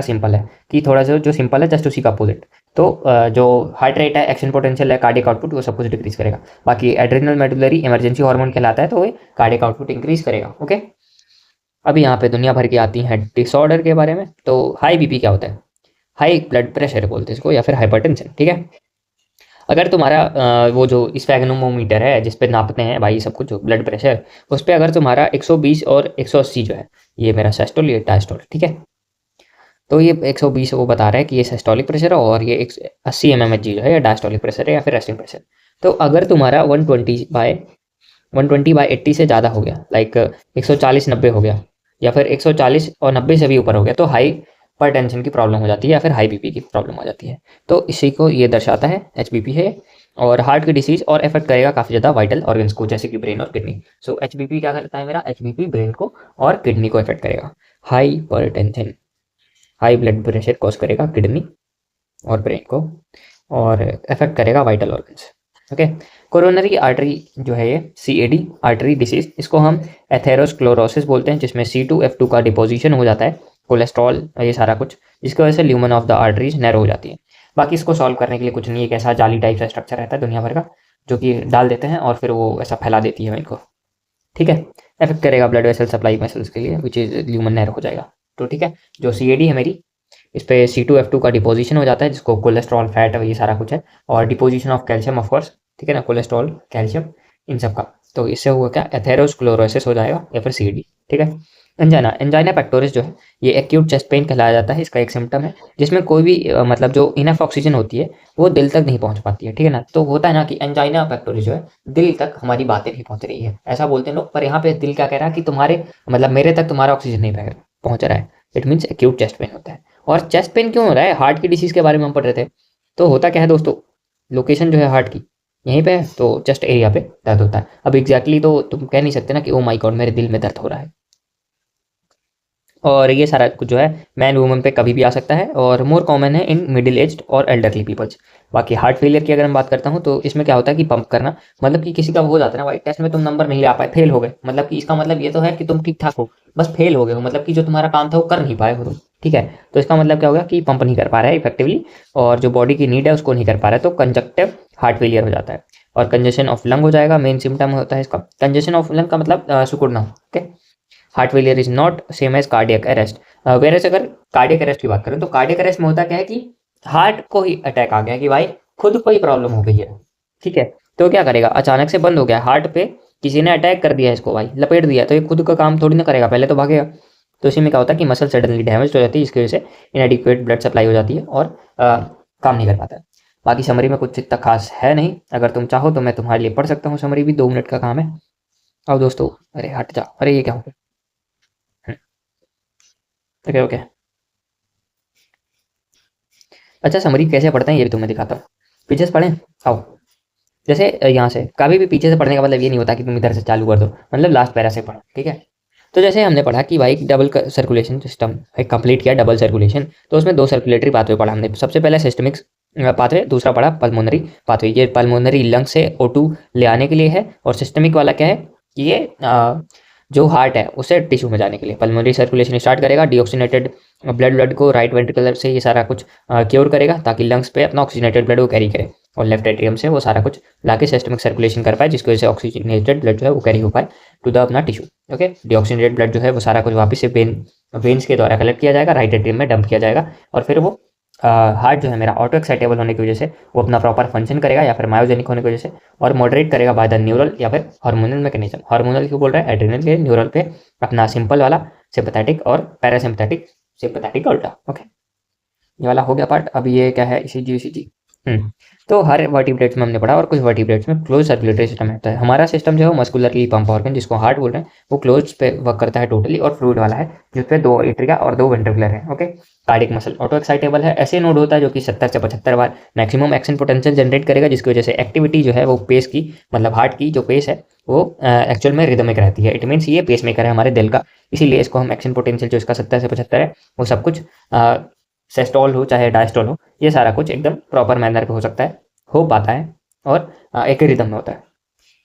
सिंपल है कि थोड़ा सा जो सिंपल है जस्ट उसी का अपोजिट। तो जो हार्ट रेट है, एक्शन पोटेंशियल है, कार्डियक आउटपुट, वो सब कुछ डिक्रीज करेगा। बाकी एड्रेनल मेडुलरी इमरजेंसी हार्मोन कहलाता है, तो वो कार्डियक आउटपुट इंक्रीज करेगा, ओके। अभी यहाँ पे दुनिया भर की आती हैं डिसऑर्डर के बारे में। तो हाई बीपी क्या होता है, हाई ब्लड प्रेशर बोलते हैं इसको, या फिर हाइपरटेंशन, ठीक है। अगर तुम्हारा वो जो स्फेगनोमीटर है जिस पे नापते हैं भाई सब कुछ, जो ब्लड प्रेशर, उस पे अगर तुम्हारा 120 और 180 जो है, ये मेरा सिस्टोल, ये डायस्टोल, ठीक है। तो ये 120 वो बता रहा है कि ये सिस्टोलिक प्रेशर है, और ये 80 mmHg जो है ये डायस्टोलिक प्रेशर है या फिर रेस्टिंग प्रेशर। तो अगर तुम्हारा 120/80 से ज़्यादा हो गया, लाइक 140/90 हो गया, या फिर 140 और 90 से भी ऊपर हो गया, तो हाई पर टेंशन की प्रॉब्लम हो जाती है या फिर हाई बीपी की प्रॉब्लम हो जाती है। तो इसी को ये दर्शाता है, HBP है। और हार्ट की डिसीज और इफेक्ट करेगा काफ़ी ज़्यादा वाइटल ऑर्गन्स को, जैसे कि ब्रेन और किडनी। सो HBP क्या करता है मेरा, HBP ब्रेन को और किडनी को इफेक्ट करेगा। हाई पर tension, high blood pressure cause करेगा किडनी और ब्रेन को, और इफेक्ट करेगा vital organs. Okay. Coronary artery जो है ये CAD आर्टरी डिसीज, इसको हम एथेरोस्क्लेरोसिस बोलते हैं, जिसमें C2F2 का डिपोजिशन हो जाता है, कोलेस्ट्रॉल, ये सारा कुछ, जिसकी वजह से lumen of the arteries narrow हो जाती है। बाकी इसको सॉल्व करने के लिए कुछ नहीं, एक ऐसा जाली टाइप का स्ट्रक्चर रहता है दुनिया भर का, जो कि डाल देते हैं और फिर वो ऐसा फैला देती है इनको, ठीक है। इफेक्ट करेगा ब्लड वेसल सप्लाई मसल्स के लिए, विच इज ल्यूमन नैरो हो जाएगा। तो ठीक है, जो CAD है मेरी, इस पे C2F2 का डिपोजिशन हो जाता है, जिसको कोलेस्ट्रॉल, फैट, ये सारा कुछ है, और deposition of calcium of course, ठीक है ना, कोलेस्ट्रॉल, कैल्शियम, इन सब का। तो इससे हुआ क्या, एथेरोस्क्लेरोसिस हो जाएगा या फिर CAD, ठीक है। एंजाइना, एंजाइना पेक्टोरिस जो है ये एक्यूट चेस्ट पेन कहलाया जाता है, इसका एक सिम्टम है, जिसमें कोई भी मतलब जो इनफ ऑक्सीजन होती है वो दिल तक नहीं पहुंच पाती है, ठीक है ना। तो होता है ना कि एंजाइना पेक्टोरिस जो है, दिल तक हमारी बातें नहीं पहुंच रही है, ऐसा बोलते हैं लोग, पर यहाँ पे दिल क्या कह रहा है कि तुम्हारे मतलब मेरे तक तुम्हारा ऑक्सीजन नहीं पहुंच रहा है। It means acute chest pain होता है। और चेस्ट पेन क्यों हो रहा है, हार्ट की डिसीज के बारे में हम पढ़ रहे थे। तो होता क्या है दोस्तों, लोकेशन जो है हार्ट की यहीं पे है, तो चेस्ट एरिया पे दर्द होता है। अब एग्जैक्टली तो तुम कह नहीं सकते ना कि ओ माय गॉड मेरे दिल में दर्द हो रहा है। और ये सारा कुछ जो है मैन वुमन पे कभी भी आ सकता है, और मोर कॉमन है इन मिडिल एज्ड और एल्डरली पीपल्स। बाकी हार्ट फेलियर की अगर मैं बात करता हूँ, तो इसमें क्या होता है कि पंप करना, मतलब कि किसी का हो जाता है ना भाई, टेस्ट में तुम नंबर नहीं ला पाए, फेल हो गए, मतलब कि इसका मतलब ये तो है कि तुम ठीक ठाक हो, बस फेल हो गए हो, मतलब कि जो तुम्हारा काम था वो कर नहीं पाए हो तुम, ठीक है। तो इसका मतलब क्या होगा कि पंप नहीं कर पा रहा है इफेक्टिवली, और जो बॉडी की नीड है उसको नहीं कर पा रहा है, तो कंजक्टिव हार्ट फेलियर हो जाता है। और कंजेशन ऑफ लंग हो जाएगा, मेन सिम्टम होता है इसका। कंजेशन ऑफ लंग का मतलब सिकुड़ना, okay. Heart failure is not same as cardiac arrest. Whereas अगर कार्डियक अरेस्ट की बात करें, तो कार्डियक अरेस्ट में होता क्या है कि हार्ट को ही अटैक आ गया, कि भाई खुद को ही प्रॉब्लम हो गई है, ठीक है। तो क्या करेगा, अचानक से बंद हो गया हार्ट पे, किसी ने अटैक कर दिया इसको भाई, लपेट दिया, तो ये खुद का काम थोड़ी ना करेगा, पहले तो भागेगा। तो इसी में क्या होता है कि मसल सडनली डैमेज हो जाती है, जिसकी वजह से इनएडिक्वेट ब्लड सप्लाई हो जाती है और काम नहीं कर पाता है। बाकी समरी में कुछ इतना खास है नहीं, अगर तुम चाहो तो मैं तुम्हारे लिए पढ़ सकता हूँ समरी भी, 2 मिनट का काम है। आओ दोस्तों, अरे हट जा, अरे ये क्या हो गया। Okay okay. अच्छा, समरी कैसे पढ़ते हैं ये भी तुम्हें दिखाता हूँ, पीछे से पढ़ें। आओ, जैसे यहाँ से कभी भी पीछे से पढ़ने का मतलब ये नहीं होता कि तुम इधर से चालू कर दो, मतलब लास्ट पैरा से पढ़ो, ठीक है। तो जैसे हमने पढ़ा कि भाई डबल सर्कुलेशन सिस्टम एक कंप्लीट किया, डबल सर्कुलेशन, तो उसमें 2 सर्कुलेटरी पाथवे पढ़ा हमने। सबसे पहले सिस्टमिक पाथवे, दूसरा पढ़ा पल्मोनरी पाथवे। ये पल्मोनरी लंग से O2 ले आने के लिए है, और सिस्टमिक वाला क्या है कि ये जो हार्ट है उसे टिश्यू में जाने के लिए पल्मोनरी सर्कुलेशन स्टार्ट करेगा। डीऑक्सीनेटेड ब्लड को राइट वेंट्रिकुलर से ये सारा कुछ क्योर करेगा, ताकि लंग्स पे अपना ऑक्सीजनेटेड ब्लड को कैरी करे, और लेफ्ट एट्रियम से वो सारा कुछ लाके सिस्टमिक सर्कुलेशन कर पाए, जिसकी वजह से ऑक्सीजनेटेड ब्लड जो है वो कैरी हो पाए टू द अपना टिश्यू, ओके। डीऑक्सीजनेटेड ब्लड जो है वो सारा कुछ वापस से वेन्स के द्वारा कलेक्ट किया जाएगा, राइट एट्रियम में डंप किया जाएगा, और फिर वो हार्ट जो है मेरा ऑटो एक्साइटेबल होने की वजह से वो अपना प्रॉपर फंक्शन करेगा, या फिर मायोजेनिक होने की वजह से, और मॉडरेट करेगा बाय द न्यूरल या फिर हार्मोनल मैकेनिज्म। हार्मोनल क्यों बोल रहा है, एड्रेनल के न्यूरल पे अपना सिंपल वाला सिंपैथेटिक और पैरासिम्पैथेटिक, सिंपैथेटिक अल्टा, ओके। ये वाला हो गया पार्ट। अब ये क्या है, ECG। तो हर वर्टिब्रेट्स में हमने पढ़ा, और कुछ वर्टिब्रेट्स में क्लोज सर्कुलेटरी सिस्टम होता है। हमारा सिस्टम जो है वो मस्कुलरली पंप ऑर्गन, जिसको हार्ट बोल रहे हैं, वो क्लोज पे वर्क करता है टोटली, और फ्लूइड वाला है, जिसपे 2 एट्रिया और 2 वेंट्रिकुलर है, okay. Cardiac muscle auto excitable है, ऐसे नोड होता है जो कि 70 से 75 बार मैक्सिमम एक्शन पोटेंशियल जनरेट करेगा, जिसकी वजह से एक्टिविटी जो है वो पेस की, मतलब हार्ट की जो पेस है वो एक्चुअल में रिदमिक रहती है। इट मीन्स ये पेस मेकर है हमारे दिल का, इसीलिए इसको हम एक्शन पोटेंशियल जो इसका 70 से 75 है, वो सब कुछ सिस्टोल हो चाहे डायस्टोल हो, ये सारा कुछ एकदम प्रॉपर मैनर पे हो सकता है, हो पाता है, और एक रिदम में होता है।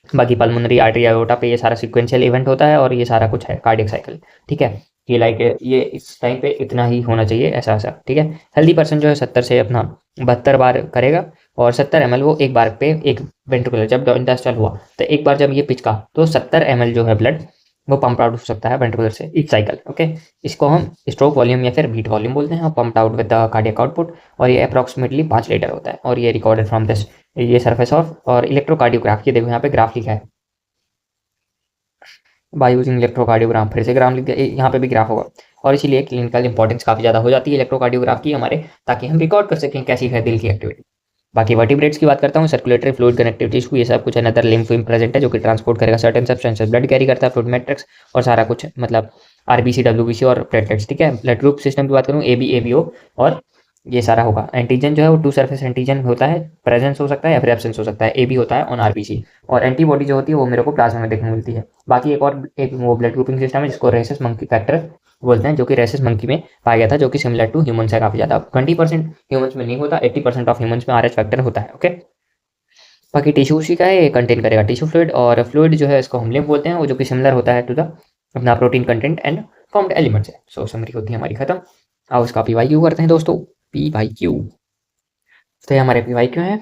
बाकी पल्मोनरी आर्टरी आयोटा पे ये सारा सिक्वेंशियल इवेंट होता है, और ये सारा कुछ है कार्डियक साइकिल, ठीक है। ये लाइक ये इस टाइम पे इतना ही होना चाहिए, ऐसा ऐसा, ठीक है। हेल्दी पर्सन जो है 70 से अपना 72 बार करेगा, और 70 ml वो एक बार पे एक वेंट्रिकुलर, जब इंडस्ट्रियल हुआ तो एक बार जब ये पिचका, तो 70 ml जो है ब्लड वो पंप आउट हो सकता है वेंट्रिकुलर से ईच साइकिल, ओके। इसको हम स्ट्रोक वॉल्यूम या फिर बीट वॉल्यूम बोलते हैं, pumped out with the cardiac output, और ये अप्रॉक्सीमेटली 5 लीटर होता है, और ये रिकॉर्डेड फ्रॉम दिस ये सरफेस ऑफ और इलेक्ट्रोकार्डियोग्राफ, ये देखो यहाँ पे ग्राफ लिखा है बाय यूजिंग इलेक्ट्रोकार्डियोग्राम, फिर से ग्राम लिख दिया, यहाँ पे भी ग्राफ होगा। और इसीलिए क्लिनिकल इंपॉर्टेंस काफ़ी ज़्यादा हो जाती है इलेक्ट्रोकार्डियोग्राफ की हमारे, ताकि हम रिकॉर्ड कर सकें कैसी है दिल की एक्टिविटी। बाकी वर्टिब्रेट्स की बात करता हूँ, सर्कुलेटरी फ्लूइड कनेक्टिव टिश्यू, ये सब कुछ अनदर लिम्फ प्रेजेंट है जो कि ट्रांसपोर्ट करेगा सर्टेन सब्सटेंसेस, ब्लड कैरी करता है, फ्लूइड मैट्रिक्स और सारा कुछ, मतलब आरबीसी, डब्ल्यूबीसी और प्लेटलेट्स, ठीक है। ब्लड ग्रुप सिस्टम की बात करूँ, ए बी, ए बी ओ, और ये सारा होगा। एंटीजन जो है वो टू सरफेस एंटीजन होता है, प्रेजेंस हो सकता है या फिर एब्सेंस हो सकता है, ए बी होता है ऑन आरबीसी। और एंटीबॉडी जो होती है वो मेरे को प्लाज्मा में देखने को मिलती है। बाकी एक वो ब्लड ग्रुपिंग सिस्टम है जिसको रेसेस मंकी फैक्टर बोलते हैं, जो कि रेसेस मंकी में पाया गया था, जो कि सिमिलर टू ह्यूमन्स है काफ़ी ज़्यादा। 20% ह्यूमन्स में नहीं होता, 80% ऑफ ह्यूमन्स में आरएच फैक्टर होता है। ओके, बाकी टिश्यू उसी का है, कंटेन करेगा टिश्यू फ्लूइड, और फ्लूइड जो है इसको हम लिम्फ बोलते हैं, वो जो कि सिमिलर होता है टू द अपना protein content and formed elements है। सो समरी होती है हमारी खत्म। आओ इसका पी वाई क्यू करते हैं दोस्तों। पी वाई क्यू, तो ये हमारे पी वाई क्यू है।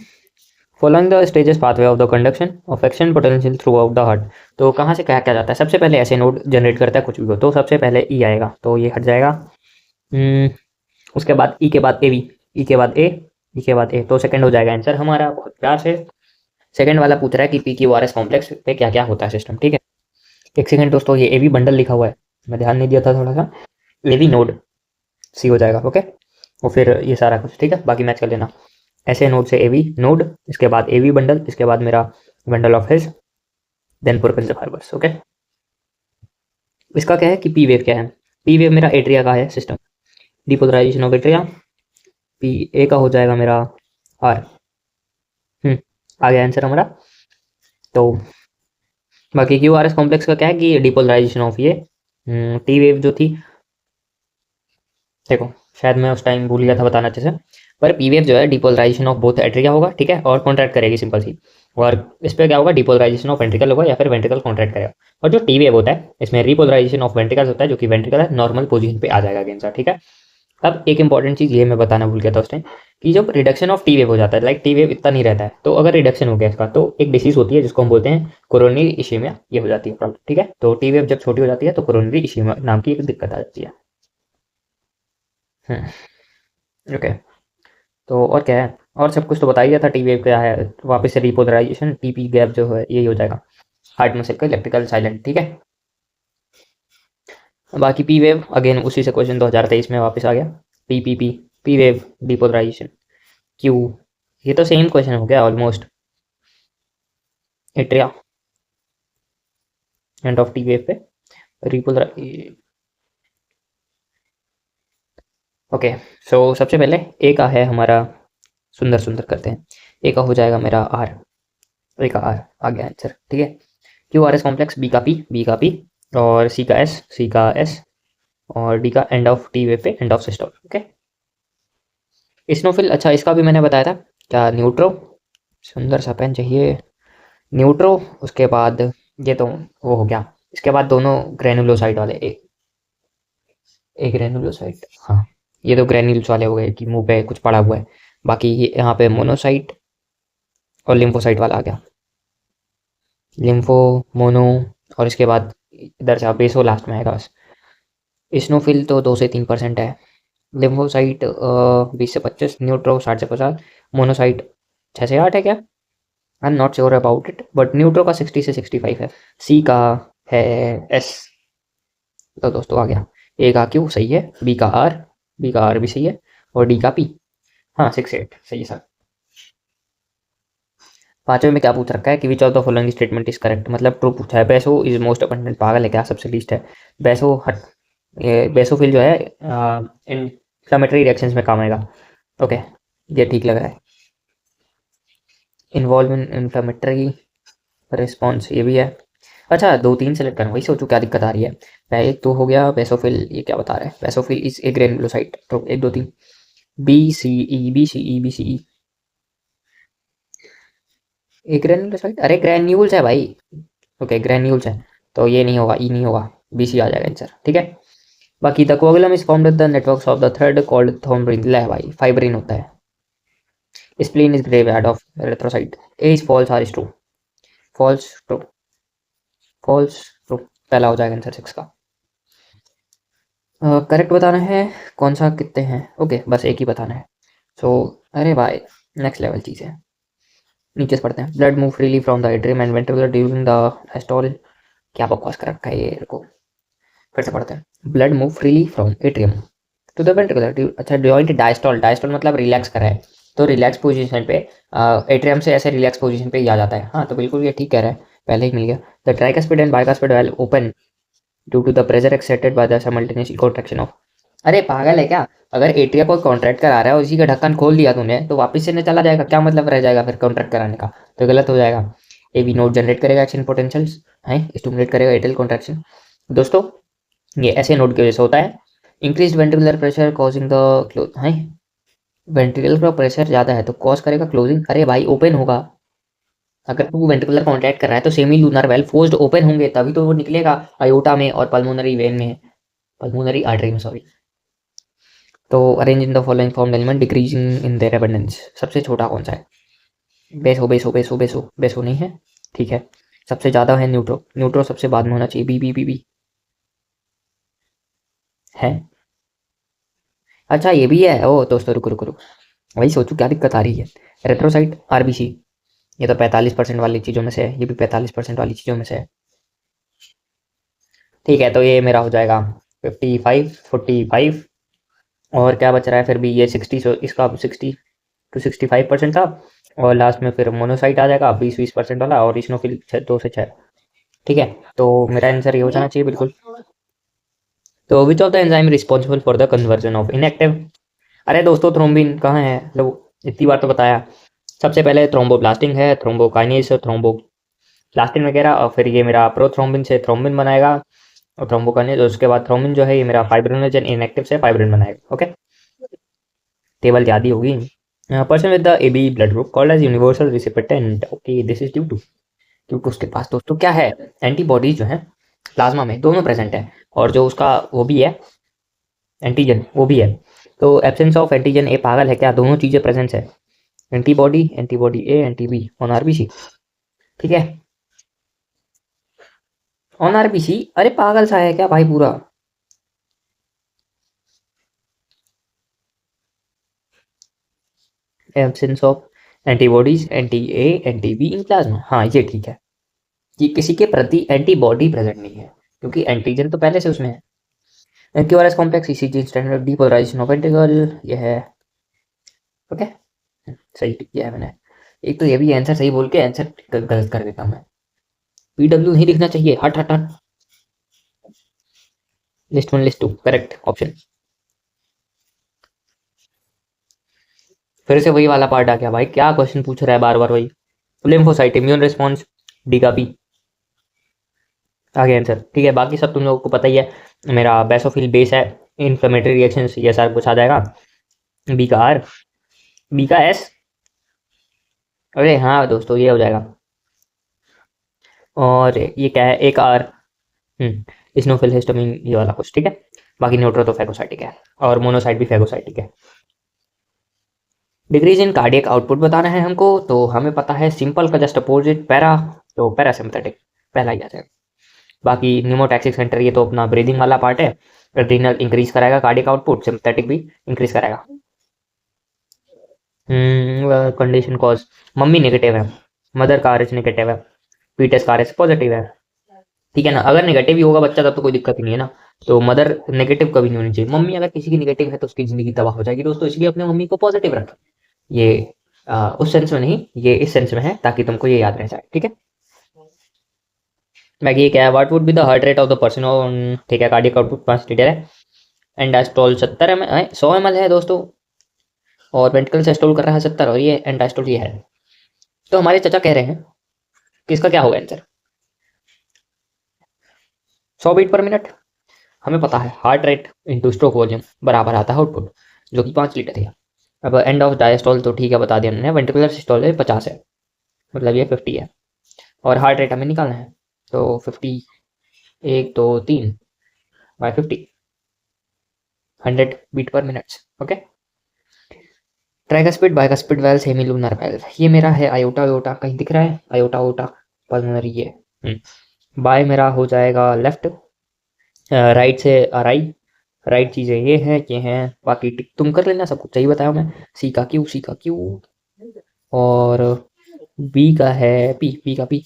Following the stages pathway of the conduction of action potential through out the heart. तो कहाँ से क्या क्या जाता है, सबसे पहले ऐसे नोड जनरेट करता है कुछ भी हो, तो सबसे पहले ई आएगा, तो ये हट जाएगा। उसके बाद ई के बाद ए बी, ई के बाद ए, ई के बाद ए, तो सेकंड हो जाएगा आंसर हमारा, बहुत प्यार से। सेकंड वाला पूछ रहा है कि P Q R S complex पे क्या क्या होता है सिस्टम, ठीक है। एक सेकंड दोस्तों, ये ए बी बंडल लिखा हुआ है, मैं ध्यान नहीं दिया था थोड़ा सा, ए बी नोड सी हो जाएगा। ओके, और फिर ये सारा कुछ, ठीक है, बाकी मैच कर लेना। ऐसे नोड से ए बी नोड, इसके बाद ए बी बंडल, इसके बाद मेरा bundle of His, then propensive fibers. Okay, इसका क्या है कि पी वेव क्या है, पी वेव मेरा एट्रिया का है system, depolarisation of atria, P A का हो जाएगा मेरा आर। आ गया आंसर हमारा। तो बाकी क्यू आर एस कॉम्प्लेक्स का क्या है कि डिपोलराइजेशन ऑफ ये टी वेव जो थी, देखो शायद मैं उस टाइम भूल गया था बताना अच्छे से, पर पी वेव जो है डिपोलराइजेशन ऑफ बोथ एट्रिया होगा, ठीक है, और कॉन्ट्रैक्ट करेगी सिंपल सी। और इस पर क्या होगा, डिपोलराइजेशन ऑफ वेंट्रिकल होगा या फिर वेंट्रिकल कॉन्ट्रैक्ट करेगा। और जो टी वेव होता है इसमें रिपोलराइजेशन ऑफ वेंट्रिकल होता है, जो कि वेंट्रिकल है नॉर्मल पोजीशन पे आ जाएगा अगेन सा, ठीक है। अब एक इंपॉर्टेंट चीज़ ये मैं बताना भूल गया था उस टाइम, कि जब रिडक्शन ऑफ टी वेव हो जाता है, लाइक टी वेव इतना नहीं रहता है, तो अगर रिडक्शन हो गया इसका, तो एक डिसीज होती है जिसको हम बोलते हैं कोरोनरी इशेमिया, ये हो जाती है प्रॉब्लम, ठीक है। तो टी वेव जब छोटी हो जाती है तो कोरोनरी इशेमिया नाम की एक दिक्कत आ जाती है। ओके, तो और क्या है, और सब कुछ तो बता ही दिया था। टी वेव क्या है, वापस से रिपोलराइजेशन, टीपी गैप जो है यही हो जाएगा, हार्ट मसल का इलेक्ट्रिकल साइलेंट, ठीक है। बाकी पी वेव अगेन उसी से क्वेश्चन 2023 में वापस आ गया, P P P, P wave depolarisation, Q, ये तो सेम क्वेश्चन हो गया almost. Atria end of T wave पे रिपोलराइज। ओके, सो सबसे पहले ए का है हमारा, सुंदर सुंदर करते हैं, ए का हो जाएगा मेरा आर, ए का आर आ गया आंसर, ठीक है। Q R S complex, B का पी, बी का पी, और सी का एस, सी का एस, और डी का एंड ऑफ टी वेव पे एंड ऑफ सिस्टम। ओके, स्नोफिल, अच्छा इसका भी मैंने बताया था क्या, न्यूट्रो, सुंदर सा पेन चाहिए, न्यूट्रो, उसके बाद ये तो वो हो गया, इसके बाद दोनों ग्रेनुलोसाइट वाले, एक ग्रेनुलोसाइट, हाँ, ये तो ग्रेन्यूल्स वाले हो गए कि मुंह पे कुछ पड़ा हुआ है। बाकी ये यहाँ पे मोनोसाइट और लिम्फोसाइट वाला आ गया, लिम्फो, मोनो, और इसके बाद इधर से बेसो लास्ट में आएगा बस। स्नोफिल तो 2 से 3% है, लिम्फोसाइट 20 से 25, न्यूट्रो 60 से 50, मोनोसाइट 6 से 8 है क्या, I am not sure about it, but neutro का 60 से 65 है। सी का है एस, तो दोस्तों आ गया, ए का क्यू सही है, बी का आर, बी का आर भी सही है, और डी का पी, हाँ 6 8 सही है सर। पांचवें में क्या पूछ रखा है कि which of the following statement is correct, मतलब ट्रू पूछा है। बेसो इज मोस्ट अबंडेंट, पागल है क्या, सबसे लीस्ट है बेसो, हट, ये बेसोफिल जो है इन्फ्लामेटरी रिएक्शंस में काम आएगा। ओके, ये ठीक लग रहा है, इन्वॉल्व इन इन्फ्लामेटरी रिस्पॉन्स, ये भी है। अच्छा 2 3 सेलेक्ट करूँ, वही सोचूं क्या दिक्कत आ रही है। पहले एक तो हो गया बेसोफिल, ये क्या बता रहा है, बेसोफिल इज ए ग्रेनुलोसाइट, तो 1 2 3, बी सी ई, बी सी ई, बी सी ई, ए ग्रेनुलोसाइट, अरे ग्रेन्यूल्स है भाई। ओके ग्रेन्यूल्स है, तो ये नहीं होगा, ई नहीं होगा, बी सी आ जाएगा आंसर, ठीक है। बाकी the coagulum is formed the networks of the thread called thrombin, ले भाई फाइब्रिन होता है। Spleen is graveyard of erythrocyte, A is false R is true, false true, false true, पहला हो जाएगा आंसर 6 का। करेक्ट बताना है, कौन सा कितने हैं, ओके बस एक ही बताना है। सो अरे भाई नेक्स्ट लेवल चीज़ है। नीचे से पढ़ते हैं। Blood move freely from the atrium and ventricular during the diastole. क्या बकवास कर रखा है ये को। फिर से पढ़ते हैं। Blood move freely from atrium to the ventricular. अच्छा, जॉइंट डायस्टोल, डायस्टोल मतलब रिलैक्स कर रहा है, तो रिलैक्स पोजीशन पे एट्रियम से ऐसे रिलैक्स पोजीशन पे ही आ जाता है। हाँ, तो बिल्कुल ये ठीक कह रहा है, पहले ही मिल गया। The tricuspid and bicuspid valve open due to the pressure exerted by the simultaneous contraction of. अरे पागल है क्या? अगर एट्रिया को कॉन्ट्रैक्ट करा रहा है और उसी का ढक्कन खोल दिया तूने, तो वापस से न चला जाएगा? क्या मतलब रह जाएगा फिर कॉन्ट्रैक्ट कराने का? तो गलत हो जाएगा। ए बी नोड जनरेट करेगा एक्शन पोटेंशियल्स है, स्टिमुलेट करेगा एट्रियल कॉन्ट्रैक्शन। दोस्तों, ये ऐसे नोड की वजह से होता है। Increase ventricular pressure causing the close है, वेंट्रिकल का प्रेशर ज़्यादा है तो कॉज करेगा क्लोजिंग। अरे भाई, ओपन होगा। अगर तू वेंट्रिकुलर कॉन्ट्रैक्ट कर रहा है तो semi lunar well forced open होंगे, तभी तो वो निकलेगा आयोटा में और पल्मोनरी वेन में, पल्मोनरी आर्टरी में, सॉरी। तो arrange in the following form element decreasing in their abundance. सबसे छोटा कौन सा है? बेसो बेसो बेसो बेसो बेसो नहीं है, ठीक है। सबसे ज़्यादा है न्यूट्रो, न्यूट्रो सबसे बाद में होना चाहिए। बी बी बी बी है। अच्छा, ये भी है। ओ दोस्तों, रुको रुको रुको, वही सोचूं क्या दिक्कत आ रही है। रेट्रोसाइट आरबीसी, ये तो 45% वाली चीज़ों में से है, ये भी 45% वाली चीज़ों में से है। ठीक है, तो ये मेरा हो जाएगा 55 45। और क्या बच रहा है फिर भी? ये 60, इसका 60 to 65% था। और लास्ट में फिर मोनोसाइट आ जाएगा 20% वाला, और इस्नोफिल 2 से 6। ठीक है, तो मेरा आंसर ये हो जाना चाहिए बिल्कुल। तो which of the enzyme responsible for the conversion of inactive. अरे दोस्तों, थ्रोम्बिन कहाँ है? लो, इतनी बार तो बताया। सबसे पहले थ्रोम्बोप्लास्टिन है, थ्रोम्बोकाइनेस, थ्रोम्बोप्लास्टिन वगैरह, और फिर ये मेरा प्रोथ्रोम्बिन से थ्रोम्बिन बनाएगा, और थ्रोम्बोकाइनेस, उसके बाद थ्रोम्बिन जो है ये मेरा फाइब्रिनोजन इनएक्टिव से फाइब्रिन बनाएगा। ओके, टेबल याद ही होगी। Person with the AB blood group called as universal recipient. Okay, this is due to उसके पास दोस्तों क्या है? एंटीबॉडीज जो है प्लाज्मा में दोनों प्रेजेंट है, और जो उसका वो भी है एंटीजन, वो भी है। तो एब्सेंस ऑफ एंटीजन ए पागल है क्या? दोनों चीज़ें प्रेजेंट है, antibody, antibody A, anti be on RBC. ठीक है, ऑन आरबीसी। अरे पागल सा है क्या भाई पूरा? Absence of antibodies anti A anti be in plasma. हाँ, ये ठीक है कि किसी के प्रति एंटीबॉडी प्रेजेंट नहीं है, क्योंकि एंटीजन तो पहले से उसमें है। QRS complex ECG standard depolarisation of ventricle, ये है। ओके, सही किया है मैंने। एक तो ये भी आंसर सही बोल के आंसर गलत कर देता हूँ मैं। पीडब्ल्यू नहीं लिखना चाहिए, हट हट हट। List 1 list 2 correct option. फिर से वही वाला पार्ट आ गया भाई, क्या क्वेश्चन पूछ रहा है बार बार वही। लिम्फोसाइट इम्यून रिस्पॉन्स, डी का बी आ गया आंसर। ठीक है, बाकी सब तुम लोगों को पता ही है। मेरा बेसोफिल बेस है, इन्फ्लेमेटरी रिएक्शंस, ये सारा कुछ आ जाएगा। बी का आर, बी का एस। अरे हाँ दोस्तों, ये हो जाएगा। और ये क्या है? एक आर, स्नोफिल हिस्टामिन, ये वाला कुछ। ठीक है, बाकी न्यूट्रो तो फैगोसाइटिक है, और मोनोसाइट भी फैगोसाइटिक है। डिक्रीज इन कार्डियक आउटपुट बताना है हमको, तो हमें पता है सिंपल का जस्ट अपोजिट पैरा, तो पैरासिम्पथेटिक पहला ही आ जाएगा। बाकी न्यूमोटैक्सिक सेंटर, ये तो अपना ब्रीदिंग वाला पार्ट है। एड्रीनल इंक्रीज कराएगा कार्डियक आउटपुट, सिंपथेटिक भी इंक्रीज कराएगा। कंडीशन कॉज, मम्मी नेगेटिव है, मदर का आरएच नेगेटिव है, पीटस का आरएच पॉजिटिव है। ठीक है ना, अगर नेगेटिव ही होगा बच्चा तब तो कोई दिक्कत ही नहीं है ना। तो मदर नेगेटिव कभी नहीं होनी चाहिए। मम्मी अगर किसी की नेगेटिव है तो उसकी जिंदगी तबाह हो जाएगी दोस्तों, इसलिए अपने मम्मी को पॉजिटिव रखें। ये उस सेंस में नहीं, ये इस सेंस में है ताकि तुमको ये याद रह जाए। ठीक है, बाकी ये क्या है? What would be the heart rate of the person on, ठीक है, कार्डियक आउटपुट 5 लीटर है, एंडास्टोल 70 ml 100 ml है दोस्तों, और वेंट्रिकल से स्टोल कर रहा है 70, और ये एंडास्टोल ये है। तो हमारे चाचा कह रहे हैं कि इसका क्या होगा आंसर? 100 beat per minute. हमें पता है heart rate into stroke volume बराबर आता है आउटपुट, जो कि 5 लीटर है। अब एंड ऑफ डायस्टोल तो ठीक है बता दिया हमने, वेंट्रिकुलर सिस्टोल है 50 है, मतलब ये 50 है, और हार्ट रेट हमें निकालना है। तो 50, 1 2 3 by 50, 100 beat per minute. Okay, tricuspid bicuspid valve semilunar valve, ये मेरा है आयोटा, आयोटा कहीं दिख रहा है? आयोटा ओटा पल्मोनरी ये। बाय मेरा हो जाएगा लेफ्ट, राइट से राइट, राइट चीज़ें ये हैं, बाकी टिक तुम कर लेना, सब कुछ सही बताया मैं। सी का क्यू, सी का क्यू, और बी का है पी का पी,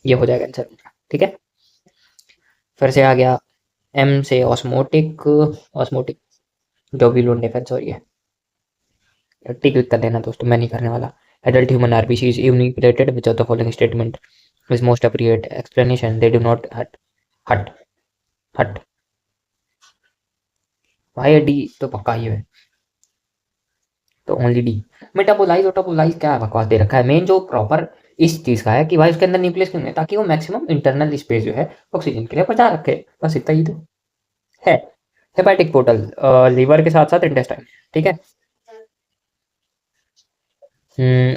ये हो जाएगा आंसर। ठीक है, फिर से आ गया एम से ऑस्मोटिक, ऑस्मोटिक ग्लोब्यूलर डिफेंस, और ये टी क्लिक कर देना दोस्तों, मैं नहीं करने वाला। Adult human RBC is unique which of the following statement is most appropriate explanation, they do not हट हट हट। भाई डी तो पक्का ही है, तो ओनली डी। मेटाबोलाइज ऑटोबोलाइज क्या बकवास दे रखा है। मेन जो प्रॉपर इस चीज का है कि भाई उसके अंदर न्यूक्लियस क्यों है, ताकि वो मैक्सिमम इंटरनल स्पेस जो है ऑक्सीजन के लिए बचा रखे, बस इतना ही तो है। हेपेटिक पोर्टल, लीवर के साथ साथ इंटेस्टाइन। ठीक है,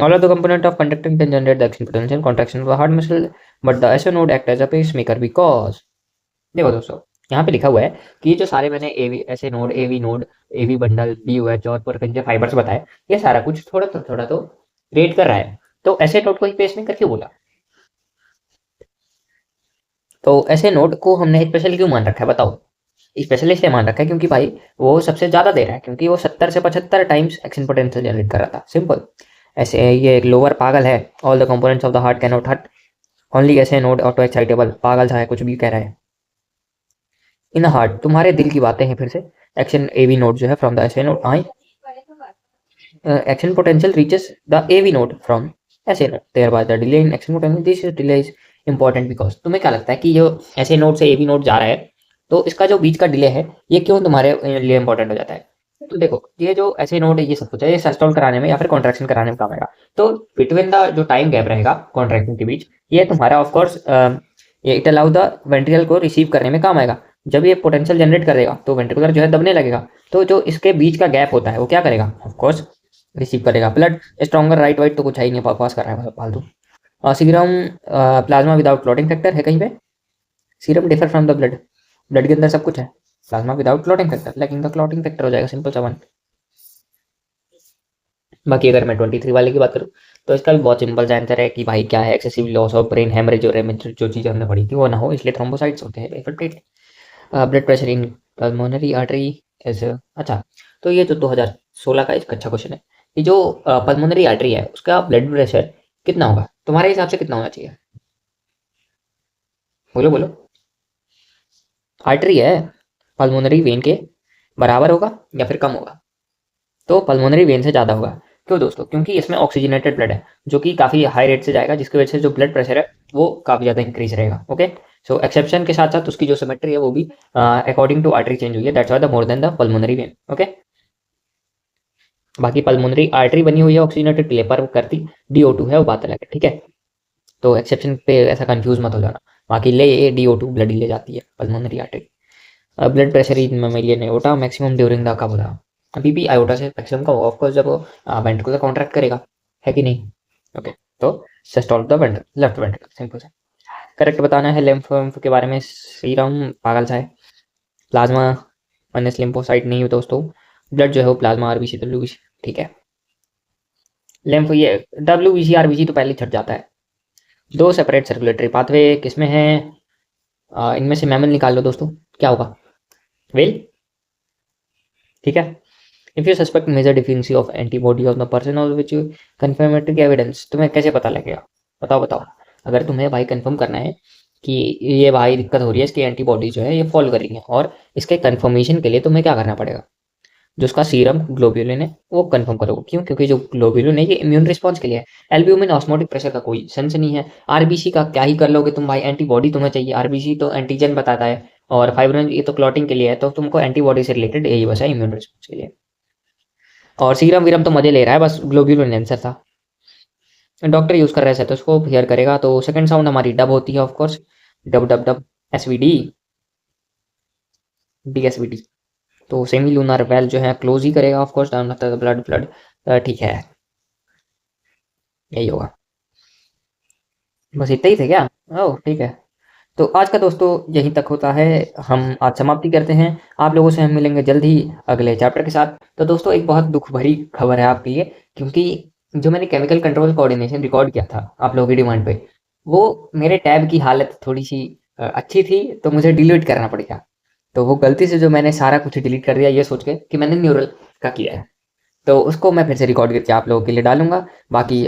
all of the component of conducting can generate the action potential contraction of the heart muscle, but the SO node act as a pacemaker because, देखो दोस्तों, यहाँ पे लिखा हुआ है कि ये जो सारे मैंने एवी ऐसे node, AV node, AV bundle, BOH और पुरकंजे फाइबर्स बताए, ये सारा कुछ थोड़ा तो रेट कर रहा है। तो ऐसे नोड को ही पेसमेकर क्यों बोला? तो ऐसे नोड को हमने स्पेशल क्यों मान रखा है बताओ? स्पेशल इसलिए मान रखा है क्योंकि भाई वो सबसे ज्यादा दे रहा है, क्योंकि वो 70 से 75 टाइम्स एक्शन पोटेंशियल जनरेट कर रहा था। सिंपल। ऐसे ये एक लोअर पागल है, all the components of the heart can not हट, ओनली ऐसे नोड ऑटो एक्साइटेबल, पागल सा है, कुछ भी कह रहा है। इन हार्ट, तुम्हारे दिल की बातें हैं फिर से। एक्शन एवी नोड जो है from the SA node I, action potential reaches the AV node from SA node, thereby the delay in action potential, this delay is important because. तुम्हें क्या लगता है कि जो ऐसे नोड से एवी नोड जा रहा है, तो इसका जो बीच का डिले है ये क्यों तुम्हारे लिए इंपॉर्टेंट हो जाता है? तो देखो, ये जो ऐसे नोड है ये सब कुछ है, ये सिस्टोल कराने में या फिर कॉन्ट्रैक्शन कराने में काम आएगा। तो बिटवीन द जो टाइम गैप रहेगा कॉन्ट्रैक्शन के बीच, ये तुम्हारा ऑफ कोर्स ये इट अलाउ द वेंट्रिकल को रिसीव करने में काम आएगा। जब ये पोटेंशियल जनरेट करेगा तो वेंट्रिकुलर जो है दबने लगेगा, तो जो इसके बीच का गैप होता है वो क्या करेगा? ऑफ कोर्स रिसीव करेगा ब्लड स्ट्रॉन्गर। राइट वाइट तो कुछ है ही नहीं, बकवास कर रहा है फालतू। Serum plasma without clotting factor है कहीं पे? Serum differ from the blood, blood के अंदर सब कुछ है। प्लाज्मा विदाउट क्लॉटिंग फैक्टर, लेकिन द क्लॉटिंग फैक्टर हो जाएगा सिंपल सा 1। बाकी अगर मैं 23 वाले की बात करूँ तो इसका भी बहुत सिंपल सा आंसर है कि भाई क्या है, excessive loss of brain haemorrhage और रेमेज, जो चीज़ हमने पढ़ी थी वो ना हो, इसलिए थ्रोम्बोसाइट्स होते हैं। Blood pressure in pulmonary artery as, अच्छा, तो ये जो 2016 का इसका अच्छा क्वेश्चन है। ये जो पल्मोनरी आर्टरी है उसका ब्लड प्रेशर कितना होगा तुम्हारे हिसाब से, कितना होना चाहिए? बोलो बोलो। आर्टरी है, पल्मोनरी वेन के बराबर होगा या फिर कम होगा? तो पल्मोनरी वेन से ज़्यादा होगा। क्यों दोस्तों? क्योंकि इसमें ऑक्सीजनेटेड ब्लड है जो कि काफ़ी हाई रेट से जाएगा, जिसकी वजह से जो ब्लड प्रेशर है वो काफ़ी ज़्यादा इंक्रीज रहेगा। ओके, सो एक्सेप्शन के साथ साथ उसकी जो सिमेट्री है वो भी अकॉर्डिंग टू आर्टरी चेंज हुई है, that's why the more than the pulmonary when. Okay, बाकी पल्मोनरी आर्टरी बनी हुई है ऑक्सीजनेटेड प्ले पर करती, DO2 है वो बात अलग है। ठीक है, तो एक्सेप्शन पे ऐसा कंफ्यूज मत हो जाना। बाकी ले DO2 ब्लड ही ले जाती है pulmonary artery. Blood pressure in mammalian aorta maximum during the कब होगा? अभी भी आयोटा से मैक्सिमम का होगा ऑफकोर्स, जब वो वेंट्रिकुलर कॉन्ट्रैक्ट करेगा, है कि नहीं? ओके, तो systole of the ventricle, left ventricle, simple है। करेक्ट बताना है। लिम्फ के बारे में सीरम पागल सा है। प्लाज्मा माइनस लिम्फोसाइट नहीं है दोस्तों, ब्लड जो है वो प्लाज्मा RBC WBC। ठीक है, लिम्फ ये WBC RBC तो पहले छट जाता है। दो सेपरेट सर्कुलेटरी पाथवे किसमें है? इनमें से मैमल निकाल लो दोस्तों, क्या होगा? वेल। ठीक है, if you suspect major deficiency of antibody of the person of which confirmatory evidence, तुम्हें कैसे पता लगेगा? बताओ बताओ। अगर तुम्हें भाई कंफर्म करना है कि ये भाई दिक्कत हो रही है, इसकी एंटीबॉडी जो है ये फॉल कर रही है, और इसके कंफर्मेशन के लिए तुम्हें क्या करना पड़ेगा? जो उसका सीरम ग्लोब्यूलिन है वो कंफर्म करोगे। क्यों? क्योंकि जो ग्लोब्यूलिन है ये इम्यून रिस्पॉन्स के लिए है। एल्ब्यूमिन ऑस्मोटिक प्रेशर का कोई सेंस नहीं है। RBC का क्या ही कर लोगे तुम भाई, एंटीबॉडी तुम्हें चाहिए। RBC तो एंटीजन बताता है, और फाइब्रिन ये तो क्लॉटिंग के लिए है, तो तुमको एंटीबॉडी से रिलेटेड यही बस है, इम्यून रिस्पॉन्स के लिए। और सीरम वीरम तो मजे ले रहा है, बस ग्लोब्यूलिन आंसर था। डॉक्टर यूज कर रहे हैं तो उसको हेयर करेगा। तो सेकंड साउंड हमारी डब होती है of course, dub dub dub, SVD, DSVD। तो सेमी लूनर वेल जो है क्लोज ही करेगा ऑफकोर्स, डाउन लगता है ब्लड ब्लड। ठीक है, यही होगा। बस इतना ही थे क्या? ओह ठीक है, तो आज का दोस्तों यहीं तक होता है। हम आज समाप्ति करते हैं। आप लोगों से हम मिलेंगे जल्द ही अगले चैप्टर के साथ। तो दोस्तों एक बहुत दुख भरी खबर है आपके लिए, क्योंकि जो मैंने केमिकल कंट्रोल कोऑर्डिनेशन रिकॉर्ड किया था आप लोगों की डिमांड पे, वो मेरे टैब की हालत थोड़ी सी अच्छी थी, तो मुझे डिलीट करना पड़ गया। तो वो गलती से जो मैंने सारा कुछ डिलीट कर दिया ये सोच के कि मैंने न्यूरल का किया है, तो उसको मैं फिर से रिकॉर्ड करके आप लोगों के लिए डालूंगा। बाकी